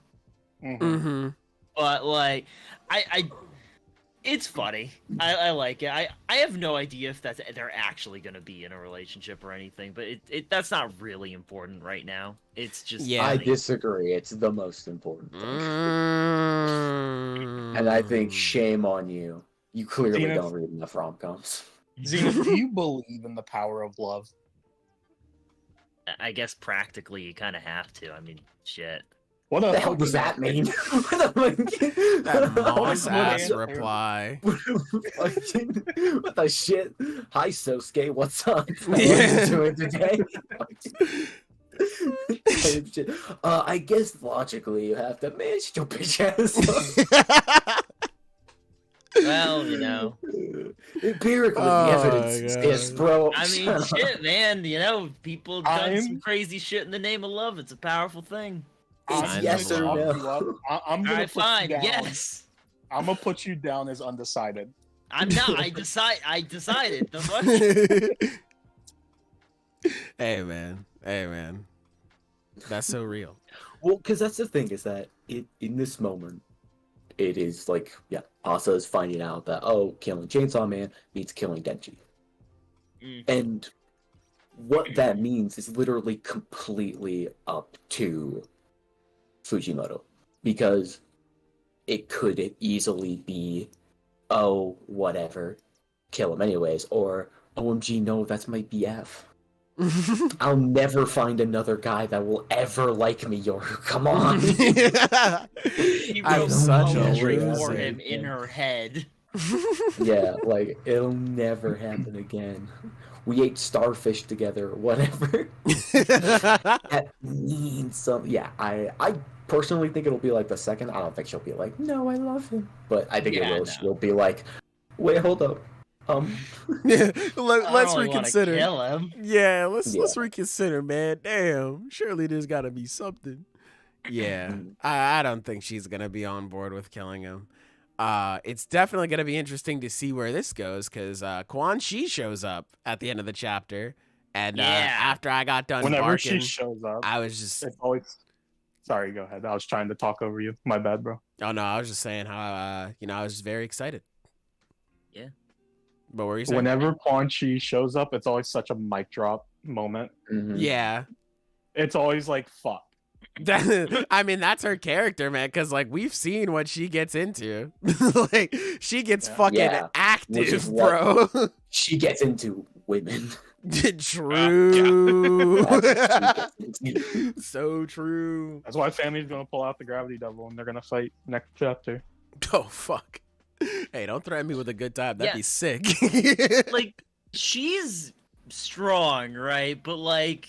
Mm-hmm.
But like I it's funny. I like it. I have no idea if they're actually gonna be in a relationship or anything, but that's not really important right now. It's just
I
funny.
disagree. It's the most important thing. And I think shame on you. You clearly
Zenith.
don't read enough rom-coms.
Zenith, do you believe in the power of love?
I guess practically you kind of have to. I mean, shit.
What
What the hell does that mean?
That moss ass
answer.
reply.
What the shit? Hi, Sosuke. What's up? How
Yeah.
are you doing today? I guess logically you have to manage your bitch ass.
Well,
Empirically,
Oh
the evidence
my God.
is, bro.
I mean, shit, man. People done
I'm-
some crazy shit in the name of love. It's a powerful thing.
It's
I'm
yes or
gonna
no.
I'm gonna
Alright,
put
fine.
you down.
Yes.
I'm gonna put you down as undecided.
I'm not. I decided. The fuck?
Hey man. That's so real.
Well, because that's the thing is that in this moment, it is like, yeah, Asa is finding out that, killing Chainsaw Man means killing Denji. And what that means is literally completely up to Fujimoto. Because it could easily be, whatever, kill him anyways. Or, OMG, no, that's my BF. I'll never find another guy that will ever like me, Yoru. Come on.
She
I'm
wrote
such a
poetry
loser.
for him in her head.
Yeah, like, it'll never happen again. We ate starfish together, whatever. That means something. Yeah, I personally think it'll be like the second. I don't think she'll be like, no, I love him. But I think she'll be like, wait, hold up.
Yeah, let's
I don't really wanna
reconsider.
Kill him.
Yeah, let's reconsider, man. Damn, surely there's gotta be something. Yeah, I don't think she's gonna be on board with killing him. It's definitely gonna be interesting to see where this goes because Quanxi shows up at the end of the chapter, and after I got done
Whenever
barking,
she shows up,
I was just.
it's always. Sorry, go ahead. I was trying to talk over you. My bad, bro.
Oh no, I was just saying how I was just very excited.
Yeah.
But what were you saying?
Whenever Quanxi shows up, it's always such a mic drop moment.
Yeah.
It's always like, fuck.
I mean, that's her character, man, because, like, we've seen what she gets into. Like, she gets fucking active, bro.
She gets into women.
True. So true.
That's why Fami's gonna pull out the Gravity Devil and they're gonna fight next chapter.
Oh, fuck. Hey, don't threaten me with a good time. That'd be sick.
Like, she's strong, right? But, like,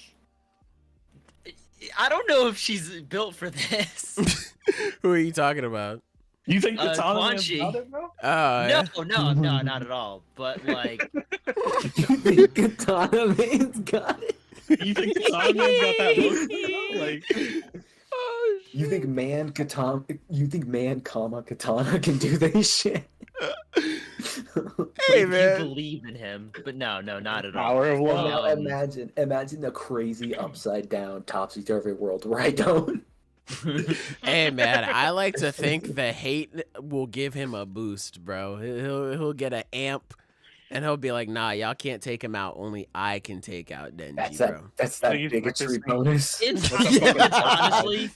I don't know if she's built for this.
Who are you talking about?
You think Katana
Quanxi.
got it, bro?
No, not at all. But, like...
You think Katana Man's got it?
You think Katana Man's got that motion? Like...
You think man, Katana can do this shit?
Hey,
You
man.
believe in him, but no, not at all.
Power of love.
Now imagine the crazy upside down topsy-turvy world where I don't.
Hey, man, I like to think the hate will give him a boost, bro. He'll get an amp, and he'll be like, nah, y'all can't take him out. Only I can take out Denji, bro.
That's that bigotry bonus.
It's honestly...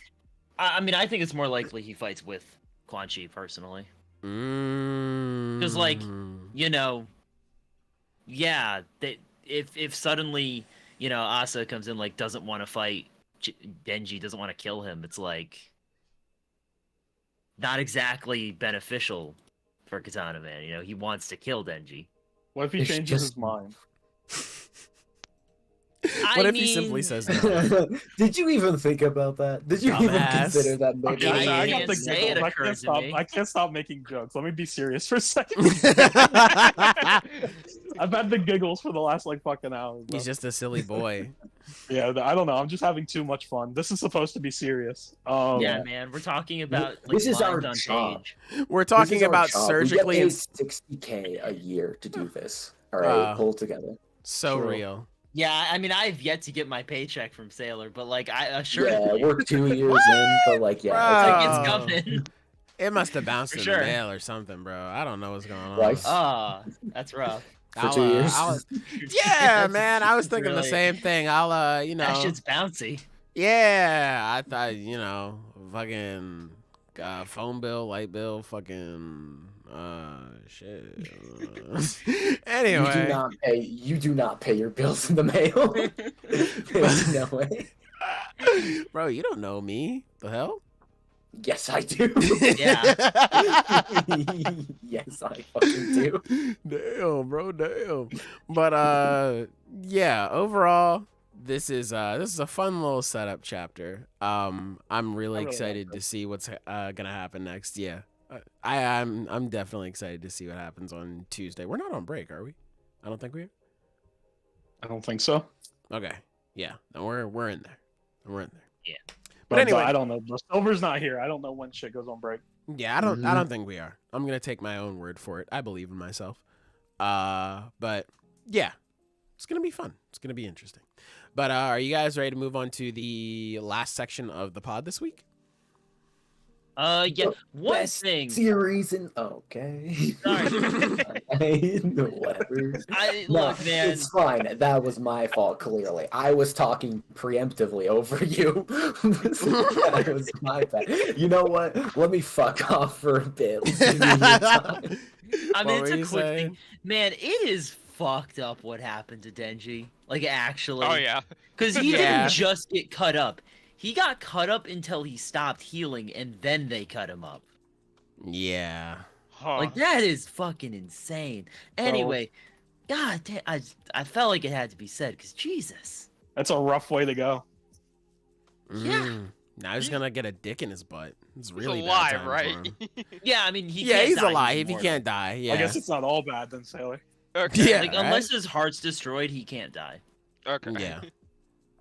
I mean, I think it's more likely he fights with Quanxi, personally. Because, like, you know, if suddenly, you know, Asa comes in, like, doesn't want to fight Denji, doesn't want to kill him, it's, like, not exactly beneficial for Katana Man. You know, he wants to kill Denji.
What if he changes his mind?
What if he simply says no?
Did you even think about that? Did you even consider that? Maybe?
I can't say it occurred to me.
I can't stop making jokes. Let me be serious for a second. I've had the giggles for the last like fucking hour. Bro.
He's just a silly boy.
Yeah, I don't know. I'm just having too much fun. This is supposed to be serious.
Yeah, man, we're talking about like,
this is our
on
job.
page.
We're talking about surgically.
We get paid $60K a year to do this. All right, pull it together.
So real.
Yeah, I mean, I've yet to get my paycheck from Sailor, but like, I sure.
Yeah, we're 2 years in, but like,
yeah,
it's coming.
It must have bounced
For
in
sure.
the mail or something, bro. I don't know what's going on.
Twice.
That's rough.
For 2 years.
Yeah, man, I was thinking the same thing. I'll, you know.
That shit's bouncy.
Yeah, I thought, you know, fucking phone bill, light bill, fucking shit. Anyway,
you do not pay your bills in the mail. There's no way.
Bro, you don't know me. The hell?
Yes, I do.
Yeah.
Yes, I fucking do.
Damn, bro, damn. But yeah, overall, this is a fun little setup chapter. I'm really excited to see what's gonna happen next. Yeah. I'm definitely excited to see what happens on Tuesday. We're not on break, are we? I don't think we are.
I don't think so.
Okay. Yeah. No, we're in there. We're in there.
Yeah.
But
anyway,
I don't know. Silver's not here. I don't know when shit goes on break.
Yeah, I don't think we are. I'm gonna take my own word for it. I believe in myself. But yeah, it's gonna be fun. It's gonna be interesting. But are you guys ready to move on to the last section of the pod this week?
Yeah. One
Best
thing.
series and okay.
Sorry.
Whatever.
Look, man.
It's fine. That was my fault. Clearly, I was talking preemptively over you. That was my bad. You know what? Let me fuck off for a bit.
I mean,
What
it's
were
a
you
quick
saying?
thing. Man, it is fucked up what happened to Denji. Like, actually.
Oh yeah.
Because he
Yeah.
didn't just get cut up. He got cut up until he stopped healing, and then they cut him up.
Yeah.
Huh.
Like, that is fucking insane. Anyway, god damn, I felt like it had to be said, because Jesus.
That's a rough way to go.
Yeah.
Now he's gonna get a dick in his butt. It's
He's
really bad
alive,
time for
right?
him.
Yeah, I mean, he
Yeah,
can't
he's
die
alive. He
anymore.
can't die. Yeah.
I guess it's not all bad then, Sailor.
Okay.
Yeah.
Like,
right?
unless his heart's destroyed, he can't die.
Okay.
Yeah.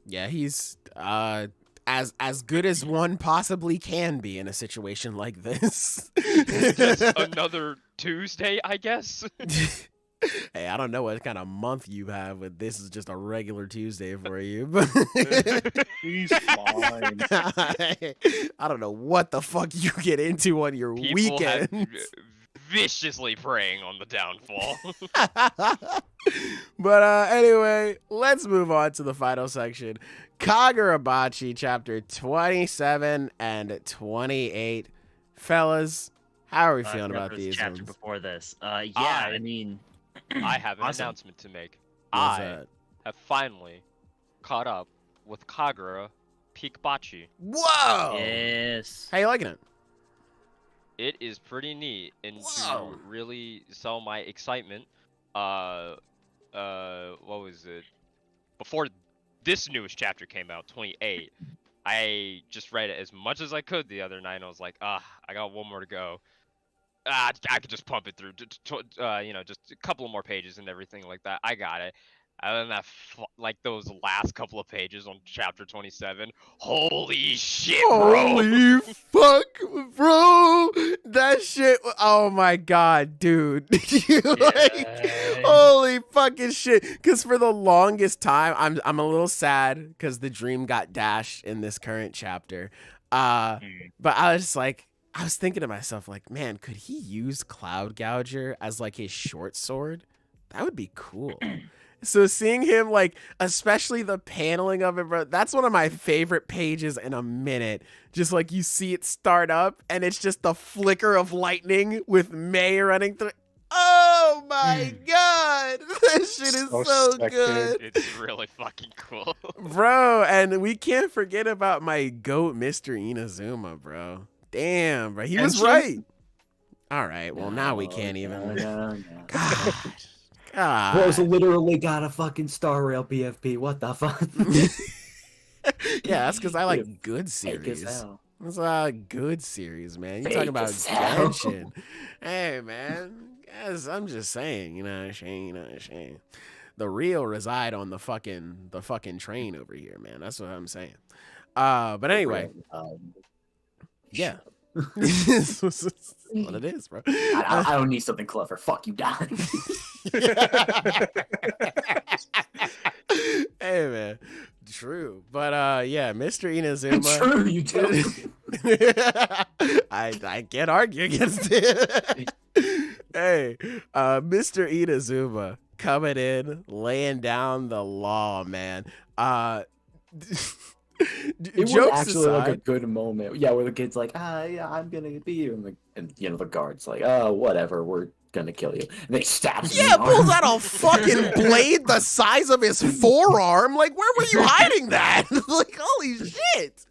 Yeah, he's as good as one possibly can be in a situation like this.
Just another Tuesday, I guess.
Hey, I don't know what kind of month you have, but this is just a regular Tuesday for you. But
He's fine.
I don't know what the fuck you get into on your
People
weekend.
have viciously preying on the downfall.
But anyway, let's move on to the final section. Kagurabachi Chapter 27 and 28. Fellas, how are we feeling about these
chapter
ones?
before this? I mean,
I have an
Awesome.
announcement to make.
What's
I
that?
have finally caught up with Kagura Pikbachi.
Whoa!
yes.
How you liking it?
It is pretty neat, and
Whoa.
to really sell my excitement, what was it? Before this newest chapter came out, 28, I just read it as much as I could the other night, and I was like, I got one more to go. I could just pump it through, just a couple of more pages and everything like that. I got it. And then like those last couple of pages on chapter 27, holy shit, bro!
Holy fuck, bro! That shit. Oh my god, dude. Holy fucking shit. Because for the longest time, I'm a little sad because the dream got dashed in this current chapter. But I was just like, I was thinking to myself, like, man, could he use Cloud Gouger as like his short sword? That would be cool. So seeing him, like, especially the paneling of it, bro, that's one of my favorite pages in a minute. Just like you see it start up and it's just the flicker of lightning with May running through. Oh my god, that shit is so
sick,
good.
It's really fucking cool.
Bro, and we can't forget about my goat, Mr. Inazuma, bro. Damn, bro, he was right. All right, well, now we can't even. God. God.
Bro's literally got a fucking Star Rail BFP. What the fuck?
Yeah, that's because I like good
Fake as
series.
hell.
That's a good series, man. You
Fake
talking about
as hell.
Genshin. Hey, man. Guys, I'm just saying, you know what I'm saying? The real reside on the fucking train over here, man. That's what I'm saying. But anyway, yeah. That's what it is, bro.
I don't need something clever. Fuck you, Don.
Hey, man. True. But yeah, Mr. Inazuma.
True, you do.
I can't argue against it. Hey, Mr. Inazuma coming in, laying down the law, man.
It was
Jokes
actually
aside,
like a good moment. Yeah, where the kid's like, yeah, I'm gonna be you. And the guard's like, oh, whatever, we're gonna kill you. And they stab him.
yeah, pulls out a fucking blade the size of his forearm. Like, where were you hiding that? Like, holy shit.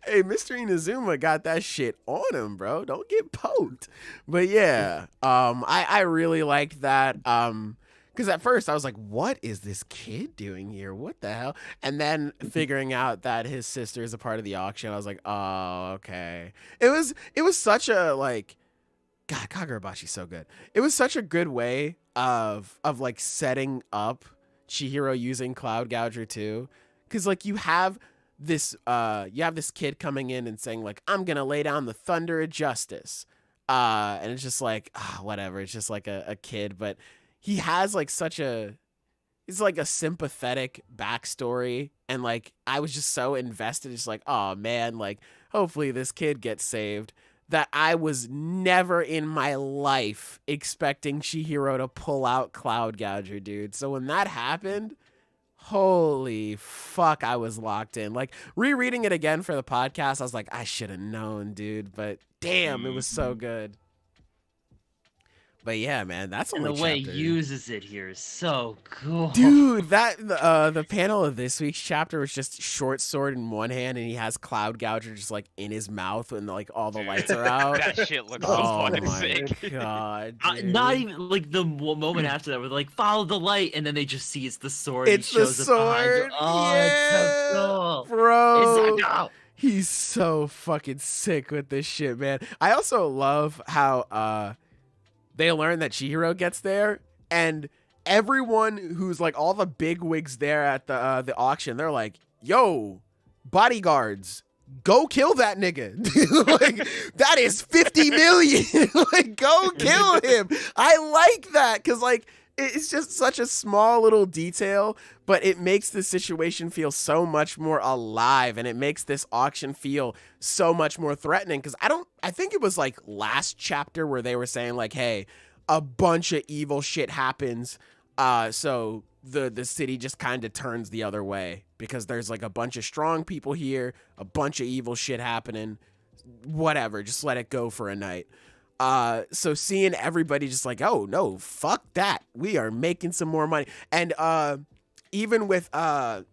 Hey, Mr. Inazuma got that shit on him, bro. Don't get poked. But yeah, I really liked that. Because at first I was like, what is this kid doing here? What the hell? And then figuring out that his sister is a part of the auction, I was like, oh, okay. It was such a, like, God, Kagurabachi's so good. It was such a good way of like setting up Chihiro using Cloud Gouger too. Because like you have this kid coming in and saying like, I'm gonna lay down the thunder of justice. And it's just like, whatever. It's just like a kid, but he has like it's like a sympathetic backstory. And like, I was just so invested. It's like, oh man, like hopefully this kid gets saved, that I was never in my life expecting Chihiro to pull out Cloud Gouger, dude. So when that happened, holy fuck, I was locked in. Like rereading it again for the podcast, I was like, I should have known, dude. But damn, it was so good. But yeah, man, that's
And
only
the way
chapter.
he uses it here is so cool.
Dude, that the panel of this week's chapter was just short sword in one hand, and he has Cloud Gouger just like in his mouth when like all the lights are out.
That shit looks so
Oh
fucking
my
sick.
god! Dude.
Not even like the moment after that, where they're like, follow the light, and then they just see it's the sword.
It's
he
the
shows it behind
sword.
him. Oh,
Yeah,
it's so cool.
bro.
It's so cool.
He's so fucking sick with this shit, man. I also love how they learn that Chihiro gets there, and everyone who's like all the big wigs there at the auction, they're like, yo, bodyguards, go kill that nigga. Like, that is 50 million. Like, go kill him. I like that because, like, it's just such a small little detail, but it makes the situation feel so much more alive, and it makes this auction feel so much more threatening. Because I think it was like last chapter where they were saying like, hey, a bunch of evil shit happens, so the city just kind of turns the other way because there's like a bunch of strong people here, a bunch of evil shit happening, whatever, just let it go for a night. So seeing everybody just like, oh no, fuck that, we are making some more money. And even with god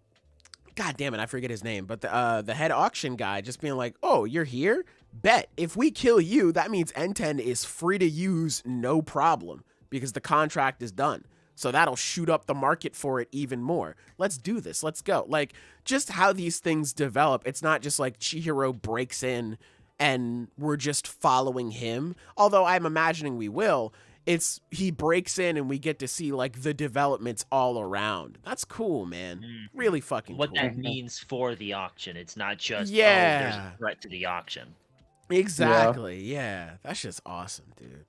damn it, I forget his name, but the head auction guy just being like, oh, you're here, bet if we kill you, that means N10 is free to use, no problem, because the contract is done. So that'll shoot up the market for it even more. Let's do this. Let's go. Like, just how these things develop. It's not just like Chihiro breaks in and we're just following him. Although I'm imagining we will. It's he breaks in and we get to see like the developments all around. That's cool, man. Really fucking
what
cool.
that means for the auction. It's not just, oh,
Yeah.
there's a threat to the auction.
Exactly. Yeah. That's just awesome, dude.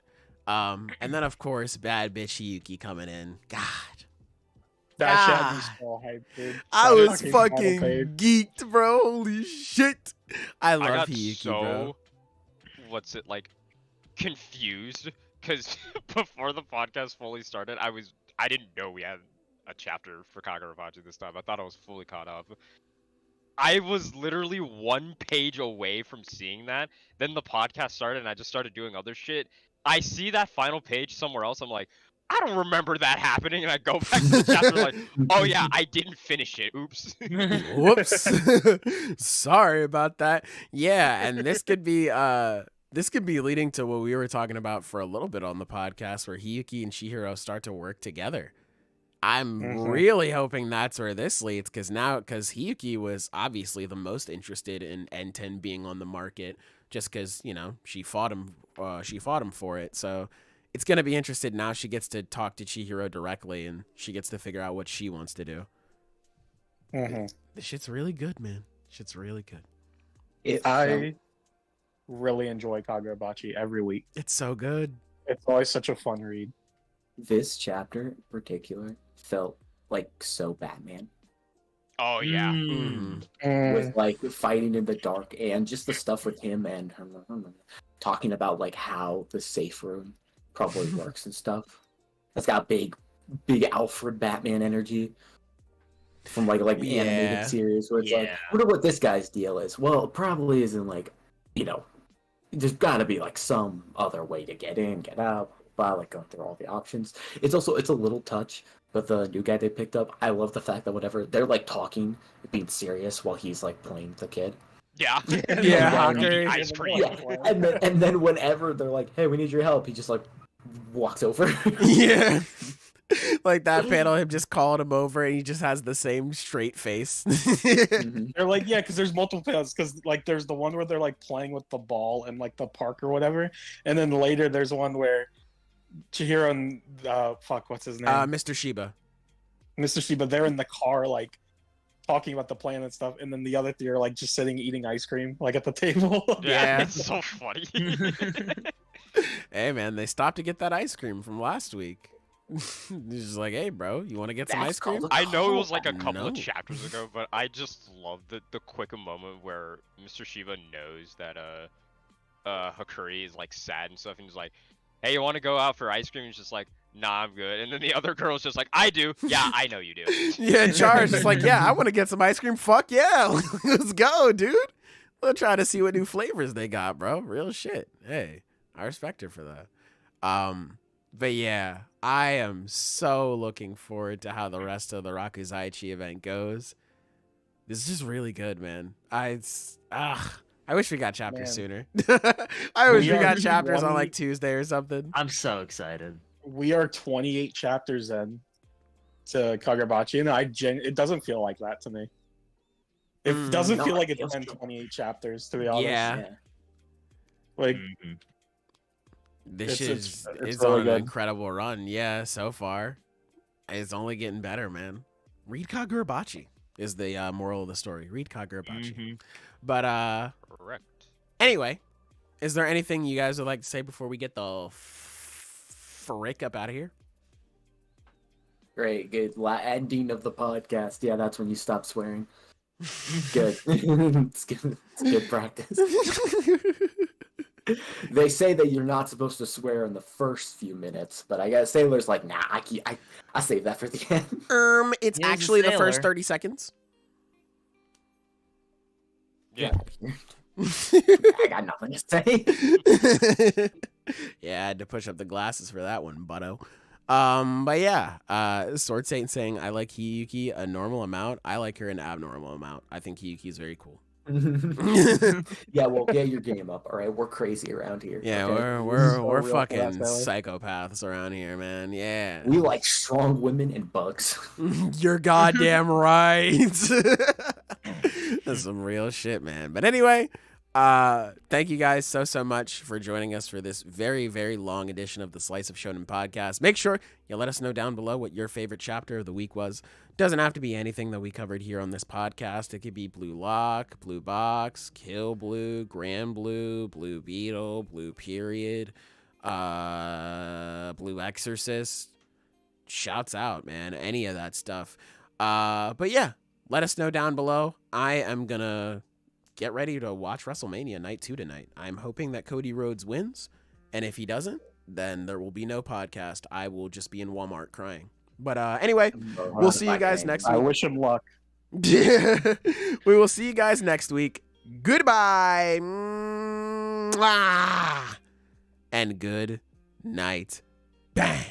And then of course, bad bitch Hiyuki coming in. God.
That shit had me so hyped, dude.
I
So
was fucking geeked, bro. Holy shit. I love
got
Hiyuki,
so,
bro.
what's it like, confused, because before the podcast fully started, I didn't know we had a chapter for Kagurabachi this time. I thought I was fully caught up. I was literally 1 page away from seeing that. Then the podcast started and I just started doing other shit. I see that final page somewhere else. I'm like, I don't remember that happening. And I go back to the chapter like, oh yeah, I didn't finish it. Oops.
Whoops. Sorry about that. Yeah, and this could be leading to what we were talking about for a little bit on the podcast, where Hiyuki and Chihiro start to work together. I'm really hoping that's where this leads, because Hiyuki was obviously the most interested in N10 being on the market, just because, you know, she fought him for it. So it's gonna be interesting now. She gets to talk to Chihiro directly, and she gets to figure out what she wants to do. This shit's really good, man. Shit's really good.
I really enjoy Kagurabachi every week.
It's so good.
It's always such a fun read.
This chapter in particular felt like so Batman.
Oh yeah.
With like fighting in the dark and just the stuff with him and her talking about like how the safe room probably works and stuff. That's got big Alfred Batman energy from like the animated series, where it's like, I wonder what this guy's deal is. Well, it probably isn't like, you know, there's got to be like some other way to get in, get out, by like going through all the options. It's a little touch, but the new guy they picked up, I love the fact that whenever they're like talking, being serious while he's like playing with the kid.
Yeah.
Ice cream. Yeah. And then whenever they're like, hey, we need your help, he just like walks over.
Yeah. Like that panel, him just calling him over, and he just has the same straight face.
They're like, yeah, because there's multiple panels. Because like, there's the one where they're like playing with the ball and like the park or whatever, and then later there's one where Chihiro and what's his name?
Mr. Shiba.
Mr. Shiba, they're in the car like talking about the plan and stuff, and then the other three are like just sitting eating ice cream like at the table.
Yeah, it's so funny.
Hey man, they stopped to get that ice cream from last week. He's just like, hey bro, you want to get some ice cream?
I know it was like a couple of chapters ago, but I just love the quick moment where Mr. Shiba knows that Hakuri is like sad and stuff, and he's like, hey, you want to go out for ice cream? He's just like, nah, I'm good. And then the other girl's just like, I do. Yeah, I know you do.
Yeah, Char's just like, yeah, I want to get some ice cream. Fuck yeah, let's go, dude. We'll try to see what new flavors they got, bro. Real shit. Hey, I respect her for that. But yeah, I am so looking forward to how the rest of the Rakuzaichi event goes. This is just really good, man. I wish we got chapters sooner. I wish we got chapters on like Tuesday or something.
I'm so excited.
We are 28 chapters in to Kagurabachi, and it doesn't feel like that to me. It doesn't feel like it's been 28 chapters, to be honest.
Yeah.
Like,
this is
really
on
good.
an incredible run. Yeah, so far. It's only getting better, man. Read Kagurabachi. is the moral of the story. Read Kagurabachi.
Mm-hmm.
But
Correct.
anyway, is there anything you guys would like to say before we get the frick up out of here?
Great, good. Ending of the podcast. Yeah, that's when you stop swearing. Good. It's good. It's good practice. They say that you're not supposed to swear in the first few minutes, but I guess Sailor's like, nah, I save that for the end.
It's
Yeah, he's a
actually the first
sailor.
30 seconds.
Yeah.
I got nothing to say.
Yeah, I had to push up the glasses for that one, butto. But yeah, Sword Saint saying, I like Hiyuki a normal amount. I like her an abnormal amount. I think Hiyuki is very cool.
Yeah, well, get your game up. All right, we're crazy around here.
Yeah,
okay?
we're
real
fucking
fast, Ellie.
psychopaths around here, man. Yeah.
We like strong women and bugs.
You're goddamn right. That's some real shit, man. But anyway, thank you guys so much for joining us for this very, very long edition of the Slice of Shonen podcast. Make sure you let us know down below what your favorite chapter of the week was. Doesn't have to be anything that we covered here on this podcast. It could be Blue Lock, Blue Box, Kill Blue, Grand Blue, Blue Beetle, Blue Period, Blue Exorcist. Shouts out, man. Any of that stuff. But yeah, let us know down below. I am gonna get ready to watch WrestleMania Night 2 tonight. I'm hoping that Cody Rhodes wins, and if he doesn't, then there will be no podcast. I will just be in Walmart crying. But anyway, we'll see you guys next
I
week.
wish him luck.
We will see you guys next week. Goodbye. Mwah. And good night. Bang.